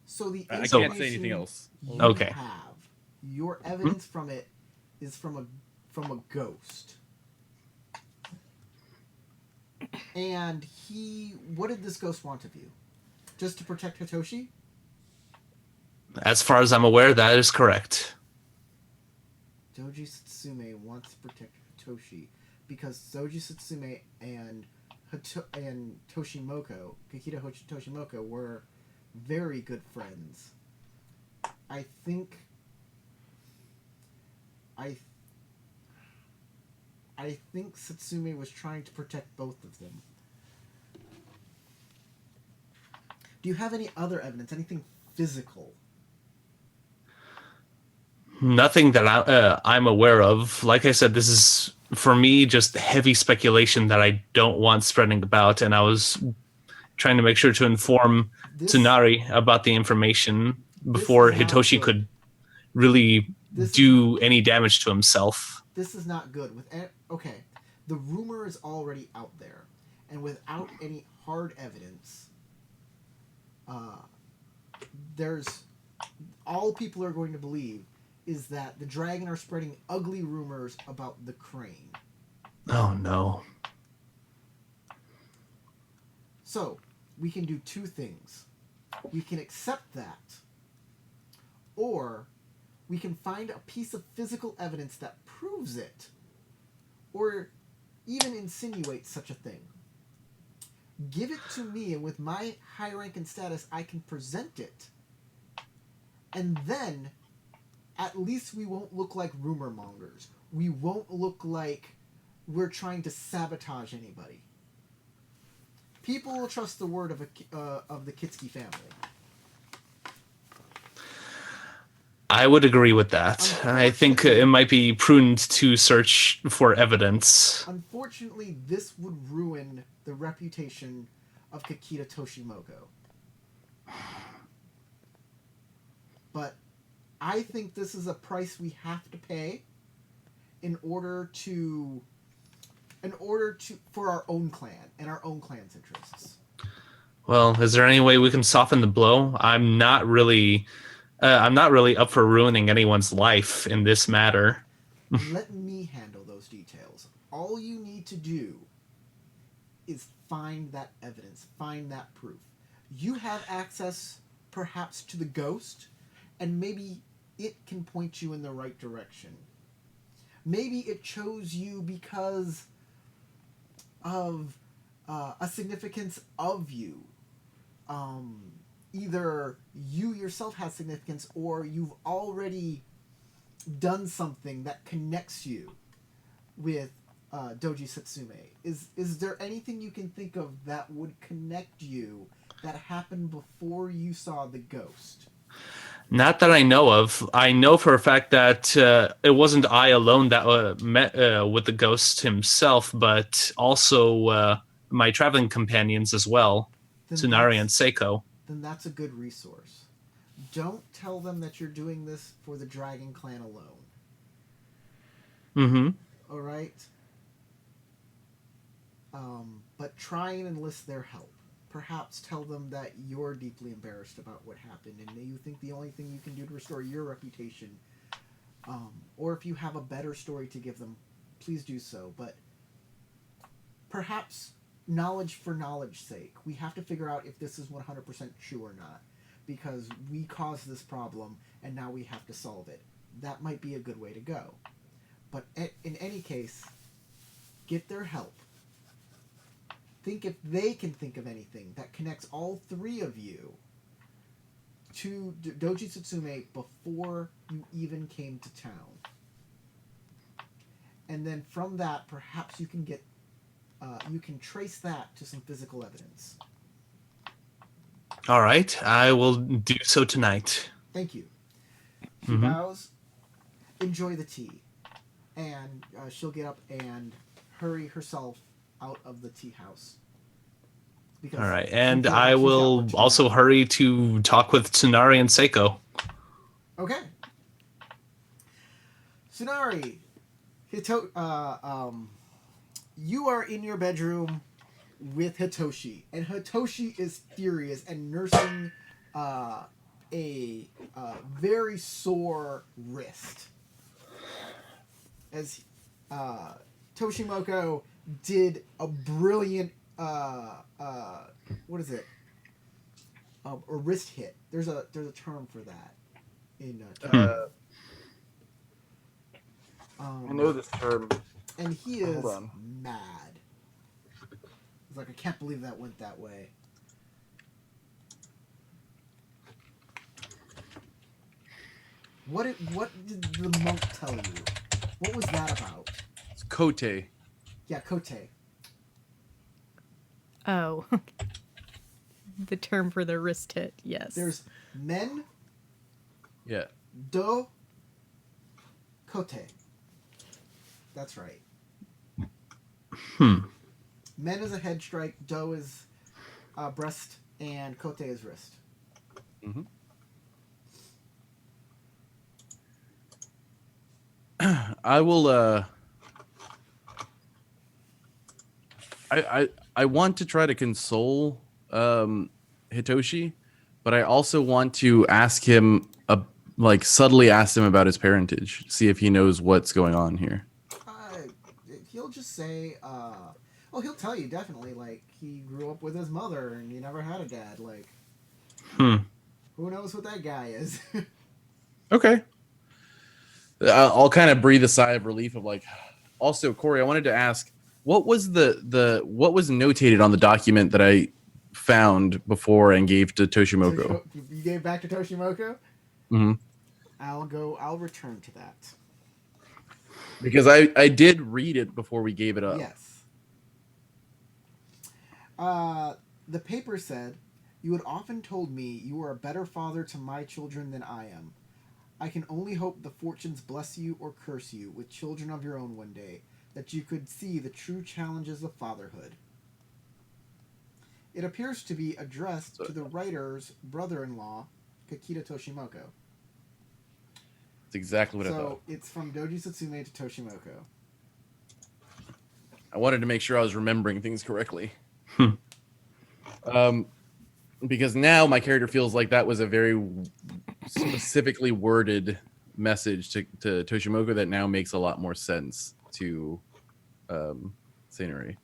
S1: So the
S2: I can't say anything else.
S3: Okay.
S1: Your evidence from it is from a ghost. And what did this ghost want of you? Just to protect Hitoshi?
S3: As far as I'm aware, that is correct.
S1: Doji Satsume wants to protect Hitoshi because Doji Satsume and Toshimoku, Kakita Toshimoku, were very good friends. I think Satsume was trying to protect both of them. Do you have any other evidence? Anything physical?
S3: Nothing that I'm aware of. Like I said, this is, for me, just heavy speculation that I don't want spreading about, and I was trying to make sure to inform Tsunari about the information before Hitoshi could really do any damage to himself.
S1: This is not good. Okay, the rumor is already out there, and without any hard evidence, all people are going to believe is that the dragon are spreading ugly rumors about the crane.
S3: Oh no.
S1: So, we can do two things. We can accept that, or we can find a piece of physical evidence that proves it, or even insinuates such a thing. Give it to me, and with my high rank and status, I can present it. And then, at least we won't look like rumor mongers. We won't look like we're trying to sabotage anybody. People will trust the word of the Kitsuki family.
S3: I would agree with that. I think it might be prudent to search for evidence.
S1: Unfortunately, this would ruin the reputation of Kakita Toshimoku. But I think this is a price we have to pay in order for our own clan and our own clan's interests.
S3: Well, is there any way we can soften the blow? I'm not really up for ruining anyone's life in this matter.
S1: Let me handle those details. All you need to do is find that evidence, find that proof. You have access, perhaps, to the ghost, and maybe it can point you in the right direction. Maybe it chose you because of a significance of you. Either you yourself has significance, or you've already done something that connects you with Doji Satsume. Is there anything you can think of that would connect you that happened before you saw the ghost?
S3: Not that I know of. I know for a fact that it wasn't I alone that met with the ghost himself, but also my traveling companions as well, Tsunari and Seiko.
S1: Then that's a good resource. Don't tell them that you're doing this for the Dragon Clan alone.
S3: Mm-hmm.
S1: All right? But try and enlist their help. Perhaps tell them that you're deeply embarrassed about what happened and you think the only thing you can do to restore your reputation, or if you have a better story to give them, please do so. But perhaps knowledge for knowledge's sake. We have to figure out if this is 100% true or not, because we caused this problem and now we have to solve it. That might be a good way to go. But in any case, get their help. Think if they can think of anything that connects all three of you to Doji Satsume before you even came to town. And then from that, perhaps you can get you can trace that to some physical evidence.
S3: All right, I will do so tonight.
S1: Thank you. She bows. Enjoy the tea. And she'll get up and hurry herself out of the tea house.
S3: All right, and I will also hurry to talk with Tsunari and Seiko.
S1: Okay. Tsunari, you are in your bedroom with Hitoshi, and Hitoshi is furious and nursing a very sore wrist. As Toshimoku did a brilliant what is it? A wrist hit. There's a term for that in
S2: I know this term.
S1: And he is mad. He's like, I can't believe that went that way. What did the monk tell you? What was that about?
S2: It's kote.
S1: Yeah, kote.
S4: Oh. The term for the wrist hit, yes.
S1: There's men.
S2: Yeah.
S1: Do. Kote. That's right. Men is a head strike, do is breast, and kote is wrist.
S2: Mm-hmm. I will. I want to try to console Hitoshi, but I also want to ask him, subtly ask him about his parentage, see if he knows what's going on here.
S1: He'll just say, he'll tell you definitely. Like, he grew up with his mother and he never had a dad. Like, who knows what that guy is?
S2: Okay. I'll kind of breathe a sigh of relief of like. Also, Corey, I wanted to ask, what was what was notated on the document that I found before and gave to Toshimoku?
S1: You gave back to Toshimoku?
S2: Mm-hmm.
S1: I'll return to that.
S2: Because I did read it before we gave it up.
S1: Yes. The paper said, "You had often told me you were a better father to my children than I am. I can only hope the fortunes bless you or curse you with children of your own one day, that you could see the true challenges of fatherhood." It appears to be addressed to the writer's brother-in-law, Kakita Toshimoku.
S2: That's exactly what I thought.
S1: So it's from Doji Satsume to Toshimoku.
S2: I wanted to make sure I was remembering things correctly. Because now my character feels like that was a very specifically worded message to Toshimoku that now makes a lot more sense to Seinori.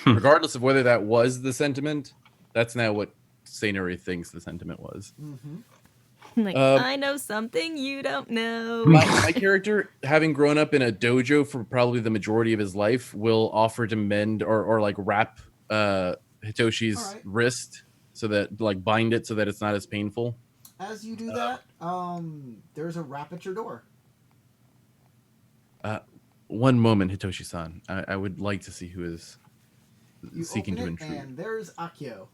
S2: Regardless of whether that was the sentiment, that's now what Seinori thinks the sentiment was.
S1: Mm-hmm.
S4: Like, I know something you don't know.
S2: My character, having grown up in a dojo for probably the majority of his life, will offer to mend or like wrap Hitoshi's wrist so that, like, bind it so that it's not as painful.
S1: As you do that, there's a rap at your door.
S2: One moment, Hitoshi-san. I would like to see who is seeking to intrude.
S1: And there's Akio.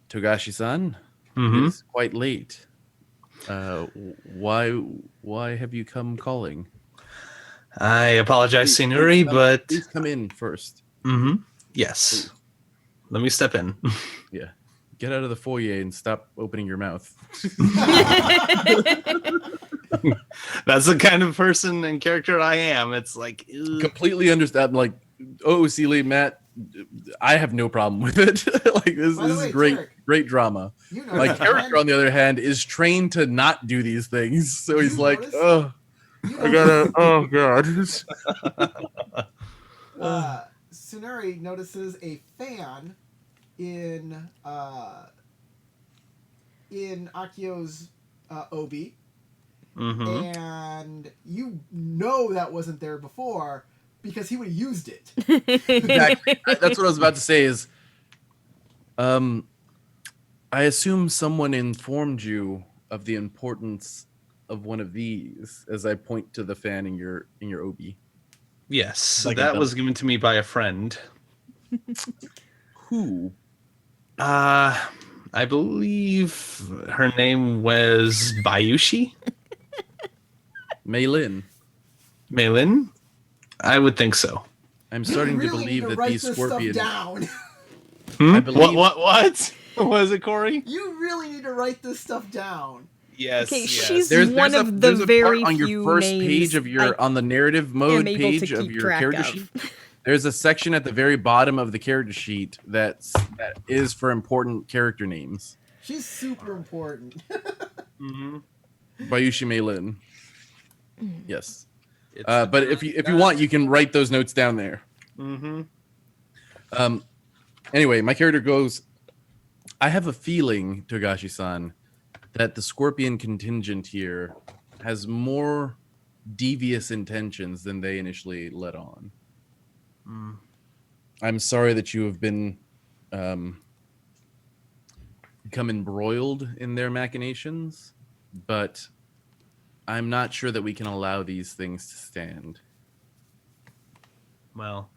S2: Togashi-san, it is quite late. Why have you come calling?
S3: I apologize, Seinori, but
S2: please come in first.
S3: Yes.
S2: Please.
S3: Let me step in.
S2: Yeah. Get out of the foyer and stop opening your mouth.
S3: That's the kind of person and character I am. It's like
S2: completely understand. Like, Seeley, Matt, I have no problem with it. Like, this is great drama.
S1: You know,
S2: my character, on the other hand, is trained to not do these things. So he's like, I gotta. Oh god.
S1: Tsunari notices a fan in Akio's obi, and you know that wasn't there before because he would have used it.
S2: Exactly. That's what I was about to say. Is I assume someone informed you of the importance of one of these, as I point to the fan in your obi.
S3: Yes, that was given to me by a friend.
S2: Who?
S3: I I believe her name was Bayushi?
S2: Maylin.
S3: Maylin? I would think so.
S2: I'm starting to believe that these scorpions...
S1: down.
S2: I believe...
S3: What was it, Corey?
S1: You really need to write this stuff down.
S3: Yes.
S4: Okay,
S3: yes.
S4: she's one of the very
S2: on your
S4: few
S2: first
S4: names
S2: page of your on the narrative mode page of your character sheet. There's a section at the very bottom of the character sheet that is for important character names.
S1: She's super important.
S3: Mm-hmm.
S2: Bayushi Maylin. Yes. But if you want, you can write those notes down there.
S3: Mm-hmm.
S2: Anyway, my character goes, I have a feeling, Togashi-san, that the Scorpion contingent here has more devious intentions than they initially let on. I'm sorry that you have been become embroiled in their machinations, but I'm not sure that we can allow these things to stand.
S3: Well,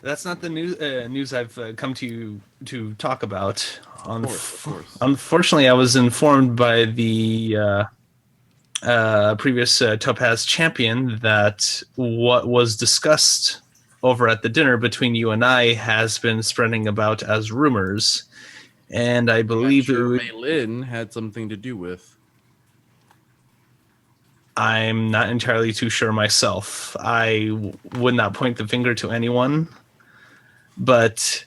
S3: that's not the news I've come to you to talk about.
S2: Of course.
S3: Unfortunately, I was informed by the previous Topaz champion that what was discussed over at the dinner between you and I has been spreading about as rumors, and I believe
S2: Maylin had something to do with.
S3: I'm not entirely too sure myself. I would not point the finger to anyone, but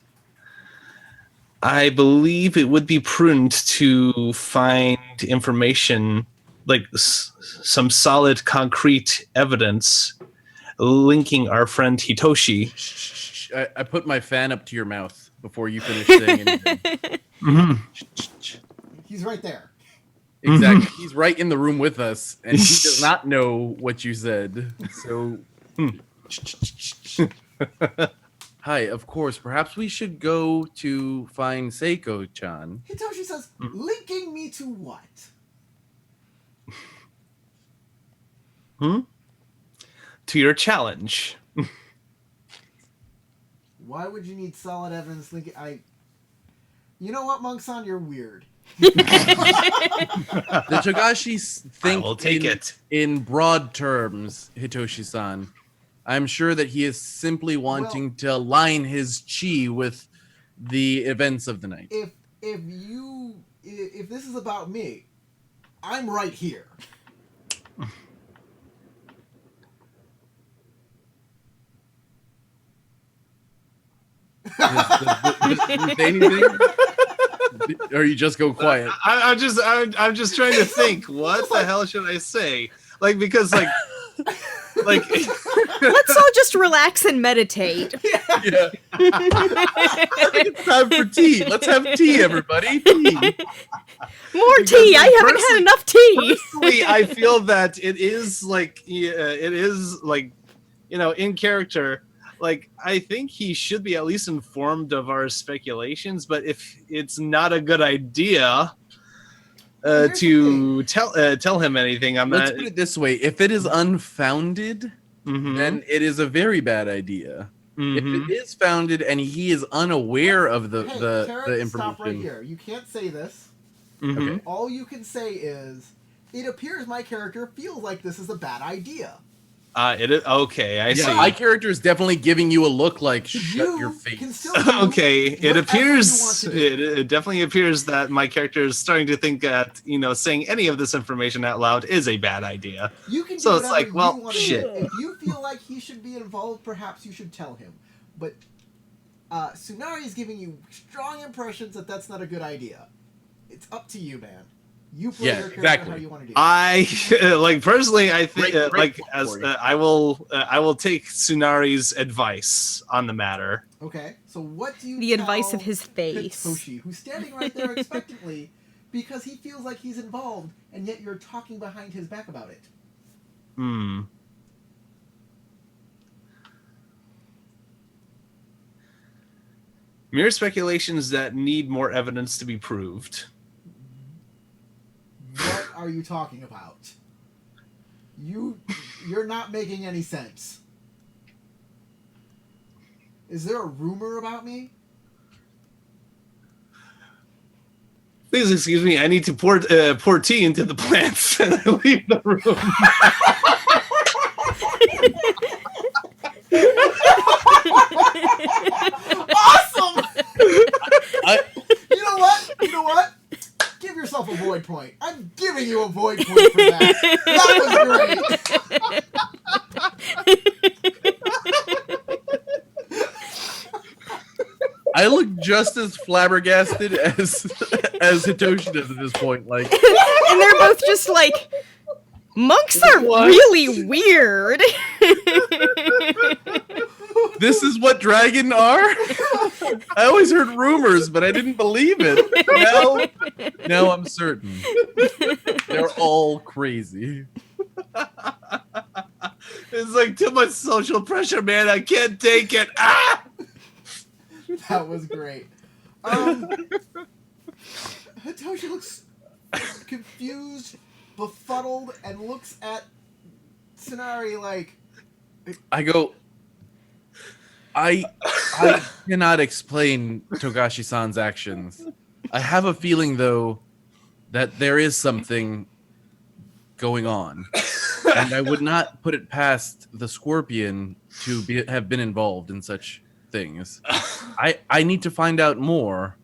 S3: I believe it would be prudent to find information, like some solid, concrete evidence linking our friend Hitoshi.
S2: I put my fan up to your mouth before you finish saying anything.
S3: Mm-hmm.
S1: He's right there.
S2: Exactly. Mm-hmm. He's right in the room with us, and he does not know what you said. So, hi, of course, perhaps we should go to find Seiko-chan.
S1: Hitoshi says, linking me to what?
S3: To your challenge.
S1: Why would you need solid evidence linking? You know what, Monk-san? You're weird.
S2: The Togashis think
S3: I will take it
S2: in broad terms, Hitoshi-san. I'm sure that he is simply wanting to align his chi with the events of the night.
S1: If this is about me, I'm right here.
S2: Does say anything? Or you just go quiet?
S3: I'm just trying to think. What the hell should I say? Because
S4: let's all just relax and meditate.
S2: Yeah. It's time for tea. Let's have tea, everybody. Tea.
S4: More tea. I haven't had enough tea.
S3: Personally, I feel that it is in character. I think he should be at least informed of our speculations, but if it's not a good idea to tell him anything,
S2: Let's put it this way: if it is unfounded, then it is a very bad idea. If it is founded and he is unaware of the information,
S1: stop right here. You can't say this. Okay. All you can say is, it appears my character feels like this is a bad idea.
S3: It is okay. I see.
S2: My character is definitely giving you a look like shut your face.
S3: Okay, it appears. It definitely appears that my character is starting to think that saying any of this information out loud is a bad idea.
S1: You can.
S3: So it's like, well, shit.
S1: If you feel like he should be involved, perhaps you should tell him. But Tsunari is giving you strong impressions that that's not a good idea. It's up to you, man. You play your character how you want to do.
S3: I personally, I think I will take Tsunari's advice on the matter.
S1: Okay, so what do you?
S4: The advice of his face.
S1: Hitoshi, who's standing right there expectantly, because he feels like he's involved, and yet you're talking behind his back about it.
S3: Mere speculations that need more evidence to be proved.
S1: What are you talking about? You're not making any sense. Is there a rumor about me?
S3: Please excuse me. I need to pour tea into the plants, and I leave the room.
S1: Awesome! You know what? Give yourself a void point. I'm giving you a void point for that. That was great.
S2: I look just as flabbergasted as Hitoshi does at this point. Like,
S4: and they're both just like, monks are really weird.
S2: This is what dragon are? I always heard rumors, but I didn't believe it. Now I'm certain. They're all crazy.
S3: It's like too much social pressure, man. I can't take it. Ah!
S1: That was great. Hitoshi looks confused, befuddled, and looks at Tsunari like...
S2: I go... I cannot explain Togashi-san's actions. I have a feeling, though, that there is something going on. And I would not put it past the Scorpion to have been involved in such things. I need to find out more.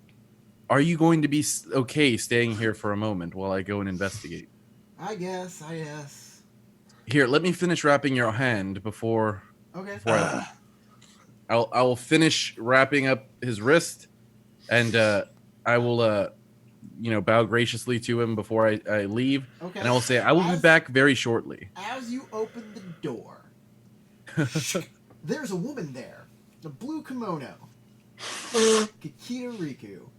S2: Are you going to be okay staying here for a moment while I go and investigate?
S1: I guess.
S2: Here, let me finish wrapping your hand before...
S1: Okay.
S2: Before I will finish wrapping up his wrist, and I will, bow graciously to him before I leave. Okay. And I will say, I will be back very shortly.
S1: As you open the door, there's a woman there. The blue kimono. Kikita Riku.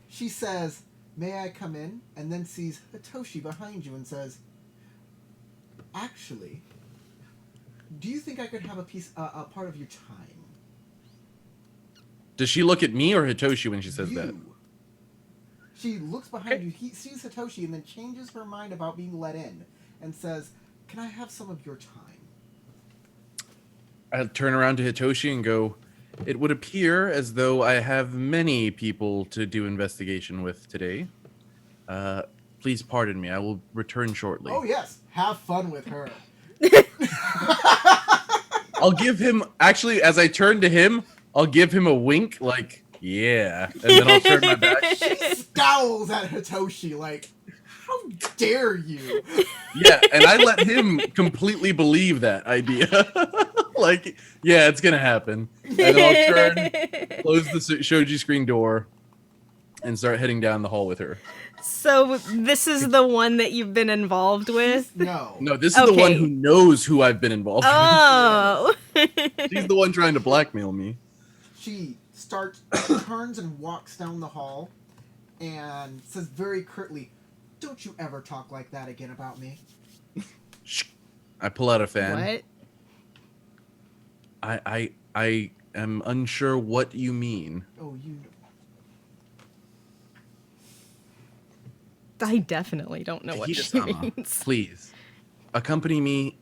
S1: She says, "May I come in?" And then sees Hitoshi behind you and says, "Actually, do you think I could have a part of your time?"
S2: Does she look at me or Hitoshi when she says that?
S1: She looks behind you. He sees Hitoshi and then changes her mind about being let in and says, "Can I have some of your time?"
S2: I'll turn around to Hitoshi and go, "It would appear as though I have many people to do investigation with today. Please pardon me. I will return shortly."
S1: Oh, yes. Have fun with her.
S2: I'll give him, actually, as I turn to him, I'll give him a wink, like, yeah. And then I'll turn my back.
S1: She scowls at Hitoshi like, how dare you?
S2: Yeah, and I let him completely believe that idea. Like, yeah, it's going to happen. And then I'll turn, close the shoji screen door, and start heading down the hall with her.
S4: So this is the one that you've been involved with?
S1: No,
S2: this is the one who knows who I've been involved
S4: with.
S2: She's the one trying to blackmail me.
S1: She turns and walks down the hall and says very curtly, "Don't you ever talk like that again about me."
S2: I pull out a fan.
S4: What?
S2: I am unsure what you mean.
S1: Oh, you know.
S4: I definitely don't know what she means.
S2: Please, accompany me.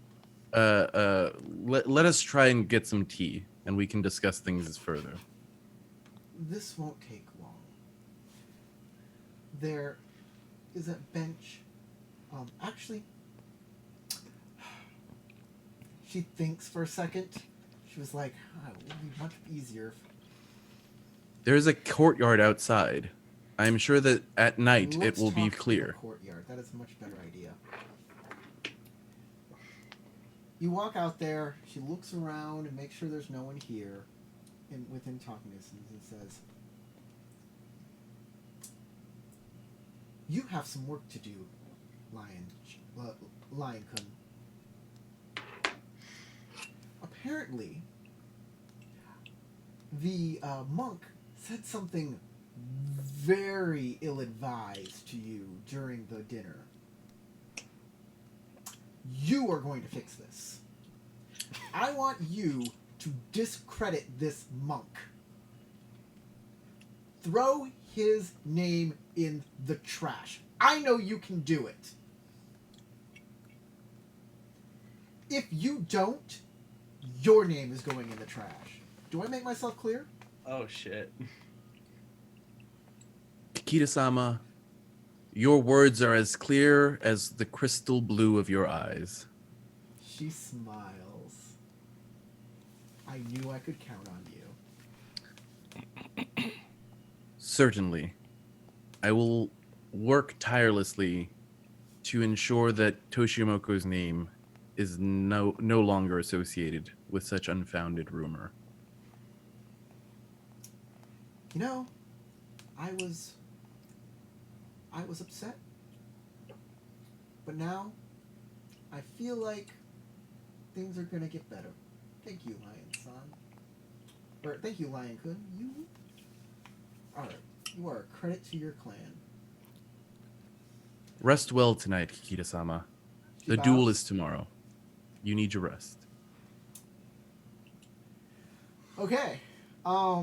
S2: Let us try and get some tea, and we can discuss things further.
S1: This won't take long. There is a bench. Actually, she thinks for a second. She was like, "It would be much easier."
S2: There is a courtyard outside. I am sure that at night
S1: Let's
S2: it will be
S1: talk
S2: clear.
S1: To the courtyard. That is a much better idea. You walk out there. She looks around and makes sure there's no one here, and within talking distance, and says, "You have some work to do, Lion-kun. Apparently, the monk said something very ill-advised to you during the dinner. You are going to fix this. I want you to discredit this monk. Throw his name in the trash. I know you can do it. If you don't, your name is going in the trash. Do I make myself clear?"
S3: Oh, shit.
S2: Kikita-sama, your words are as clear as the crystal blue of your eyes.
S1: She smiles. I knew I could count on you.
S2: Certainly. I will work tirelessly to ensure that Toshimoku's name is no longer associated with such unfounded rumor.
S1: You know, I was upset. But now, I feel like things are gonna get better. Thank you, Lion-san. Or, thank you, Lion-kun. You are a credit to your clan.
S2: Rest well tonight, Kikita-sama. The duel is tomorrow. You need your rest.
S1: Okay.
S2: I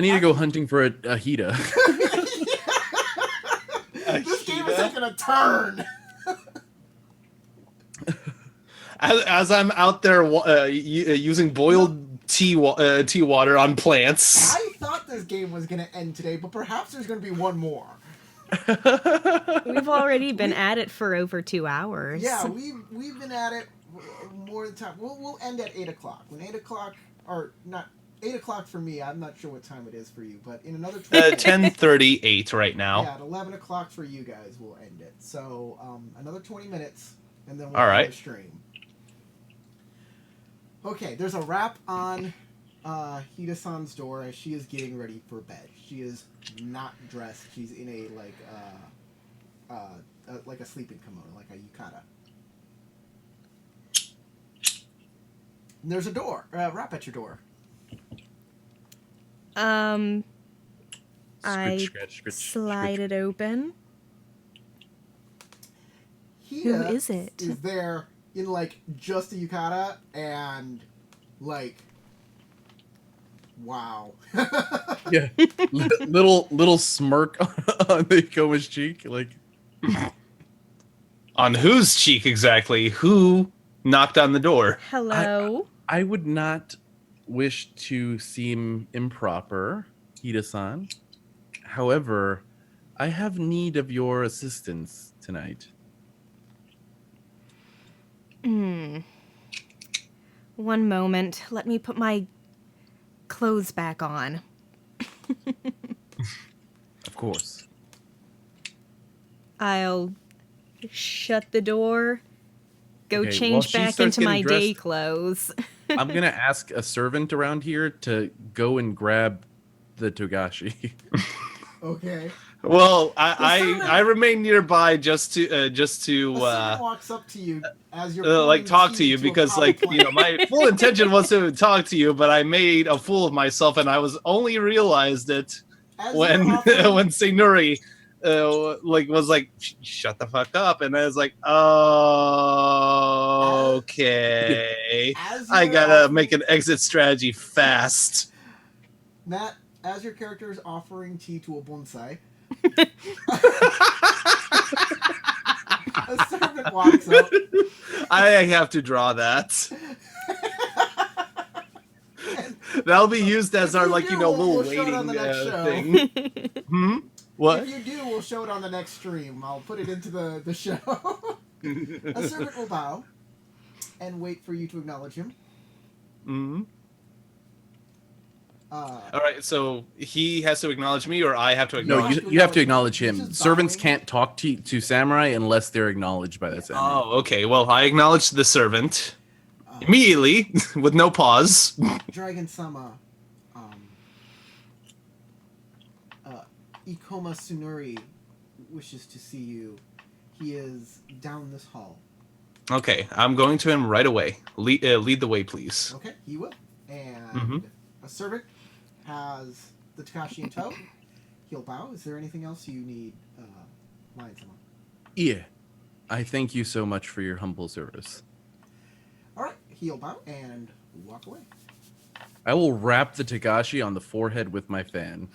S2: need to go hunting for a Hida.
S1: This game is taking a turn.
S3: As I'm out there using boiled tea water on plants.
S1: I thought this game was going to end today, but perhaps there's going to be one more.
S4: We've already been at it for over 2 hours.
S1: Yeah, we've been at it more than time. We'll end at 8 o'clock. When 8 o'clock, or not 8 o'clock for me, I'm not sure what time it is for you, but in another
S3: 10:38 right now.
S1: Yeah, at 11 o'clock for you guys, we'll end it. So another 20 minutes, and then we'll end the stream. Okay, there's a rap on Hida-san's door as she is getting ready for bed. She is not dressed. She's in a like a sleeping kimono, like a yukata. And there's a door, rap at your door.
S4: I
S2: scratch,
S4: slide it open.
S1: Hida
S4: Who is it?
S1: Is there in like just a yukata and like, wow.
S2: Yeah, little smirk on the Koma's cheek, like.
S3: On whose cheek exactly? Who knocked on the door?
S4: Hello.
S2: I would not wish to seem improper, Hida-san. However, I have need of your assistance tonight.
S4: One moment. Let me put my clothes back on.
S2: Of course.
S4: I'll shut the door, go
S2: Okay,
S4: change back into my day clothes.
S2: I'm going to ask a servant around here to go and grab the Togashi.
S1: Okay.
S3: Well, I remain nearby just to
S1: walks up to you as you're
S3: like talk to you because like my full intention was to talk to you, but I made a fool of myself and I was only realized it when Senuri was like, shut the fuck up, and I was like, oh, okay, I gotta make an exit strategy fast.
S1: Matt, as your character is offering tea to a bonsai, a servant walks up.
S3: I have to draw that. That'll be used as our little waiting thing. What?
S1: If you do, we'll show it on the next stream. I'll put it into the show. A servant will bow and wait for you to acknowledge him.
S3: Mm-hmm. All right, so he has to acknowledge me, or I have to acknowledge him?
S2: No, you have to acknowledge him. Servants can't talk to samurai unless they're acknowledged by that samurai.
S3: Oh, okay. Well, I acknowledge the servant immediately with no pause.
S1: Dragon-sama, Ikoma Tsunuri wishes to see you. He is down this hall.
S3: Okay, I'm going to him right away. Lead the way, please.
S1: Okay, he will. And a servant has the Takashi in tow. He'll bow. Is there anything else you need, Lion-sama?
S2: Yeah. I thank you so much for your humble service.
S1: All right, he'll bow and walk away.
S2: I will wrap the Tagashi on the forehead with my fan.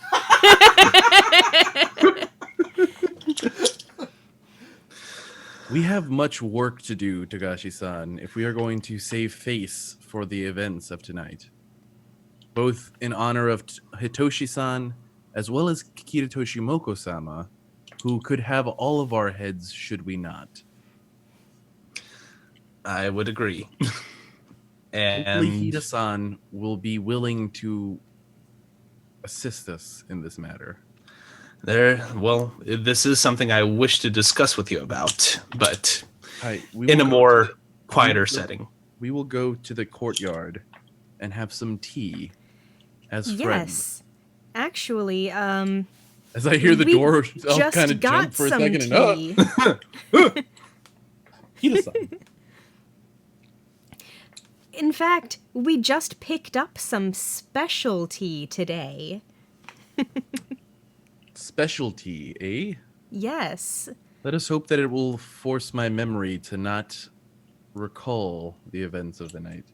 S2: We have much work to do, Tagashi-san, if we are going to save face for the events of tonight. Both in honor of Hitoshi-san as well as Kikita Toshimoku-sama, who could have all of our heads should we not.
S3: I would agree.
S2: And
S3: And
S2: Hida-san will be willing to assist us in this matter.
S3: This is something I wish to discuss with you about, but
S2: in
S3: a more quieter setting.
S2: We will go to the courtyard and have some tea as friends.
S4: Yes. Actually,
S2: as I hear the door, I'll kind of jump for a second
S4: tea.
S2: and Hida-san.
S4: In fact, we just picked up some specialty today.
S2: Specialty, eh?
S4: Yes.
S2: Let us hope that it will force my memory to not recall the events of the night.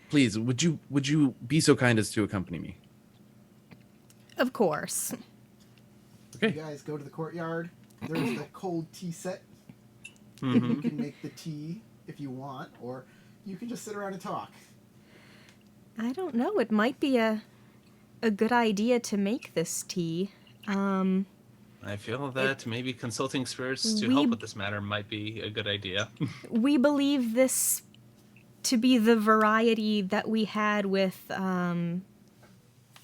S2: Please, would you be so kind as to accompany me?
S4: Of course.
S2: Okay.
S1: You guys go to the courtyard. There's the cold tea set.
S3: Mm-hmm.
S1: You can make the tea if you want, or you can just sit around and talk.
S4: I don't know. It might be a good idea to make this tea.
S3: I feel that maybe consulting spirits to help with this matter might be a good idea.
S4: We believe this to be the variety that we had with,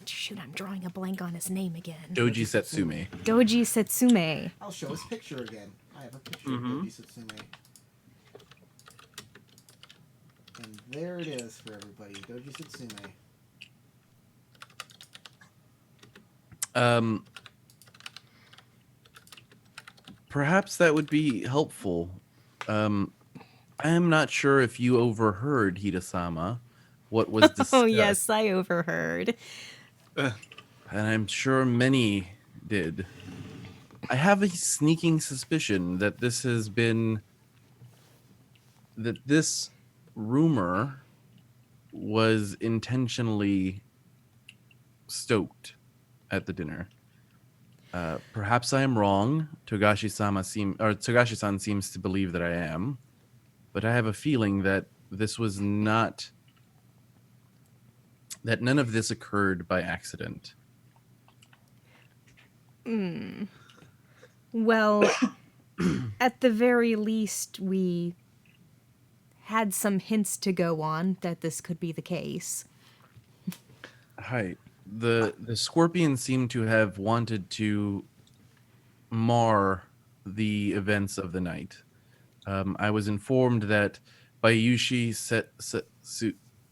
S4: shoot, I'm drawing a blank on his name again.
S2: Doji Setsume.
S4: Doji Setsume.
S1: I'll show his picture again. I have a picture of Doji Setsume. And there it is for everybody. Doji Setsume.
S2: Perhaps that would be helpful. I am not sure if you overheard, Hida-sama, what was discussed.
S4: Oh, yes, I overheard.
S2: And I'm sure many did. I have a sneaking suspicion that this rumor was intentionally stoked at the dinner. Perhaps I am wrong. Togashi-san seems to believe that I am, but I have a feeling that none of this occurred by accident.
S4: Well, at the very least, we had some hints to go on that this could be the case.
S2: Hi. The scorpion seemed to have wanted to mar the events of the night. I was informed that Bayushi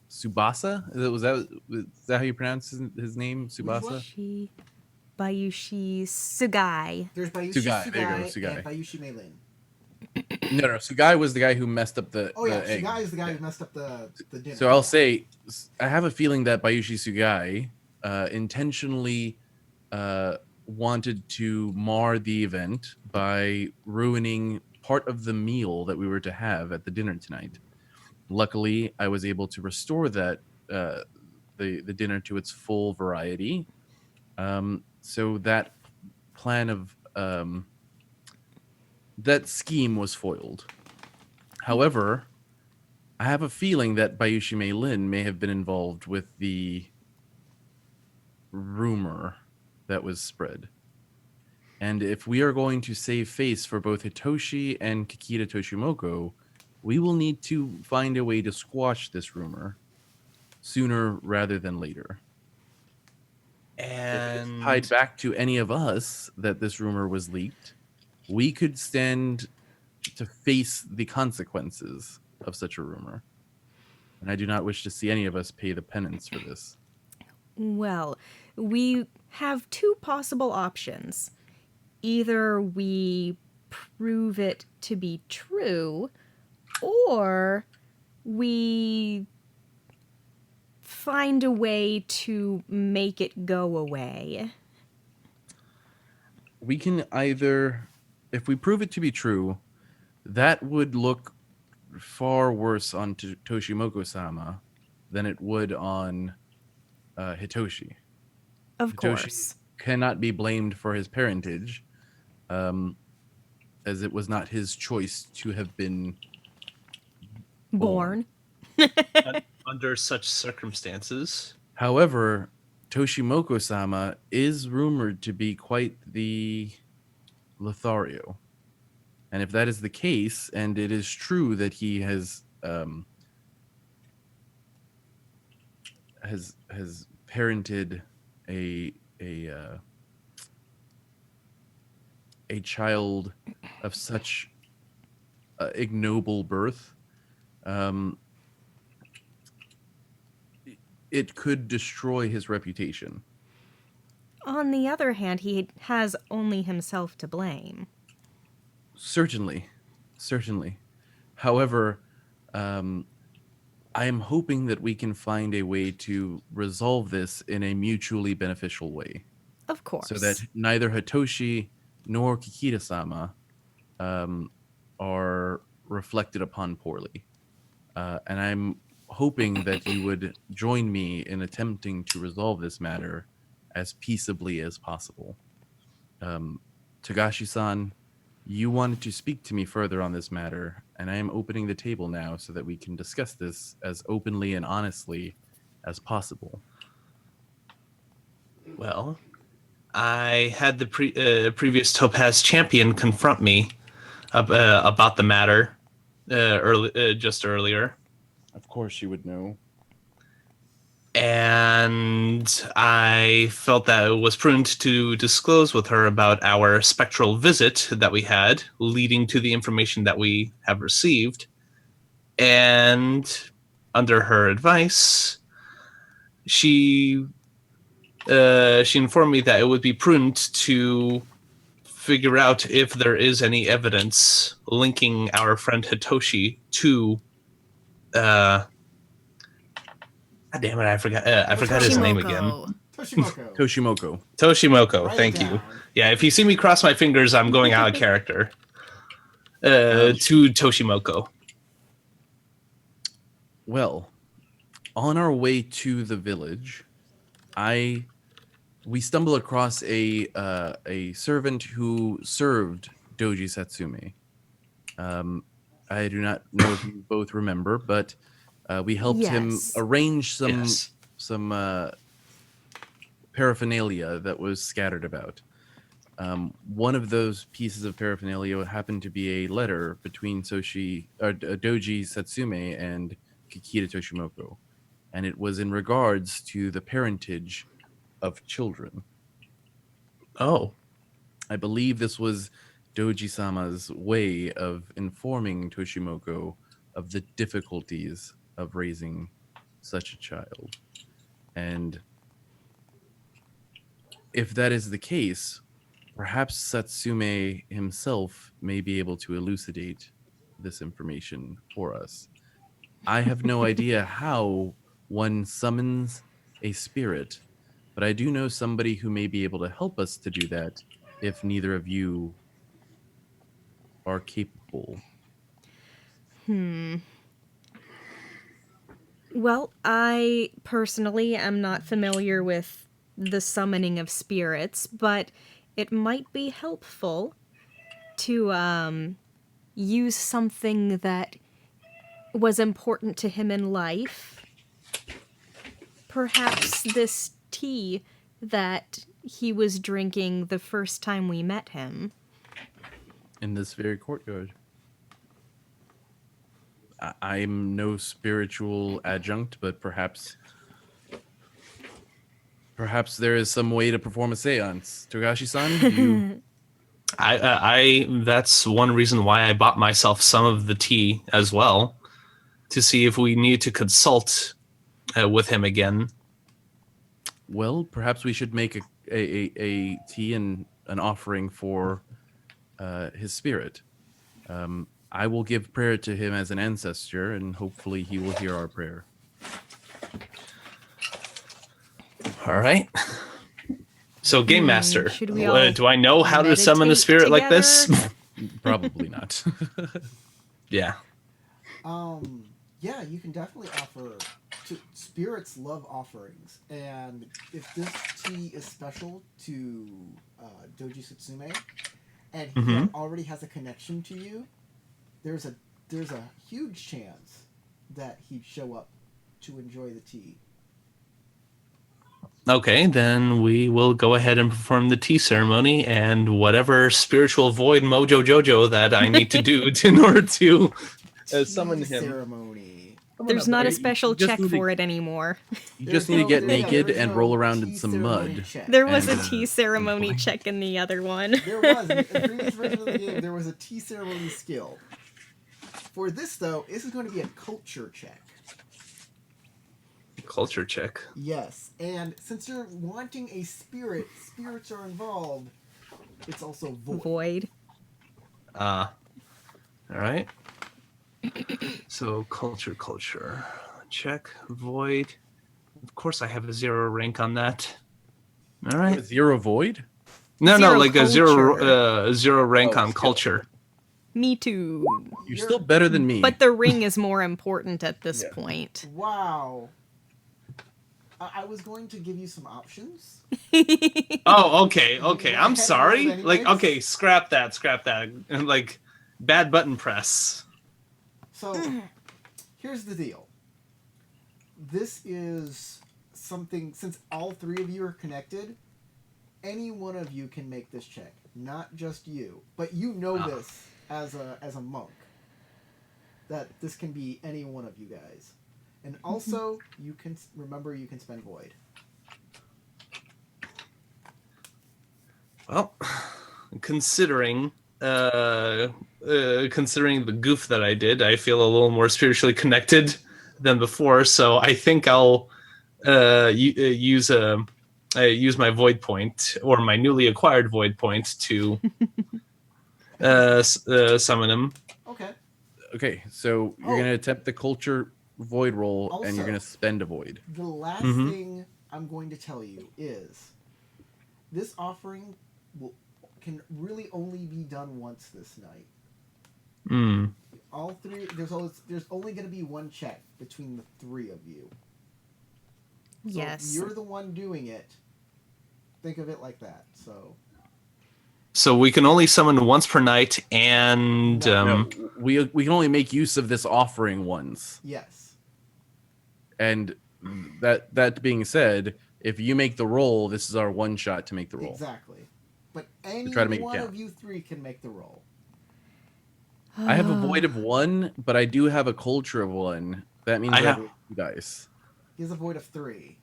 S2: Tsubasa? Was that how you pronounce his name? Tsubasa?
S4: Bayushi Sugai.
S1: There's Bayushi
S2: Sugai. There you go,
S1: and
S2: Sugai.
S1: Bayushi Meilin.
S2: No, Sugai was the guy who messed up the egg.
S1: Sugai is the guy who messed up the dinner.
S2: So I'll say, I have a feeling that Bayushi Sugai intentionally wanted to mar the event by ruining part of the meal that we were to have at the dinner tonight. Luckily, I was able to restore that the dinner to its full variety. So that plan of that scheme was foiled. However, I have a feeling that Bayushi Meilin may have been involved with the rumor that was spread. And if we are going to save face for both Hitoshi and Kikita Toshimoku, we will need to find a way to squash this rumor sooner rather than later.
S3: And
S2: if it's tied back to any of us that this rumor was leaked, we could stand to face the consequences of such a rumor. And I do not wish to see any of us pay the penance for this.
S4: Well, we have two possible options. Either we prove it to be true, or we find a way to make it go away.
S2: We can either, if we prove it to be true, that would look far worse on Toshimoku-sama than it would on Hitoshi.
S4: Of
S2: Hitoshi
S4: course.
S2: Cannot be blamed for his parentage, as it was not his choice to have been
S4: born.
S3: Under such circumstances.
S2: However, Toshimoku-sama is rumored to be quite the Lothario. And if that is the case, and it is true that he has parented a child of such ignoble birth, it could destroy his reputation.
S4: On the other hand, he has only himself to blame.
S2: Certainly. However, I am hoping that we can find a way to resolve this in a mutually beneficial way.
S4: Of course.
S2: So that neither Hitoshi nor Kikita-sama are reflected upon poorly. And I'm hoping that you would join me in attempting to resolve this matter as peaceably as possible. Togashi-san, you wanted to speak to me further on this matter, and I am opening the table now so that we can discuss this as openly and honestly as possible.
S3: Well, I had the previous Topaz champion confront me about the matter just earlier.
S2: Of course you would know.
S3: And I felt that it was prudent to disclose with her about our spectral visit that we had, leading to the information that we have received. And under her advice, she informed me that it would be prudent to figure out if there is any evidence linking our friend Hitoshi to God damn it! I forgot his name again. Toshimoku. Thank you. Yeah, if you see me cross my fingers, I'm going out of character. To Toshimoku.
S2: Well, on our way to the village, we stumble across a servant who served Doji Satsume. I do not know if you both remember, but we helped him arrange some paraphernalia that was scattered about. One of those pieces of paraphernalia happened to be a letter between Doji Satsume and Kikita Toshimoku, and it was in regards to the parentage of children.
S3: Oh.
S2: I believe this was Doji-sama's way of informing Toshimoku of the difficulties of raising such a child. And if that is the case, perhaps Satsume himself may be able to elucidate this information for us. I have no idea how one summons a spirit, but I do know somebody who may be able to help us to do that if neither of you are capable.
S4: Well, I personally am not familiar with the summoning of spirits, but it might be helpful to use something that was important to him in life. Perhaps this tea that he was drinking the first time we met him.
S2: In this very courtyard. I'm no spiritual adjunct, but perhaps there is some way to perform a seance. Togashi-san, you...
S3: I that's one reason why I bought myself some of the tea as well, to see if we need to consult with him again.
S2: Well, perhaps we should make a tea and an offering for his spirit. I will give prayer to him as an ancestor, and hopefully he will hear our prayer.
S3: All right. So, Game Master, do I know how to summon a spirit
S4: together?
S3: like this?
S2: Probably not.
S3: Yeah.
S1: Yeah, you can definitely offer. Spirits love offerings, and if this tea is special to Doji Satsume, and he already has a connection to you, there's a huge chance that he'd show up to enjoy the tea.
S3: Okay, then we will go ahead and perform the tea ceremony and whatever spiritual void mojo jojo that I need to do in order to summon him.
S1: Ceremony.
S4: There's not a special check for it anymore.
S2: You just need to get naked and roll around in some mud.
S4: There was a tea ceremony check in the other one.
S1: There was. In the previous version of the game, there was a tea ceremony skill. For this, though, this is going to be a culture check.
S3: Culture check.
S1: Yes, and since you're wanting a spirit, spirits are involved. It's also void.
S3: All right. So culture check void. Of course, I have a 0 rank on that. All right.
S2: 0 void?
S3: No, like
S4: culture.
S3: a 0 rank on culture.
S4: Me too.
S2: You're still better than me.
S4: But the ring is more important at this point.
S1: Wow. I was going to give you some options.
S3: Oh, okay. I'm sorry. Like, okay, scrap that. And like, bad button press.
S1: So, here's the deal. This is something, since all 3 of you are connected, any one of you can make this check. Not just you. But you know this as a monk. That this can be any one of you guys. And also, you can spend void.
S3: Well, considering the goof that I did, I feel a little more spiritually connected than before. So I think I'll use my void point or my newly acquired void point to summon him.
S1: Okay,
S2: so you're going to attempt the culture void roll,
S1: also,
S2: and you're going to spend a void.
S1: The last thing I'm going to tell you is this offering can really only be done once this night. All 3, there's only going to be 1 check between the 3 of you. So
S4: yes.
S1: You're the one doing it. Think of it like that.
S3: So we can only summon once per night, and
S2: we can only make use of this offering once.
S1: Yes.
S2: And that being said, if you make the roll, this is our 1 shot to make the roll.
S1: Exactly. But any one of you 3 can make the roll.
S2: I have a void of 1, but I do have a culture of 1. That means I have 2 dice.
S1: He has a void of 3.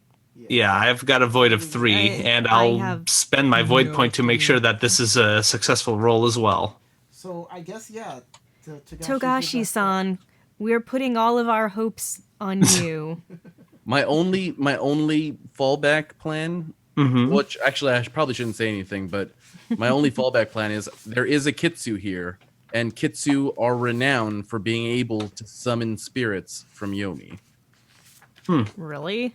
S3: Yeah, I've got a void of 3, and I'll spend my void point to make sure that this is a successful roll as well.
S1: So I guess,
S4: Togashi-san, we're putting all of our hopes on you.
S2: My only fallback plan, which actually I probably shouldn't say anything, but my only fallback plan is there is a Kitsu here, and Kitsu are renowned for being able to summon spirits from Yomi.
S4: Really?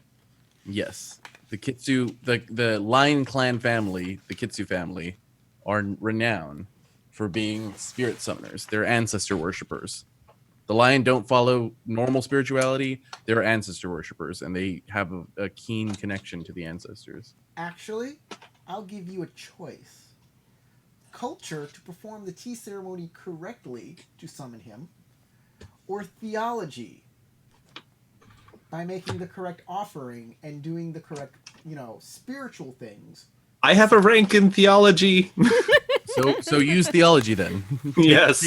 S2: Yes. The Kitsu, the Lion Clan family, the Kitsu family, are renowned for being spirit summoners. They're ancestor worshippers. The Lion don't follow normal spirituality. They're ancestor worshippers, and they have a keen connection to the ancestors.
S1: Actually, I'll give you a choice. Culture to perform the tea ceremony correctly to summon him, or theology by making the correct offering and doing the correct, spiritual things.
S3: I have a rank in theology.
S2: So use theology then.
S3: Yes.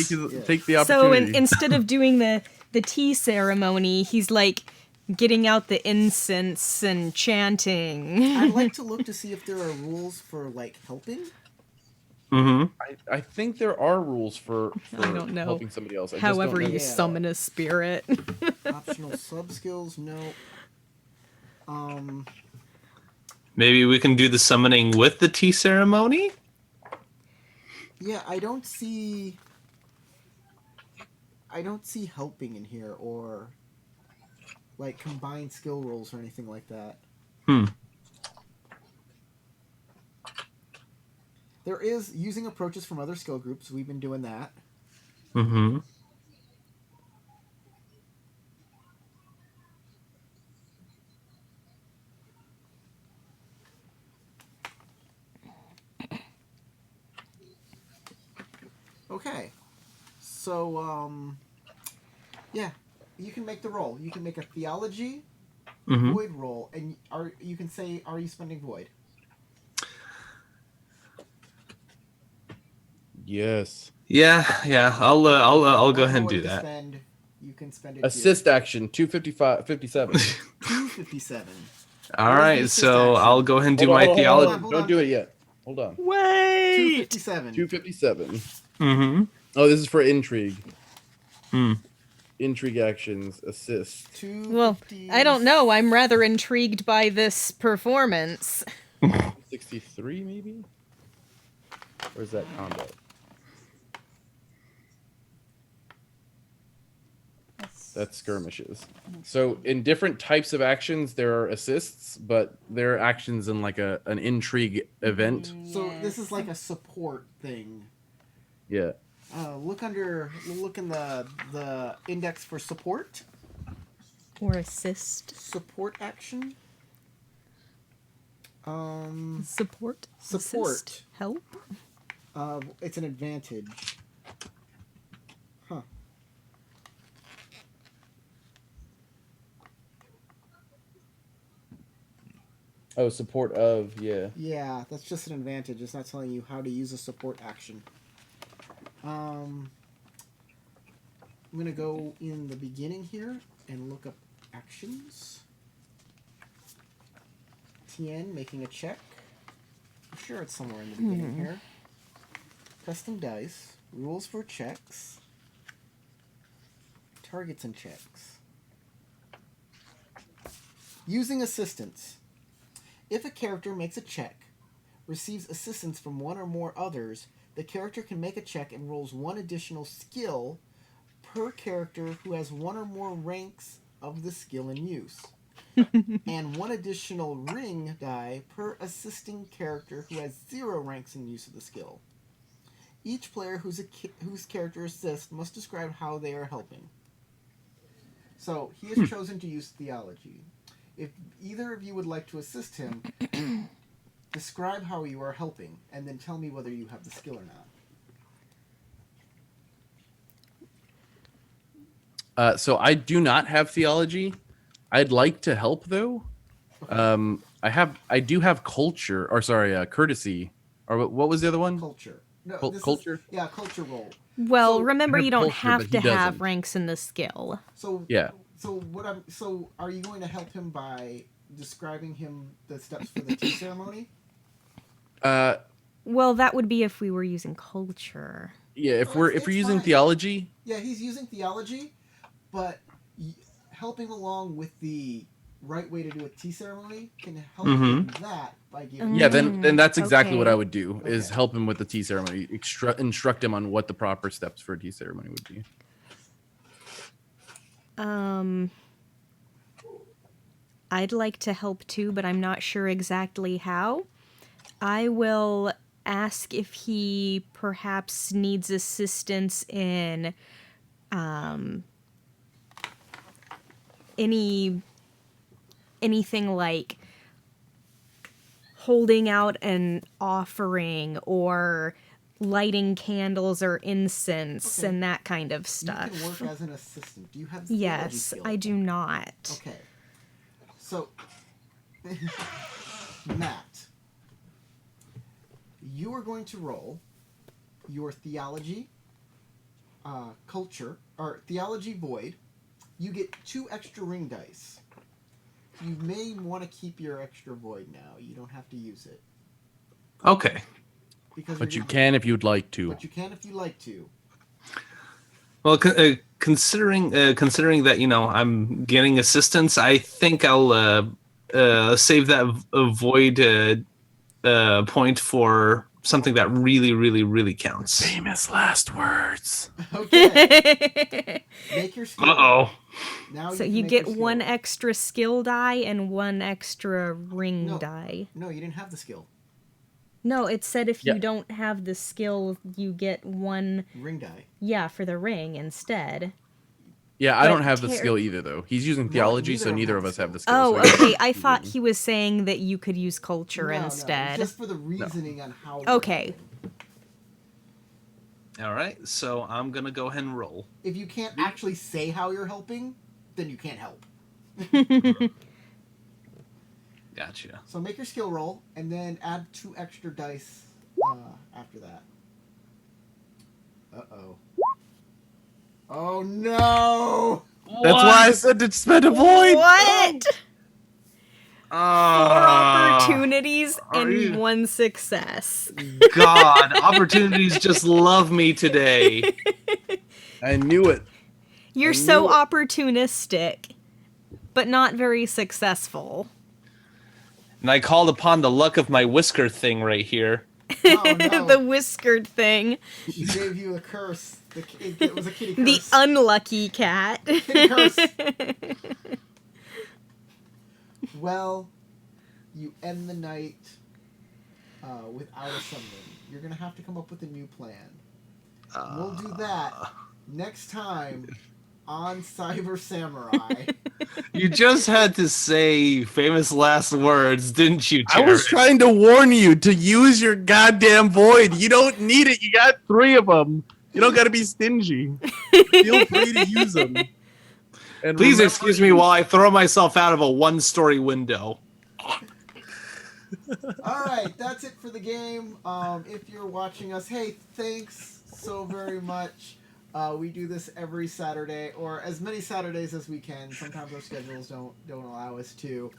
S2: Take the opportunity.
S4: So instead of doing the tea ceremony, he's like getting out the incense and chanting.
S1: I'd like to look to see if there are rules for helping.
S2: I think there are rules for
S4: I don't know.
S2: helping somebody else.
S4: However you summon a spirit.
S1: Optional sub-skills, no.
S3: Maybe we can do the summoning with the tea ceremony?
S1: Yeah, I don't see helping in here or combined skill rolls or anything like that. There is using approaches from other skill groups. We've been doing that. Okay. So, yeah, you can make the roll. You can make a theology void roll, and you can say, "Are you spending void?"
S2: Yes.
S3: Yeah. I'll go ahead and do that.
S1: You can spend it.
S2: Assist action 257.
S1: 257.
S3: All right, so I'll go ahead and do my theology.
S2: Hold on. Don't do it yet. Hold on.
S4: Wait.
S1: 257.
S3: Mm-hmm.
S2: Oh, this is for intrigue. Intrigue actions assist.
S4: Well, I don't know. I'm rather intrigued by this performance.
S2: 63 maybe? Or is that combat? That's skirmishes. So in different types of actions, there are assists, but there are actions in like an intrigue event.
S1: So this is like a support thing.
S2: Yeah.
S1: Look in the index for support.
S4: Or assist.
S1: Support action.
S4: Support. Assist, help.
S1: It's an advantage. Huh.
S2: Oh, support of, yeah.
S1: Yeah, that's just an advantage. It's not telling you how to use a support action. I'm going to go in the beginning here and look up actions. Tien making a check. I'm sure it's somewhere in the beginning here. Custom dice. Rules for checks. Targets and checks. Using assistance. If a character makes a check, receives assistance from one or more others, the character can make a check and rolls one additional skill per character who has one or more ranks of the skill in use. And one additional ring die per assisting character who has 0 ranks in use of the skill. Each player whose character assists must describe how they are helping. So, he has chosen to use theology. If either of you would like to assist him, describe how you are helping, and then tell me whether you have the skill or
S2: not. So I do not have theology. I'd like to help though. Okay. I do have culture, or sorry, courtesy, or what was the other one?
S1: Culture. No,
S2: culture.
S1: Culture roll.
S4: Well, remember you don't have to have ranks in the skill.
S1: So
S2: yeah.
S1: So are you going to help him by describing him the steps for the tea ceremony?
S4: Well, that would be if we were using culture.
S2: Yeah, if we're using theology.
S1: Yeah, he's using theology, but helping along with the right way to do a tea ceremony can help him that by giving.
S2: Yeah, then that's exactly what I would do is help him with the tea ceremony, instruct him on what the proper steps for a tea ceremony would be.
S4: I'd like to help too, but I'm not sure exactly how. I will ask if he perhaps needs assistance in anything like holding out an offering or lighting candles or incense and that kind of stuff.
S1: You can work as an assistant. Do you have the
S4: Yes,
S1: skill?
S4: I do not.
S1: Okay. So, Matt, you are going to roll your theology, culture, or theology void. You get 2 extra ring dice. You may want to keep your extra void now. You don't have to use it.
S3: Okay.
S2: But you can if you'd like to.
S1: But you can if you like to.
S3: Well, considering that I'm getting assistance, I think I'll save that void point for something that really, really, really counts.
S2: Famous last words.
S1: Okay. Make your skill.
S3: Uh-oh.
S1: Now
S4: so you get 1 extra skill die and 1 extra ring die.
S1: No, you didn't have the skill.
S4: No, it said if you don't have the skill, you get 1
S1: ring die.
S4: Yeah, for the ring instead.
S2: Yeah, I don't have the skill either, though. He's using theology, so neither of us have the skill.
S4: Oh, okay. I thought he was saying that you could use culture instead.
S1: No, just for the reasoning on how.
S4: Okay.
S3: All right, so I'm gonna go ahead and roll.
S1: If you can't actually say how you're helping, then you can't help.
S3: Gotcha.
S1: So make your skill roll, and then add 2 extra dice after that. Uh-oh. Oh, no!
S2: That's why I said to spend a point!
S4: What? 4 opportunities and 1 success.
S3: God, opportunities just love me today.
S2: I knew it.
S4: You're so opportunistic, but not very successful.
S3: And I called upon the luck of my whisker thing right here.
S1: Oh, no.
S4: The whiskered thing.
S1: She gave you a curse. It was a kitty curse.
S4: The unlucky cat.
S1: Kitty curse. Well, you end the night without a summon. You're going to have to come up with a new plan. We'll do that next time on Cyber Samurai.
S3: You just had to say famous last words, didn't you, Jared?
S2: I was trying to warn you to use your goddamn void. You don't need it. You got 3 of them. You don't got to be stingy. Feel free to use them. And
S3: please excuse me while I throw myself out of a 1-story window.
S1: All right, that's it for the game. If you're watching us, hey, thanks so very much. We do this every Saturday, or as many Saturdays as we can. Sometimes our schedules don't allow us to.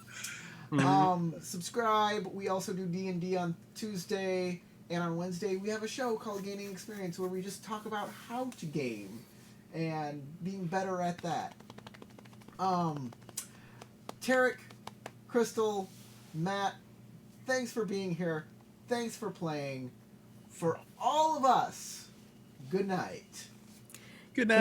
S1: Subscribe. We also do D&D on Tuesday, and on Wednesday we have a show called Gaining Experience where we just talk about how to game and being better at that. Tarek, Crystal, Matt, thanks for being here. Thanks for playing. For all of us, good night.
S2: Good night.